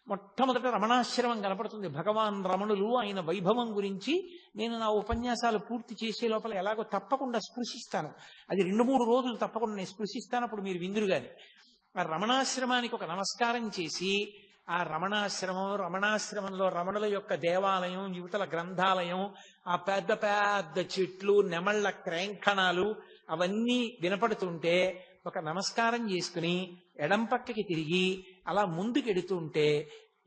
మొట్టమొదట రమణాశ్రమం కనపడుతుంది. భగవాన్ రమణులు ఆయన వైభవం గురించి నేను నా ఉపన్యాసాలు పూర్తి చేసే లోపల ఎలాగో తప్పకుండా స్పృశిస్తాను. అది 2-3 రోజులు తప్పకుండా నేను స్పృశిస్తాను, అప్పుడు మీరు విందురు గాని. ఆ రమణాశ్రమానికి ఒక నమస్కారం చేసి ఆ రమణాశ్రమంలో రమణుల యొక్క దేవాలయం, యువతల గ్రంథాలయం, ఆ పెద్ద పెద్ద చెట్లు, నెమళ్ల క్రేంఖణాలు అవన్నీ వినపడుతుంటే ఒక నమస్కారం చేసుకుని ఎడం పక్కకి తిరిగి అలా ముందుకెడుతుంటే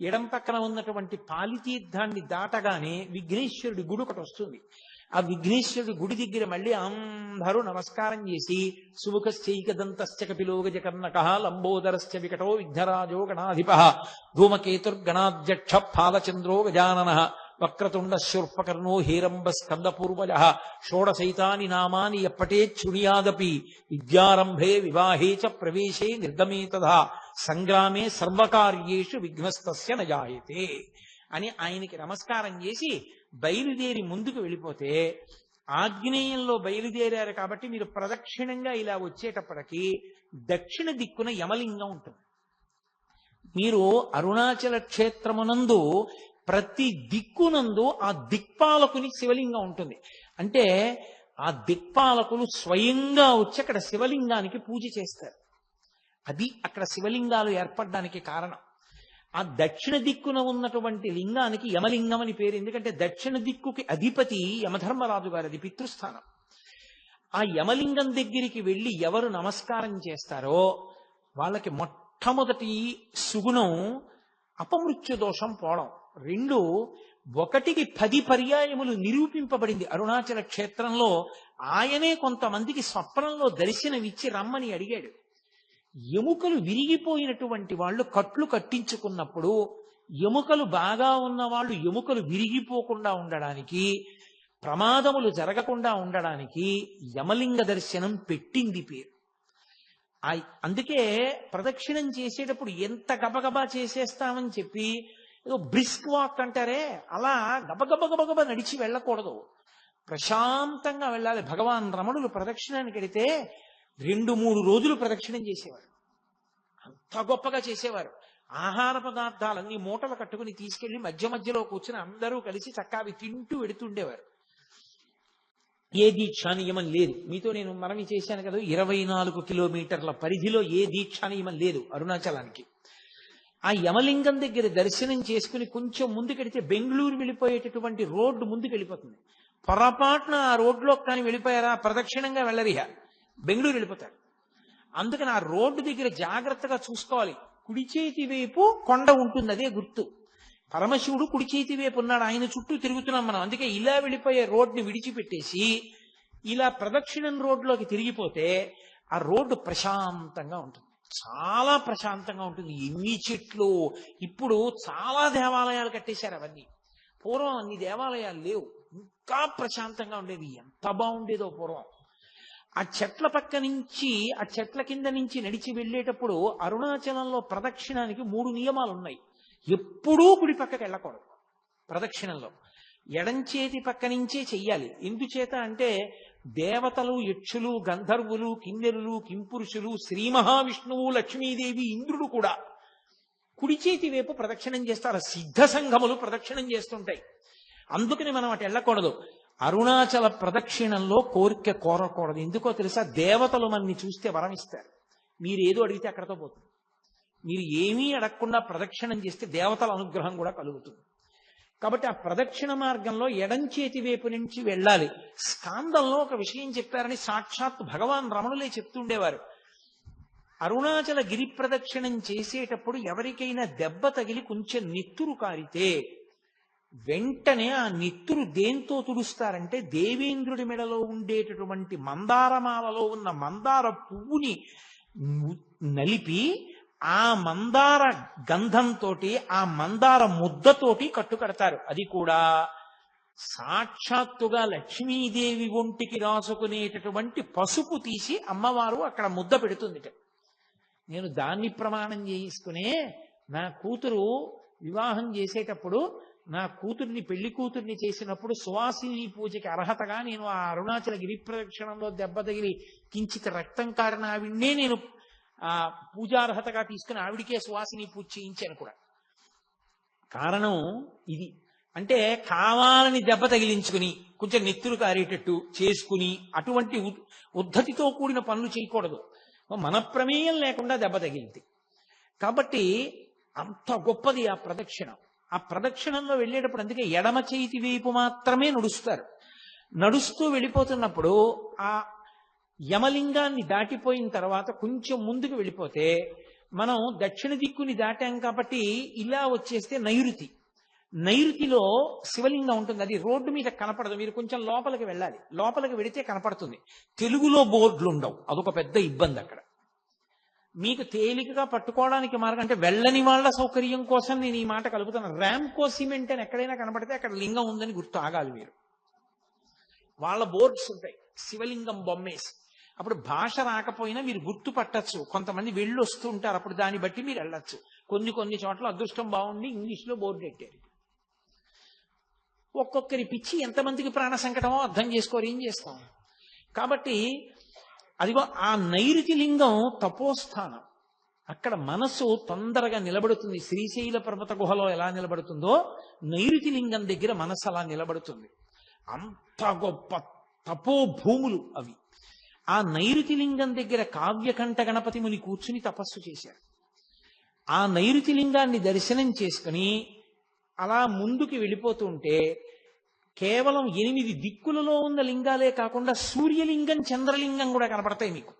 ఎడం పక్కన ఉన్నటువంటి పాలితీర్థాన్ని దాటగానే విఘ్నేశ్వరుడి గుడి ఒకటి వస్తుంది. ఆ విఘ్నేశ్వరుడి గుడి దగ్గర మళ్ళీ అందరూ నమస్కారం చేసి సుముఖశ్చైకదంతశ్చ కపిలో గజకర్ణకః లంబోదరశ్చ వికటో విఘ్నరాజో గణాధిపః ధూమకేతుర్గణాధ్యక్ష ఫాలచంద్రో గజాననః వక్రతుండ శూర్పకర్ణో హేరంబ స్కందపూర్వజః షోడశైతాని నామాని ఎప్పటేచ్ఛృణుయాదపి విద్యారంభే వివాహే చ ప్రవేశే నిర్గమే తథా సంగ్రామే సర్వకార్యేషు విఘ్నస్తస్య న జాయతే అని ఆయనకి నమస్కారం చేసి బయలుదేరి ముందుకు వెళ్ళిపోతే, ఆగ్నేయంలో బయలుదేరారు కాబట్టి మీరు ప్రదక్షిణంగా ఇలా వచ్చేటప్పటికి దక్షిణ దిక్కున యమలింగం ఉంటుంది. మీరు అరుణాచల క్షేత్రమునందు ప్రతి దిక్కునందు ఆ దిక్పాలకుని శివలింగం ఉంటుంది. అంటే ఆ దిక్పాలకులు స్వయంగా వచ్చి అక్కడ శివలింగానికి పూజ చేస్తారు. అది అక్కడ శివలింగాలు ఏర్పడడానికి కారణం. ఆ దక్షిణ దిక్కున ఉన్నటువంటి లింగానికి యమలింగం అని పేరు. ఎందుకంటే దక్షిణ దిక్కుకి అధిపతి యమధర్మరాజు గారు, అది పితృస్థానం. ఆ యమలింగం దగ్గరికి వెళ్ళి ఎవరు నమస్కారం చేస్తారో వాళ్ళకి మొట్టమొదటి సుగుణం అపమృత్యు దోషం పోవడం. 2, 1కి 10 పర్యాయములు నిరూపింపబడింది అరుణాచల క్షేత్రంలో. ఆయనే కొంతమందికి స్వప్నంలో దర్శనమిచ్చి రమ్మని అడిగాడు. ఎముకలు విరిగిపోయినటువంటి వాళ్ళు కట్లు కట్టించుకున్నప్పుడు ఎముకలు బాగా ఉన్న వాళ్ళు ఎముకలు విరిగిపోకుండా ఉండడానికి, ప్రమాదములు జరగకుండా ఉండడానికి యమలింగ దర్శనం పెట్టింది పేరు. అందుకే ప్రదక్షిణం చేసేటప్పుడు ఎంత గబగబా చేసేస్తామని చెప్పి ఏదో బ్రిస్క్ వాక్ అంటారే, అలా గబగబ నడిచి వెళ్ళకూడదు. ప్రశాంతంగా వెళ్ళాలి. భగవాన్ రమణులు ప్రదక్షిణానికి వెళితే 2-3 రోజులు ప్రదక్షిణం చేసేవారు. అంత గొప్పగా చేసేవారు. ఆహార పదార్థాలన్నీ మూటలు కట్టుకుని తీసుకెళ్లి మధ్య మధ్యలో కూర్చుని అందరూ కలిసి చక్కగా అవి తింటూ వెడుతుండేవారు. ఏ దీక్షా నియమం లేదు. మీతో నేను మనవి చేశాను కదా, 24 కిలోమీటర్ల పరిధిలో ఏ దీక్షా నియమం లేదు అరుణాచలానికి. ఆ యమలింగం దగ్గర దర్శనం చేసుకుని కొంచెం ముందుకెడితే బెంగళూరు వెళ్ళిపోయేటటువంటి రోడ్డు ముందుకు వెళ్ళిపోతుంది. పొరపాటున ఆ రోడ్లో కానీ వెళ్ళిపోయారా ప్రదక్షిణంగా వెళ్ళరిహ, బెంగళూరు వెళ్ళిపోతారు. అందుకని ఆ రోడ్డు దగ్గర జాగ్రత్తగా చూసుకోవాలి. కుడి చేతి వైపు కొండ ఉంటుంది, అదే గుర్తు. పరమశివుడు కుడి చేతి వైపు ఉన్నాడు, ఆయన చుట్టూ తిరుగుతున్నాం మనం. అందుకే ఇలా వెళ్ళిపోయే రోడ్ని విడిచిపెట్టేసి ఇలా ప్రదక్షిణం రోడ్లోకి తిరిగిపోతే ఆ రోడ్డు ప్రశాంతంగా ఉంటుంది, చాలా ప్రశాంతంగా ఉంటుంది. ఎన్ని చెట్లు! ఇప్పుడు చాలా దేవాలయాలు కట్టేశారు అవన్నీ. పూర్వం అన్ని దేవాలయాలు లేవు, ఇంకా ప్రశాంతంగా ఉండేది. ఎంత బాగుండేదో పూర్వం. ఆ చెట్ల పక్క నుంచి, ఆ చెట్ల కింద నుంచి నడిచి వెళ్ళేటప్పుడు అరుణాచలంలో ప్రదక్షిణానికి 3 నియమాలు ఉన్నాయి. ఎప్పుడూ కుడి పక్కకి వెళ్ళకూడదు ప్రదక్షిణంలో, ఎడంచేతి పక్క నుంచే చెయ్యాలి. ఎందుచేత అంటే దేవతలు, యక్షులు, గంధర్వులు, కిన్నెరులు, కింపురుషులు, శ్రీ మహావిష్ణువు, లక్ష్మీదేవి, ఇంద్రుడు కూడా కుడి చేతి వైపు ప్రదక్షిణం చేస్తారు. సిద్ధ సంఘములు ప్రదక్షిణం చేస్తుంటాయి. అందుకని మనం అటు వెళ్ళకూడదు. అరుణాచల ప్రదక్షిణంలో కోరిక కోరకూడదు. ఎందుకో తెలుసా? దేవతలు మనని చూస్తే వరం ఇస్తారు. మీరు ఏదో అడిగితే అక్కడతో పోతుంది. మీరు ఏమీ అడగకుండా ప్రదక్షిణం చేస్తే దేవతల అనుగ్రహం కూడా కలుగుతుంది. కాబట్టి ఆ ప్రదక్షిణ మార్గంలో ఎడం చేతి వైపు నుంచి వెళ్ళాలి. స్కాందంలో ఒక విషయం చెప్పారని సాక్షాత్ భగవాన్ రమణులే చెప్తుండేవారు. అరుణాచల గిరి ప్రదక్షిణం చేసేటప్పుడు ఎవరికైనా దెబ్బ తగిలి కొంచెం నెత్తురు కారితే వెంటనే ఆ నెత్తురు దేంతో తుడుస్తారంటే దేవేంద్రుడి మెడలో ఉండేటటువంటి మందారమాలలో ఉన్న మందార పువ్వుని నలిపి ఆ మందార గంధంతో, ఆ మందార ముద్దతోటి కట్టుకడతారు. అది కూడా సాక్షాత్తుగా లక్ష్మీదేవి ఒంటికి రాసుకునేటటువంటి పసుపు తీసి అమ్మవారు అక్కడ ముద్ద పెడుతుంది. నేను దాన్ని ప్రమాణం చేసుకునే నా కూతురు వివాహం చేసేటప్పుడు, నా కూతుర్ని పెళ్లి కూతుర్ని చేసినప్పుడు సువాసిని పూజకి అర్హతగా నేను ఆ అరుణాచల గిరి ప్రదక్షిణంలో దెబ్బ తగిలి కించిత రక్తం కారిన ఆవిడ్నే నేను ఆ పూజార్హతగా తీసుకుని ఆవిడికే సువాసిని పూజ చేయించాను కూడా. కారణం ఇది. అంటే కావాలని దెబ్బ తగిలించుకుని కొంచెం నెత్తురు కారేటట్టు చేసుకుని అటువంటి ఉద్ధతితో కూడిన పనులు చేయకూడదు. మన ప్రమేయం లేకుండా దెబ్బ తగిలింది. కాబట్టి అంత గొప్పది ఆ ప్రదక్షిణం. ఆ ప్రదక్షిణంలో వెళ్ళేటప్పుడు అందుకే ఎడమ చేతి వైపు మాత్రమే నడుస్తారు. నడుస్తూ వెళ్ళిపోతున్నప్పుడు ఆ యమలింగాన్ని దాటిపోయిన తర్వాత కొంచెం ముందుకు వెళ్ళిపోతే, మనం దక్షిణ దిక్కుని దాటాం కాబట్టి ఇలా వచ్చేస్తే నైరుతి. నైరుతిలో శివలింగం ఉంటుంది. అది రోడ్డు మీద కనపడదు, మీరు కొంచెం లోపలికి వెళ్ళాలి. లోపలికి వెళితే కనపడుతుంది. తెలుగులో బోర్డులు ఉండవు, అదొక పెద్ద ఇబ్బంది అక్కడ. మీకు తేలికగా పట్టుకోవడానికి మార్గం అంటే వెళ్ళని వాళ్ళ సౌకర్యం కోసం నేను ఈ మాట కలుపుతున్నాను. ర్యాంకో సిమెంట్ అని ఎక్కడైనా కనపడితే అక్కడ లింగం ఉందని గుర్తు ఆగాలి మీరు. వాళ్ళ బోర్డ్స్ ఉంటాయి శివలింగం బొమ్మేసి. అప్పుడు భాష రాకపోయినా మీరు గుర్తు పట్టచ్చు. కొంతమంది వెళ్ళి వస్తూ ఉంటారు, అప్పుడు దాన్ని బట్టి మీరు వెళ్ళచ్చు. కొన్ని చోట్ల అదృష్టం బాగుండి ఇంగ్లీష్లో బోర్డు పెట్టారు. ఒక్కొక్కరి పిచ్చి ఎంతమందికి ప్రాణ సంకటమో అర్థం చేసుకోరు, ఏం చేస్తాం. కాబట్టి అదిగో ఆ నైరుతి లింగం తపోస్థానం. అక్కడ మనసు తొందరగా నిలబడుతుంది. శ్రీశైల పర్వత గుహలో ఎలా నిలబడుతుందో నైరుతి లింగం దగ్గర మనసు అలా నిలబడుతుంది. అంత గొప్ప తపోభూములు అవి. ఆ నైరుతి లింగం దగ్గర కావ్యకంఠ గణపతి ముని కూర్చుని తపస్సు చేశారు. ఆ నైరుతి లింగాన్ని దర్శనం చేసుకుని అలా ముందుకు వెళ్ళిపోతుంటే కేవలం 8 దిక్కులలో ఉన్న లింగాలే కాకుండా సూర్యలింగం, చంద్రలింగం కూడా కనపడతాయి మీకు.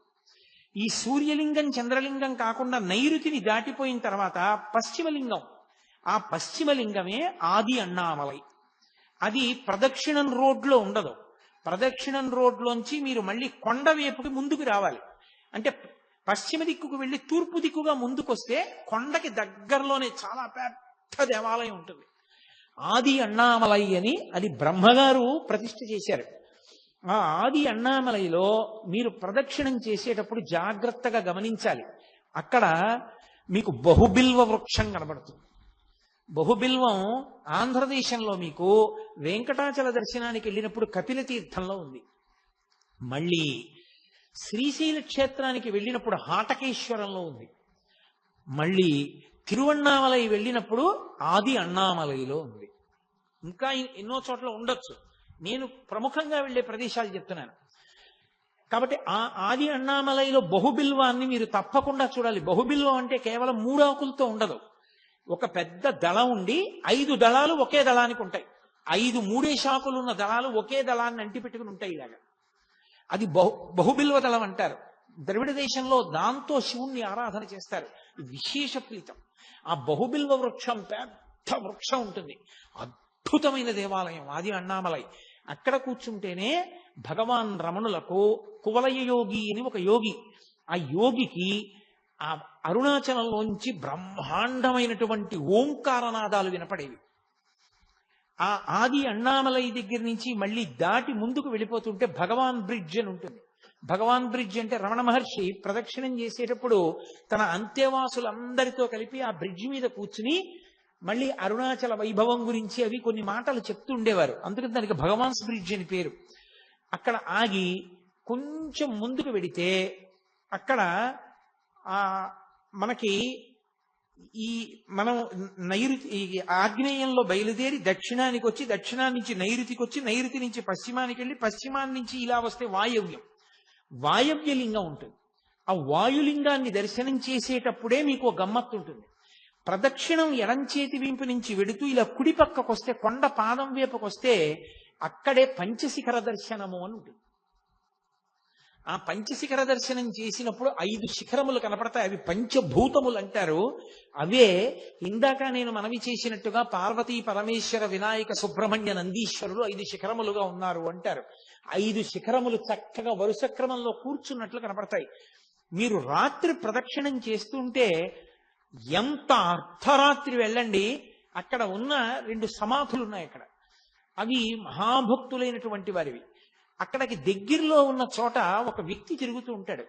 ఈ సూర్యలింగం, చంద్రలింగం కాకుండా నైరుతిని దాటిపోయిన తర్వాత పశ్చిమలింగం. ఆ పశ్చిమలింగమే ఆది అన్నామలై. అది ప్రదక్షిణం రోడ్లో ఉండదు. ప్రదక్షిణం రోడ్లోంచి మీరు మళ్ళీ కొండ వైపుకి ముందుకు రావాలి. అంటే పశ్చిమ దిక్కుకు వెళ్ళి తూర్పు దిక్కుగా ముందుకొస్తే కొండకి దగ్గరలోనే చాలా పెద్ద దేవాలయం ఉంటుంది. ఆది అన్నామలై అని అది బ్రహ్మగారు ప్రతిష్ఠ చేశారు. ఆ ఆది అన్నామలైలో మీరు ప్రదక్షిణం చేసేటప్పుడు జాగ్రత్తగా గమనించాలి. అక్కడ మీకు బహుబిల్వ వృక్షం కనబడుతుంది. బహుబిల్వం ఆంధ్రదేశంలో మీకు వెంకటాచల దర్శనానికి వెళ్ళినప్పుడు కపిల తీర్థంలో ఉంది. మళ్ళీ శ్రీశైల క్షేత్రానికి వెళ్ళినప్పుడు హాటకేశ్వరంలో ఉంది. మళ్ళీ తిరువణ్ణామలై వెళ్ళినప్పుడు ఆది అన్నామలైలో ఉంది. ఇంకా ఎన్నో చోట్ల ఉండొచ్చు. నేను ప్రముఖంగా వెళ్ళే ప్రదేశాలు చెప్తున్నాను. కాబట్టి ఆ ఆది అన్నామలైలో బహుబిల్వాన్ని మీరు తప్పకుండా చూడాలి. బహుబిల్వం అంటే కేవలం 3 ఆకులతో ఉండదు. ఒక పెద్ద దళం ఉండి 5 దళాలు ఒకే దళానికి ఉంటాయి. 5 3 శాఖలు ఉన్న దళాలు ఒకే దళాన్ని అంటి పెట్టుకుని ఉంటాయి. ఇలాగా అది బహుబిల్వ దళం అంటారు. ద్రవిడ దేశంలో దాంతో శివుణ్ణి ఆరాధన చేస్తారు. విశేష ప్రీతం. ఆ బహుబిల్వ వృక్షం పెద్ద వృక్షం ఉంటుంది. అద్భుతమైన దేవాలయం ఆది అన్నామలై. అక్కడ కూర్చుంటేనే భగవాన్ రమణులకు కువలయ యోగి అని ఒక యోగి, ఆ యోగికి ఆ అరుణాచలంలోంచి బ్రహ్మాండమైనటువంటి ఓంకారనాదాలు వినపడేవి. ఆ ఆది అన్నామలై దగ్గర నుంచి మళ్ళీ దాటి ముందుకు వెళ్ళిపోతుంటే భగవాన్ బ్రిడ్జ్ అని ఉంటుంది. భగవాన్ బ్రిడ్జ్ అంటే రమణ మహర్షి ప్రదక్షిణం చేసేటప్పుడు తన అంత్యవాసులందరితో కలిపి ఆ బ్రిడ్జ్ మీద కూర్చుని మళ్ళీ అరుణాచల వైభవం గురించి అవి కొన్ని మాటలు చెప్తూ ఉండేవారు. అందుకని దానికి భగవాన్స్ బ్రిడ్జ్ అని పేరు. అక్కడ ఆగి కొంచెం ముందుకు వెడితే అక్కడ మనకి మనం నైరుతి ఆగ్నేయంలో బయలుదేరి దక్షిణానికి వచ్చి, దక్షిణాన్ని నుంచి నైరుతికి వచ్చి, నైరుతి నుంచి పశ్చిమానికి వెళ్ళి, పశ్చిమాన్ని నుంచి ఇలా వస్తే వాయవ్యం, వాయవ్యలింగం ఉంటుంది. ఆ వాయులింగాన్ని దర్శనం చేసేటప్పుడే మీకు గమ్మత్తు ఉంటుంది. ప్రదక్షిణం ఎడంచేతి వీంపు నుంచి వెడుతూ ఇలా కుడి పక్కకొస్తే, కొండ పాదం వేపుకొస్తే అక్కడే పంచశిఖర దర్శనము అని ఉంటుంది. ఆ పంచశిఖర దర్శనం చేసినప్పుడు 5 శిఖరములు కనపడతాయి. అవి పంచభూతములు అంటారు. అవే ఇందాక నేను మనవి చేసినట్టుగా పార్వతీ పరమేశ్వర వినాయక సుబ్రహ్మణ్య నందీశ్వరులు 5 శిఖరములుగా ఉన్నారు అంటారు. 5 శిఖరములు చక్కగా వరుస క్రమంలో కూర్చున్నట్లు కనపడతాయి. మీరు రాత్రి ప్రదక్షిణం చేస్తుంటే ఎంత అర్ధరాత్రి వెళ్ళండి, అక్కడ ఉన్న 2 సమాధులు ఉన్నాయి. అక్కడ అవి మహాభక్తులైనటువంటి వారివి. అక్కడికి దగ్గరలో ఉన్న చోట ఒక వ్యక్తి తిరుగుతూ ఉంటాడు.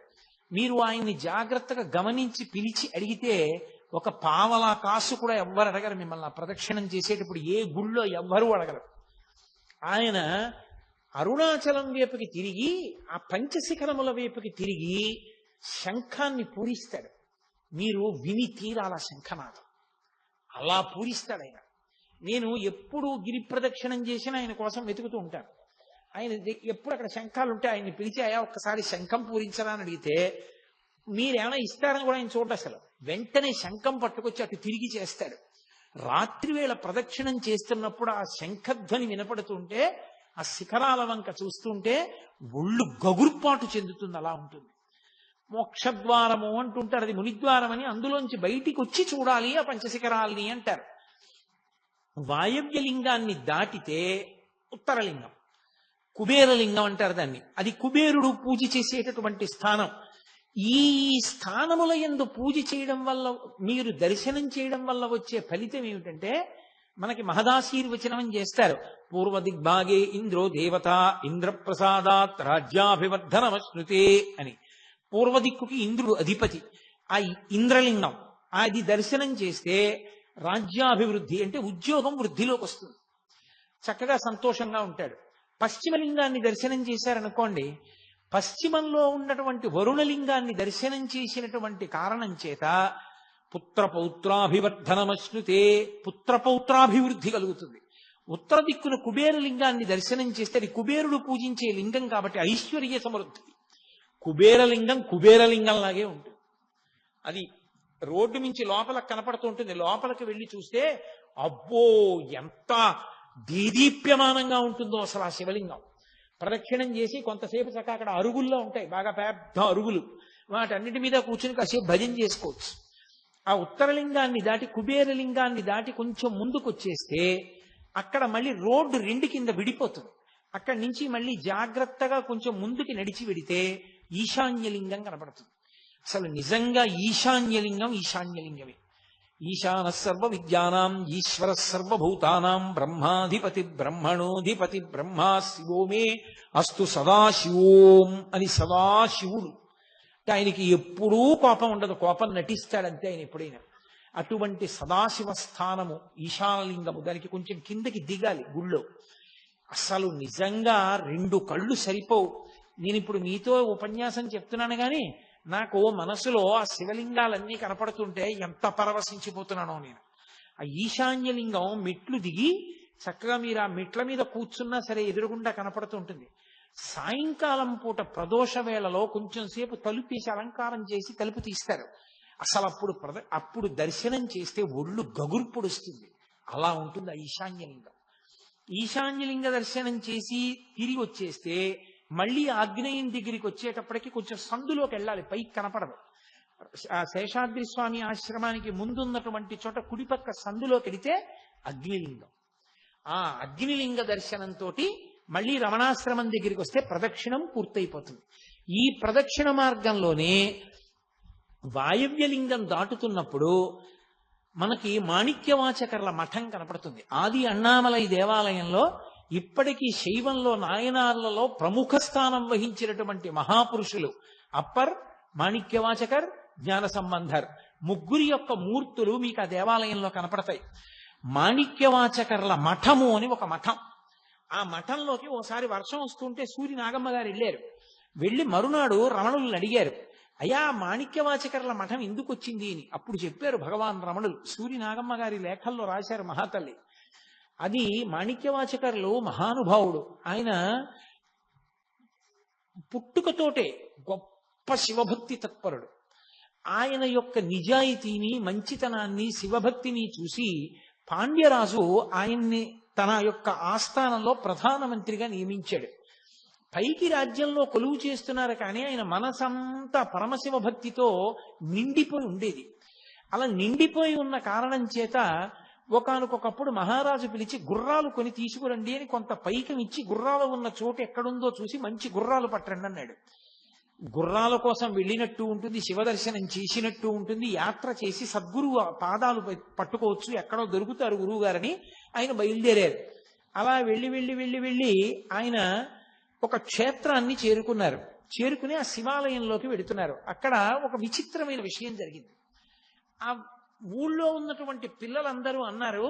మీరు ఆయన్ని జాగ్రత్తగా గమనించి పిలిచి అడిగితే ఒక పావలా కాసు కూడా ఎవ్వరు అడగరు మిమ్మల్ని. ప్రదక్షిణం చేసేటప్పుడు ఏ గుళ్ళో ఎవ్వరూ అడగరు. ఆయన అరుణాచలం వైపుకి తిరిగి, ఆ పంచశిఖరముల వైపుకి తిరిగి శంఖాన్ని పూరిస్తాడు. మీరు విని తీరాల శంఖనాదం. అలా పూరిస్తాడు ఆయన. నేను ఎప్పుడు గిరి ప్రదక్షిణం చేసినా ఆయన కోసం వెతుకుతూ ఉంటాను. ఆయన ఎప్పుడు అక్కడ శంఖాలు ఉంటే ఆయన్ని పిలిచి అయ్యా ఒక్కసారి శంఖం పూరించరా అని అడిగితే మీరేమైనా ఇస్తారని కూడా ఆయన చూడ, అసలు వెంటనే శంఖం పట్టుకొచ్చి అటు తిరిగి చేస్తాడు. రాత్రి వేళ ప్రదక్షిణం చేస్తున్నప్పుడు ఆ శంఖధ్వని వినపడుతుంటే, ఆ శిఖరాల వంక చూస్తుంటే ఒళ్ళు గగుర్పాటు చెందుతుంది. అలా ఉంటుంది. మోక్షద్వారము అంటుంటారు. అది మునిద్వారం అని. అందులోంచి బయటికి వచ్చి చూడాలి ఆ పంచశిఖరాల్ని అంటారు. వాయవ్యలింగాన్ని దాటితే ఉత్తరలింగం, కుబేరలింగం అంటారు దాన్ని. అది కుబేరుడు పూజ చేసేటటువంటి స్థానం. ఈ స్థానముల యందు పూజ చేయడం వల్ల, మీరు దర్శనం చేయడం వల్ల వచ్చే ఫలితం ఏమిటంటే, మనకి మహదాశీర్వచనం చేస్తారు. పూర్వ దిగ్భాగే ఇంద్రో దేవత ఇంద్రప్రసాదాత్ రాజ్యాభివర్ధనమశ్నుతే అని. పూర్వ దిక్కుకి ఇంద్రుడు అధిపతి. ఆ ఇంద్రలింగం అది దర్శనం చేస్తే రాజ్యాభివృద్ధి అంటే ఉద్యోగం వృద్ధిలోకి వస్తుంది. చక్కగా సంతోషంగా ఉంటాడు. పశ్చిమలింగాన్ని దర్శనం చేశారనుకోండి, పశ్చిమంలో ఉన్నటువంటి వరుణలింగాన్ని దర్శనం చేసినటువంటి కారణం చేత పుత్రపౌత్రాభివర్ధనమశ్నుతే, పుత్రపౌత్రాభివృద్ధి కలుగుతుంది. ఉత్తర దిక్కున కుబేరలింగాన్ని దర్శనం చేస్తే అది కుబేరుడు పూజించే లింగం కాబట్టి ఐశ్వర్య సమృద్ధి. కుబేరలింగం కుబేరలింగంలాగే ఉంటుంది. అది రోడ్డు నుంచి లోపలకు కనపడుతూ ఉంటుంది. లోపలికి వెళ్ళి చూస్తే అబ్బో ఎంత దీదీప్యమానంగా ఉంటుందో అసలు ఆ శివలింగం. ప్రదక్షిణం చేసి కొంతసేపు చక్క అక్కడ అరుగుల్లో ఉంటాయి, బాగా పెద్ద అరుగులు. వాటన్నిటి మీద కూర్చుని కాసేపు భజన చేసుకోవచ్చు. ఆ ఉత్తరలింగాన్ని దాటి కుబేరలింగాన్ని దాటి కొంచెం ముందుకు వచ్చేస్తే అక్కడ మళ్ళీ రోడ్డు 2 కింద విడిపోతుంది. అక్కడి నుంచి మళ్ళీ జాగ్రత్తగా కొంచెం ముందుకి నడిచి వెడితే ఈశాన్యలింగం కనపడుతుంది. అసలు నిజంగా ఈశాన్యలింగం ఈశాన్యలింగమే. ఈశాన సర్వ విద్యానాం ఈశ్వర సర్వభూతానాం బ్రహ్మాధిపతి బ్రహ్మణోధిపతి బ్రహ్మా శివో మే అస్తు సదాశివోం అని సదాశివుడు. ఆయనకి ఎప్పుడూ కోపం ఉండదు, కోపం నటిస్తాడంతే ఆయన ఎప్పుడైనా. అటువంటి సదాశివ స్థానము ఈశానలింగము. దానికి కొంచెం కిందకి దిగాలి గుళ్ళో. అసలు నిజంగా 2 కళ్ళు సరిపోవు. నేను ఇప్పుడు మీతో ఉపన్యాసం చెప్తున్నాను కానీ నాకు మనసులో ఆ శివలింగాలన్నీ కనపడుతుంటే ఎంత పరవశించిపోతున్నానో నేను. ఆ ఈశాన్యలింగం మెట్లు దిగి చక్కగా మీరు ఆ మెట్ల మీద కూర్చున్నా సరే ఎదురుగుండా కనపడుతుంటుంది. సాయంకాలం పూట ప్రదోష వేళలో కొంచెం సేపు తలుపేసి అలంకారం చేసి తలుపు తీస్తారు. అసలు అప్పుడు దర్శనం చేస్తే ఒళ్ళు గగుర్పుడుస్తుంది. అలా ఉంటుంది ఆ ఈశాన్యలింగం. ఈశాన్యలింగ దర్శనం చేసి తిరిగి వచ్చేస్తే మళ్ళీ ఆగ్నేయం దగ్గరికి వచ్చేటప్పటికి కొంచెం సందులోకి వెళ్ళాలి, పైకి కనపడదు. ఆ శేషాద్రి స్వామి ఆశ్రమానికి ముందున్నటువంటి చోట కుడిపక్క సందులోకి వెడితే అగ్నిలింగం. ఆ అగ్నిలింగ దర్శనంతో మళ్ళీ రమణాశ్రమం దగ్గరికి వస్తే ప్రదక్షిణం పూర్తయిపోతుంది. ఈ ప్రదక్షిణ మార్గంలోనే వాయవ్యలింగం దాటుతున్నప్పుడు మనకి మాణిక్యవాచకర్ల మఠం కనపడుతుంది. ఆది అన్నామలై దేవాలయంలో ఇప్పటికీ శైవంలో నాయనార్లలో ప్రముఖ స్థానం వహించినటువంటి మహాపురుషులు అప్పర్, మాణిక్యవాచకర్, జ్ఞాన సంబంధర్ ముగ్గురి యొక్క మూర్తులు మీకు ఆ దేవాలయంలో కనపడతాయి. మాణిక్యవాచకర్ల మఠము అని ఒక మఠం. ఆ మఠంలోకి ఓసారి వర్షం వస్తుంటే సూరి నాగమ్మ గారు వెళ్ళారు. వెళ్ళి మరునాడు రమణులను అడిగారు, అయ్యా మాణిక్యవాచకర్ల మఠం ఎందుకు వచ్చింది అని. అప్పుడు చెప్పారు భగవాన్ రమణులు. సూరి నాగమ్మ గారి లేఖల్లో రాశారు మహాతల్లి. అది మాణిక్యవాచకర్లు మహానుభావుడు. ఆయన పుట్టుకతోటే గొప్ప శివభక్తి తత్పరుడు. ఆయన యొక్క నిజాయితీని, మంచితనాన్ని, శివభక్తిని చూసి పాండ్యరాజు ఆయన్ని తన యొక్క ఆస్థానంలో ప్రధానమంత్రిగా నియమించాడు. పైకి రాజ్యంలో కొలువు చేస్తున్నారు కానీ ఆయన మనసంతా పరమశివ భక్తితో నిండిపోయి ఉండేది. అలా నిండిపోయి ఉన్న కారణం చేత ఒకానొకప్పుడు మహారాజు పిలిచి గుర్రాలు కొని తీసుకురండి అని కొంత పైకం ఇచ్చి గుర్రాలు ఉన్న చోటు ఎక్కడుందో చూసి మంచి గుర్రాలు పట్టండి అన్నాడు. గుర్రాల కోసం వెళ్ళినట్టు ఉంటుంది, శివదర్శనం చేసినట్టు ఉంటుంది, యాత్ర చేసి సద్గురువు పాదాలు పట్టుకోవచ్చు, ఎక్కడో దొరుకుతారు గురువు గారని ఆయన బయలుదేరారు. అలా వెళ్ళి వెళ్ళి వెళ్ళి వెళ్ళి ఆయన ఒక క్షేత్రాన్ని చేరుకున్నారు. చేరుకుని ఆ శివాలయంలోకి వెడుతున్నారు. అక్కడ ఒక విచిత్రమైన విషయం జరిగింది. ఆ ఊళ్ళో ఉన్నటువంటి పిల్లలందరూ అన్నారు,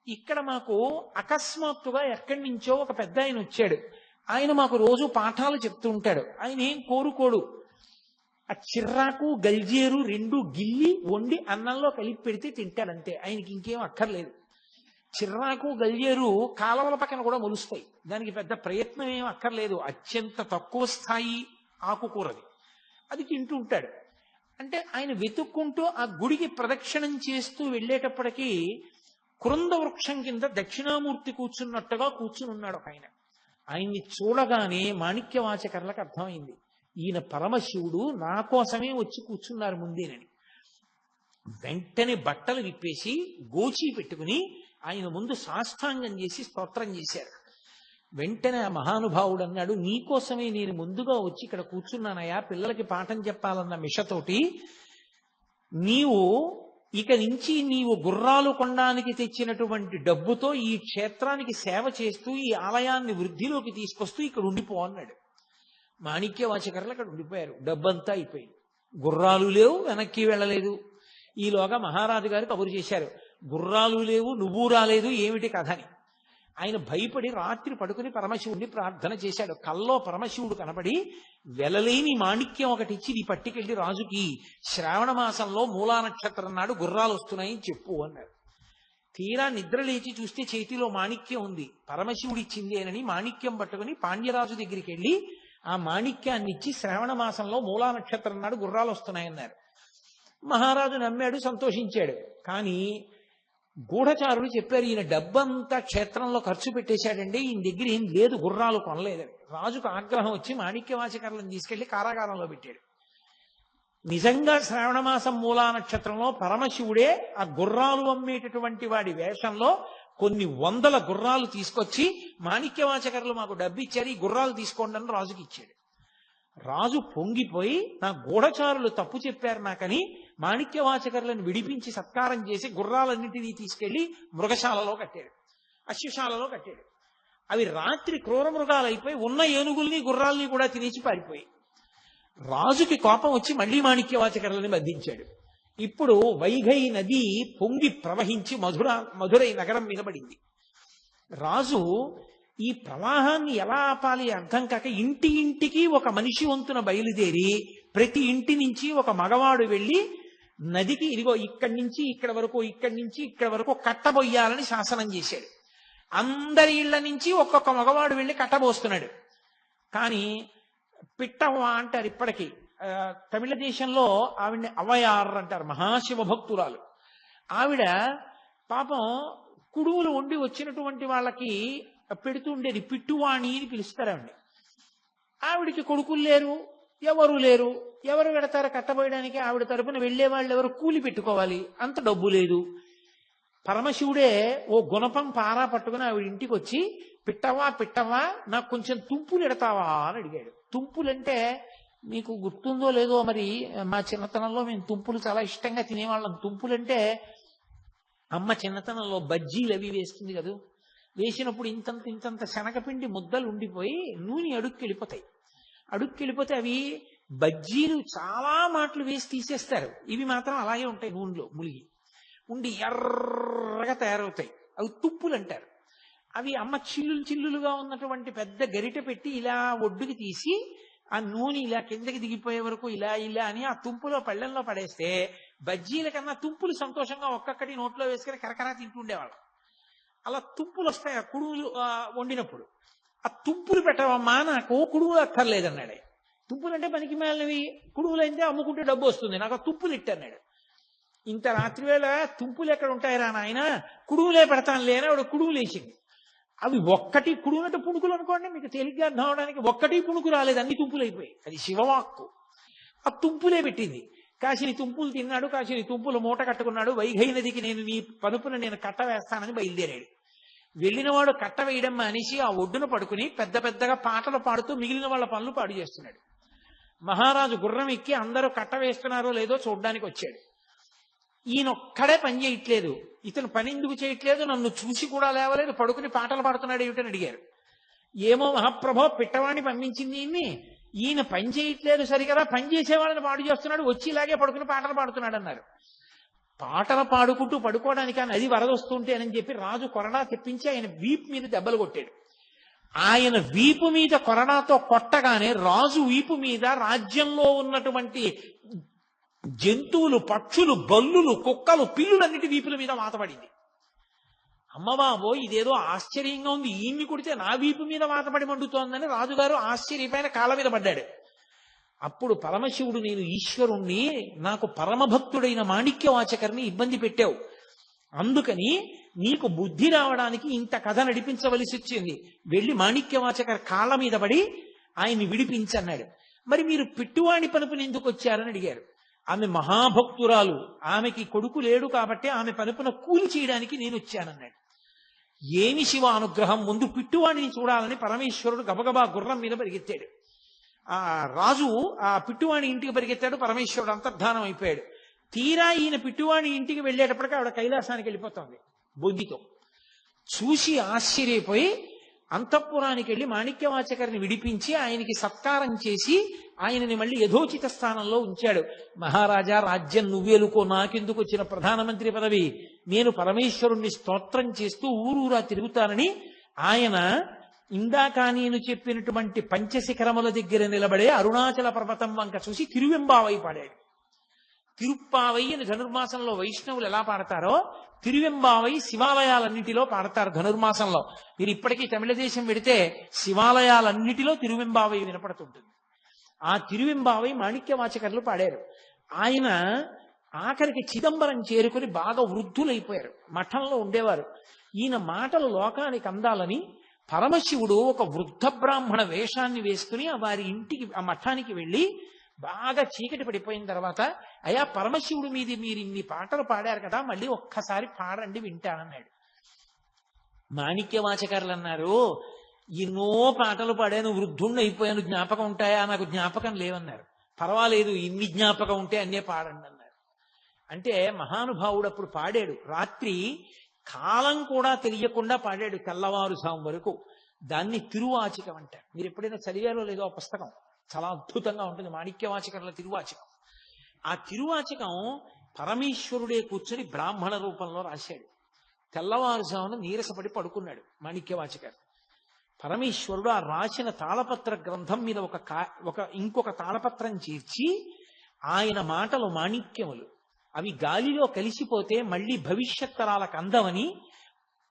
ఇక్కడ మాకు అకస్మాత్తుగా ఎక్కడి నుంచో ఒక పెద్ద ఆయన వచ్చాడు. ఆయన మాకు రోజు పాఠాలు చెప్తూ ఉంటాడు. ఆయన ఏం కోరుకోడు, ఆ చిర్రాకు గల్జేరు 2 గిల్లి వండి అన్నంలో కలిపి పెడితే తింటాడంతే. ఆయనకి ఇంకేం అక్కర్లేదు. చిర్రాకు గల్జేరు కాలవల పక్కన కూడా మొలుస్తాయి, దానికి పెద్ద ప్రయత్నం ఏం అక్కర్లేదు. అత్యంత తక్కువ స్థాయి ఆకుకూరది, అది తింటూ ఉంటాడు. అంటే ఆయన వెతుక్కుంటూ ఆ గుడికి ప్రదక్షిణం చేస్తూ వెళ్ళేటప్పటికీ కృంద వృక్షం కింద దక్షిణామూర్తి కూర్చున్నట్టుగా కూర్చుని ఉన్నాడు ఒక ఆయన. ఆయన్ని చూడగానే మాణిక్యవాచకర్లకు అర్థమైంది, ఈయన పరమశివుడు నా కోసమే వచ్చి కూర్చున్నారు ముందేనని. వెంటనే బట్టలు విప్పేసి గోచి పెట్టుకుని ఆయన ముందు సాష్టాంగం చేసి స్తోత్రం చేశారు. వెంటనే ఆ మహానుభావుడు అన్నాడు, నీకోసమే నేను ముందుగా వచ్చి ఇక్కడ కూర్చున్నానయా, పిల్లలకి పాఠం చెప్పాలన్న మిషతోటి. నీవు ఇక నుంచి నీవు గుర్రాలు కొనడానికి తెచ్చినటువంటి డబ్బుతో ఈ క్షేత్రానికి సేవ చేస్తూ ఈ ఆలయాన్ని వృద్ధిలోకి తీసుకొస్తూ ఇక్కడ ఉండిపో అన్నాడు. మాణిక్యవాచకర్లు అక్కడ ఉండిపోయారు. డబ్బంతా అయిపోయింది, గుర్రాలు లేవు, వెనక్కి వెళ్ళలేదు. ఈలోగా మహారాజు గారు కబురు చేశారు, గుర్రాలు లేవు, నువ్వు రాలేదు, ఏమిటి కథ అని. ఆయన భయపడి రాత్రి పడుకుని పరమశివుడిని ప్రార్థన చేశాడు. కల్లో పరమశివుడు కనబడి, వెలలేని మాణిక్యం ఒకటి ఇచ్చి నీ పట్టుకెళ్ళి రాజుకి శ్రావణ మాసంలో మూలా నక్షత్రం నాడు గుర్రాలు వస్తున్నాయని చెప్పు అన్నాడు. తీరా నిద్ర లేచి చూస్తే చేతిలో మాణిక్యం ఉంది, పరమశివుడు ఇచ్చిందేనని మాణిక్యం పట్టుకుని పాండ్యరాజు దగ్గరికి వెళ్ళి ఆ మాణిక్యాన్ని ఇచ్చి శ్రావణ మాసంలో మూలా నక్షత్రం నాడు గుర్రాలు వస్తున్నాయన్నారు. మహారాజు నమ్మాడు, సంతోషించాడు. కానీ గూఢచారులు చెప్పారు, ఈయన డబ్బంతా క్షేత్రంలో ఖర్చు పెట్టేశాడండి, ఈయన దగ్గర ఏం లేదు, గుర్రాలు కొనలేదని. రాజుకు ఆగ్రహం వచ్చి మాణిక్యవాచకర్లను తీసుకెళ్లి కారాగారంలో పెట్టాడు. నిజంగా శ్రావణమాసం మూలా నక్షత్రంలో పరమశివుడే ఆ గుర్రాలు అమ్మేటటువంటి వాడి వేషంలో కొన్ని 100 గుర్రాలు తీసుకొచ్చి మాణిక్యవాచకర్లు మాకు డబ్బు ఇచ్చారు, ఈ గుర్రాలు తీసుకోండి అని రాజుకి ఇచ్చాడు. రాజు పొంగిపోయి నా గూఢచారులు తప్పు చెప్పారు నాకని మాణిక్యవాచకర్లను విడిపించి సత్కారం చేసి గుర్రాలన్నింటినీ తీసుకెళ్లి మృగశాలలో కట్టాడు, అశ్వశాలలో కట్టాడు. అవి రాత్రి క్రూర మృగాలైపోయి ఉన్న ఏనుగుల్ని గుర్రాల్ని కూడా తినేసి పారిపోయి రాజుకి కోపం వచ్చి మళ్లీ మాణిక్యవాచకర్లని బంధించాడు. ఇప్పుడు వైఘై నది పొంగి ప్రవహించి మధురై నగరం మీద పడింది. రాజు ఈ ప్రవాహాన్ని ఎలా ఆపాలి అర్థం కాక ఇంటి ఇంటికి ఒక మనిషి వంతున బయలుదేరి ప్రతి ఇంటి నుంచి ఒక మగవాడు వెళ్ళి నదికి ఇదిగో ఇక్కడి నుంచి ఇక్కడ వరకు, ఇక్కడి నుంచి ఇక్కడ వరకు కట్టబొయ్యాలని శాసనం చేశాడు. అందరి ఇళ్ల నుంచి ఒక్కొక్క మగవాడు వెళ్ళి కట్టబోస్తున్నాడు. కానీ పిట్టవ్వ అంటారు ఇప్పటికీ. తమిళ దేశంలో ఆవిడ్ని అవయార్ అంటారు, మహాశివ భక్తురాలు. ఆవిడ పాపం కుడుములు వండి వచ్చినటువంటి వాళ్ళకి పెడుతూ ఉండేది. పిట్టువాణి అని పిలుస్తారు ఆవిడ్ని. ఆవిడికి కొడుకులు లేరు, ఎవరు లేరు, ఎవరు పెడతారు కట్టబోయడానికి? ఆవిడ తరపున వెళ్లే వాళ్ళు ఎవరు? కూలి పెట్టుకోవాలి, అంత డబ్బు లేదు. పరమశివుడే ఓ గుణపం పారా పట్టుకుని ఆవిడ ఇంటికి వచ్చి, పిట్టవా పిట్టవా నాకు కొంచెం తుంపులు ఎడతావా అని అడిగాడు. తుంపులంటే మీకు గుర్తుందో లేదో మరి, మా చిన్నతనంలో మేము తుంపులు చాలా ఇష్టంగా తినేవాళ్ళం. తుంపులంటే అమ్మ చిన్నతనంలో బజ్జీలు అవి వేస్తుంది కదా, వేసినప్పుడు ఇంతంత శనగపిండి ముద్దలు ఉండిపోయి నూనె అడుక్కెళ్ళిపోతాయి. అడుక్కెళ్ళిపోతే అవి బజ్జీలు చాలా మాటలు వేసి తీసేస్తారు. ఇవి మాత్రం అలాగే ఉంటాయి, నూనెలో ములిగి ఉండి ఎర్రగా తయారవుతాయి. అవి తుప్పులు అంటారు. అవి అమ్మ చిల్లులుగా ఉన్నటువంటి పెద్ద గరిటె పెట్టి ఇలా ఒడ్డుకి తీసి ఆ నూనె ఇలా కిందకి దిగిపోయే వరకు ఇలా అని ఆ తుంపులో పళ్ళెంలో పడేస్తే బజ్జీల కన్నా తుంపులు సంతోషంగా ఒక్కొక్కటి నోట్లో వేసుకుని కరకరా తింటుండేవాళ్ళం. అలా తుంపులు వస్తాయి ఆ కుడుములు వండినప్పుడు. ఆ తుంపులు పెట్టవమ్మా, నాకు కుడుములు అక్కర్లేదన్నాడు. తుంపులు అంటే పనికి మేలినవి, కుడుములు అయితే అమ్ముకుంటే డబ్బు వస్తుంది, నాకు ఆ తుంపులు ఇట్టన్నాడు. ఇంత రాత్రి వేళ తుంపులు ఎక్కడ ఉంటాయిరా నాయన, కుడుములే పెడతాను లేని ఆవిడ కుడుములు వేసింది. అవి ఒక్కటి కుడుములంటే పుణుకులు అనుకోండి, మీకు తేలిగ్గా అర్థం అవడానికి. ఒక్కటి పుణుకు రాలేదు, అన్ని తుంపులు అయిపోయి. అది శివవాక్కు. ఆ తుంపులే పెట్టింది. కాసిని తుంపులు తిన్నాడు, కాసిని తుంపులు మూట కట్టుకున్నాడు. వైఘై నదికి నేను నీ పనుపును నేను కట్ట వేస్తానని బయలుదేరాడు. వెళ్ళినవాడు కట్ట వేయడం అనేసి ఆ ఒడ్డున పడుకుని పెద్ద పెద్దగా పాటలు పాడుతూ మిగిలిన వాళ్ళ పనులు పాడు చేస్తున్నాడు. మహారాజు గుర్రం ఎక్కి అందరూ కట్ట వేస్తున్నారో లేదో చూడ్డానికి వచ్చాడు. ఈయనొక్కడే పని చేయట్లేదు. ఇతను పని ఎందుకు చేయట్లేదు, నన్ను చూసి కూడా లేవలేదు, పడుకుని పాటలు పాడుతున్నాడు ఏమిటని అడిగారు. ఏమో మహాప్రభో, పిట్టవాణ్ణి పంపించింది ఈయన పని చేయట్లేదు సరికదా, పని చేసేవాళ్ళని పాడు చేస్తున్నాడు, వచ్చి ఇలాగే పడుకుని పాటలు పాడుతున్నాడు అన్నారు. పాటలు పాడుకుంటూ పడుకోవడానికి ఆ నది వరదొస్తుంటేనని చెప్పి రాజు కొరడా తెప్పించి ఆయన వీపు మీద దెబ్బలు కొట్టాడు. ఆయన వీపు మీద కొరడాతో కొట్టగానే రాజు వీపు మీద రాజ్యంలో ఉన్నటువంటి జంతువులు, పక్షులు, బల్లులు, కుక్కలు, పిల్లులన్నిటి వీపుల మీద వాతపడింది. అమ్మబాబో, ఇదేదో ఆశ్చర్యంగా ఉంది, ఈయన్ని కొడితే నా వీపు మీద వాతపడి మండుతోందని రాజుగారు ఆశ్చర్యపైన కాళ్ళ మీద పడ్డాడు. అప్పుడు పరమశివుడు, నేను ఈశ్వరుణ్ణి, నాకు పరమభక్తుడైన మాణిక్యవాచకర్ని ఇబ్బంది పెట్టావు, అందుకని నీకు బుద్ధి రావడానికి ఇంత కథ నడిపించవలసి వచ్చింది, వెళ్ళి మాణిక్యవాచకర్ కాళ్ళ మీద పడి ఆయన్ని విడిపించన్నాడు. మరి మీరు పిట్టువాణి పనుపుని ఎందుకు వచ్చారని అడిగారు. ఆమె మహాభక్తురాలు, ఆమెకి కొడుకు లేడు కాబట్టి ఆమె పనుపున కూలి చేయడానికి నేను వచ్చానన్నాడు. ఏమి శివ అనుగ్రహం, ముందు పిట్టువాణిని చూడాలని పరమేశ్వరుడు గబగబా గుర్రం మీద పరిగెత్తాడు. ఆ రాజు ఆ పిట్టువాణి ఇంటికి పరిగెత్తాడు, పరమేశ్వరుడు అంతర్ధానం అయిపోయాడు. తీరా ఈయన పిట్టువాణి ఇంటికి వెళ్ళేటప్పటికీ ఆవిడ కైలాసానికి వెళ్ళిపోతుంది బొద్దితో. చూసి ఆశ్చర్యపోయి అంతఃపురానికి వెళ్ళి మాణిక్యవాచకర్ని విడిపించి ఆయనకి సత్కారం చేసి ఆయనని మళ్ళీ యథోచిత స్థానంలో ఉంచాడు. మహారాజా, రాజ్యం నువ్వేలుకో, నాకెందుకు వచ్చిన ప్రధానమంత్రి పదవి, నేను పరమేశ్వరుణ్ణి స్తోత్రం చేస్తూ ఊరూరా తిరుగుతానని ఆయన ఇందాక నేను చెప్పినటువంటి పంచశిఖరముల దగ్గర నిలబడే అరుణాచల పర్వతం వంక చూసి తిరువెంబావై పాడాడు. తిరుప్పావై అని ధనుర్మాసంలో వైష్ణవులు ఎలా పాడతారో తిరువెంబావై శివాలయాలన్నిటిలో పాడతారు ధనుర్మాసంలో. మీరు ఇప్పటికీ తమిళ దేశం వెడితే శివాలయాలన్నిటిలో తిరువెంబావై వినపడుతుంటుంది. ఆ తిరువెంబావై మాణిక్యవాచకర్లు పాడారు. ఆయన ఆఖరికి చిదంబరం చేరుకుని బాగా వృద్ధులైపోయారు, మఠంలో ఉండేవారు. ఈయన మాటలు లోకానికి అందాలని పరమశివుడు ఒక వృద్ధ బ్రాహ్మణ వేషాన్ని వేసుకుని వారి ఇంటికి, ఆ మఠానికి వెళ్ళి బాగా చీకటి పడిపోయిన తర్వాత, అయా పరమశివుడు మీది మీరు ఇన్ని పాటలు పాడారు కదా, మళ్ళీ ఒక్కసారి పాడండి వింటానన్నాడు. మాణిక్యవాచకర్లు అన్నారు, ఎన్నో పాటలు పాడాను, వృద్ధుణ్ణి అయిపోయాను, జ్ఞాపకం ఉంటాయా? నాకు జ్ఞాపకం లేవన్నారు. పర్వాలేదు, ఇన్ని జ్ఞాపకం ఉంటే అన్నే పాడండి అన్నారు. అంటే మహానుభావుడు అప్పుడు పాడాడు. రాత్రి కాలం కూడా తెలియకుండా పాడాడు, తెల్లవారుజాము వరకు. దాన్ని తిరువాచికం అంటారు. మీరు ఎప్పుడైనా చదివారో లేదో ఆ పుస్తకం, చాలా అద్భుతంగా ఉంటుంది, మాణిక్యవాచకర్ల తిరువాచకం. ఆ తిరువాచకం పరమేశ్వరుడే కూర్చొని బ్రాహ్మణ రూపంలో రాశాడు. తెల్లవారుజామున నీరసపడి పడుకున్నాడు మాణిక్యవాచకర్. పరమేశ్వరుడు ఆ రాసిన తాళపత్ర గ్రంథం మీద ఇంకొక తాళపత్రం చేర్చి, ఆయన మాటలు మాణిక్యములు, అవి గాలిలో కలిసిపోతే మళ్ళీ భవిష్యత్ తరాలకు అందమని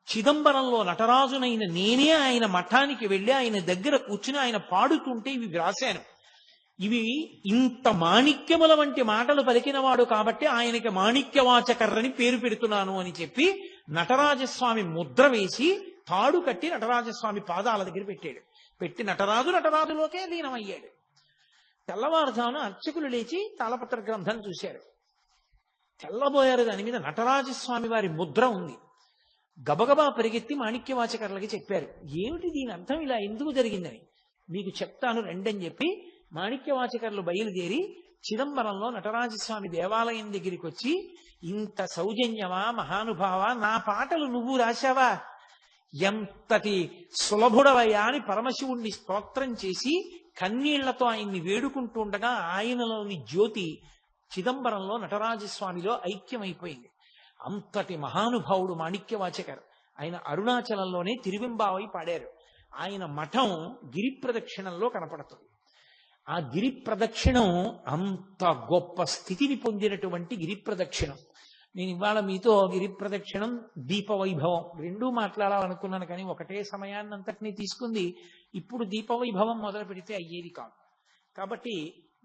చిదంబరంలో నటరాజునైన నేనే ఆయన మఠానికి వెళ్ళి ఆయన దగ్గర కూర్చుని ఆయన పాడుతుంటే ఇవి వ్రాశాను. ఇవి ఇంత మాణిక్యముల వంటి మాటలు పలికినవాడు కాబట్టి ఆయనకి మాణిక్యవాచకర్రని పేరు పెడుతున్నాను అని చెప్పి నటరాజస్వామి ముద్ర వేసి తాడు కట్టి నటరాజస్వామి పాదాల దగ్గర పెట్టాడు. పెట్టి నటరాజులోకే లీనమయ్యాడు. తెల్లవారుజామున అర్చకులు లేచి తాళపత్ర గ్రంథం చూశారు. తెల్లబోయారు. దాని మీద నటరాజస్వామి వారి ముద్ర ఉంది. గబగబా పరిగెత్తి మాణిక్యవాచకర్లకి చెప్పారు, ఏమిటి దీని అర్థం, ఇలా ఎందుకు జరిగిందని. మీకు చెప్తాను రెండని చెప్పి మాణిక్యవాచకర్లు బయలుదేరి చిదంబరంలో నటరాజస్వామి దేవాలయం దగ్గరికి వచ్చి, ఇంత సౌజన్యమా మహానుభావ, నా పాటలు నువ్వు రాశావా, ఎంతటి సులభుడవయ్యా అని పరమశివుణ్ణి స్తోత్రం చేసి కన్నీళ్లతో ఆయన్ని వేడుకుంటుండగా ఆయనలోని జ్యోతి చిదంబరంలో నటరాజస్వామిలో ఐక్యమైపోయింది. అంతటి మహానుభావుడు మాణిక్యవాచకర్. ఆయన అరుణాచలంలోనే తిరువెంబావై పాడారు. ఆయన మఠం గిరి ప్రదక్షిణంలో కనపడుతుంది. ఆ గిరి ప్రదక్షిణం అంత గొప్ప స్థితిని పొందినటువంటి గిరి ప్రదక్షిణం. నేను ఇవాళ మీతో గిరి ప్రదక్షిణం, దీపవైభవం రెండూ మాట్లాడాలనుకున్నాను, కానీ ఒకటే సమయాన్ని అంతటినీ తీసుకుంది. ఇప్పుడు దీపవైభవం మొదలు పెడితే అయ్యేది కాదు. కాబట్టి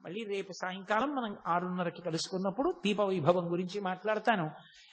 మళ్ళీ రేపు సాయంకాలం మనం 6:30కి కలుసుకున్నప్పుడు దీపవైభవం గురించి మాట్లాడతాను.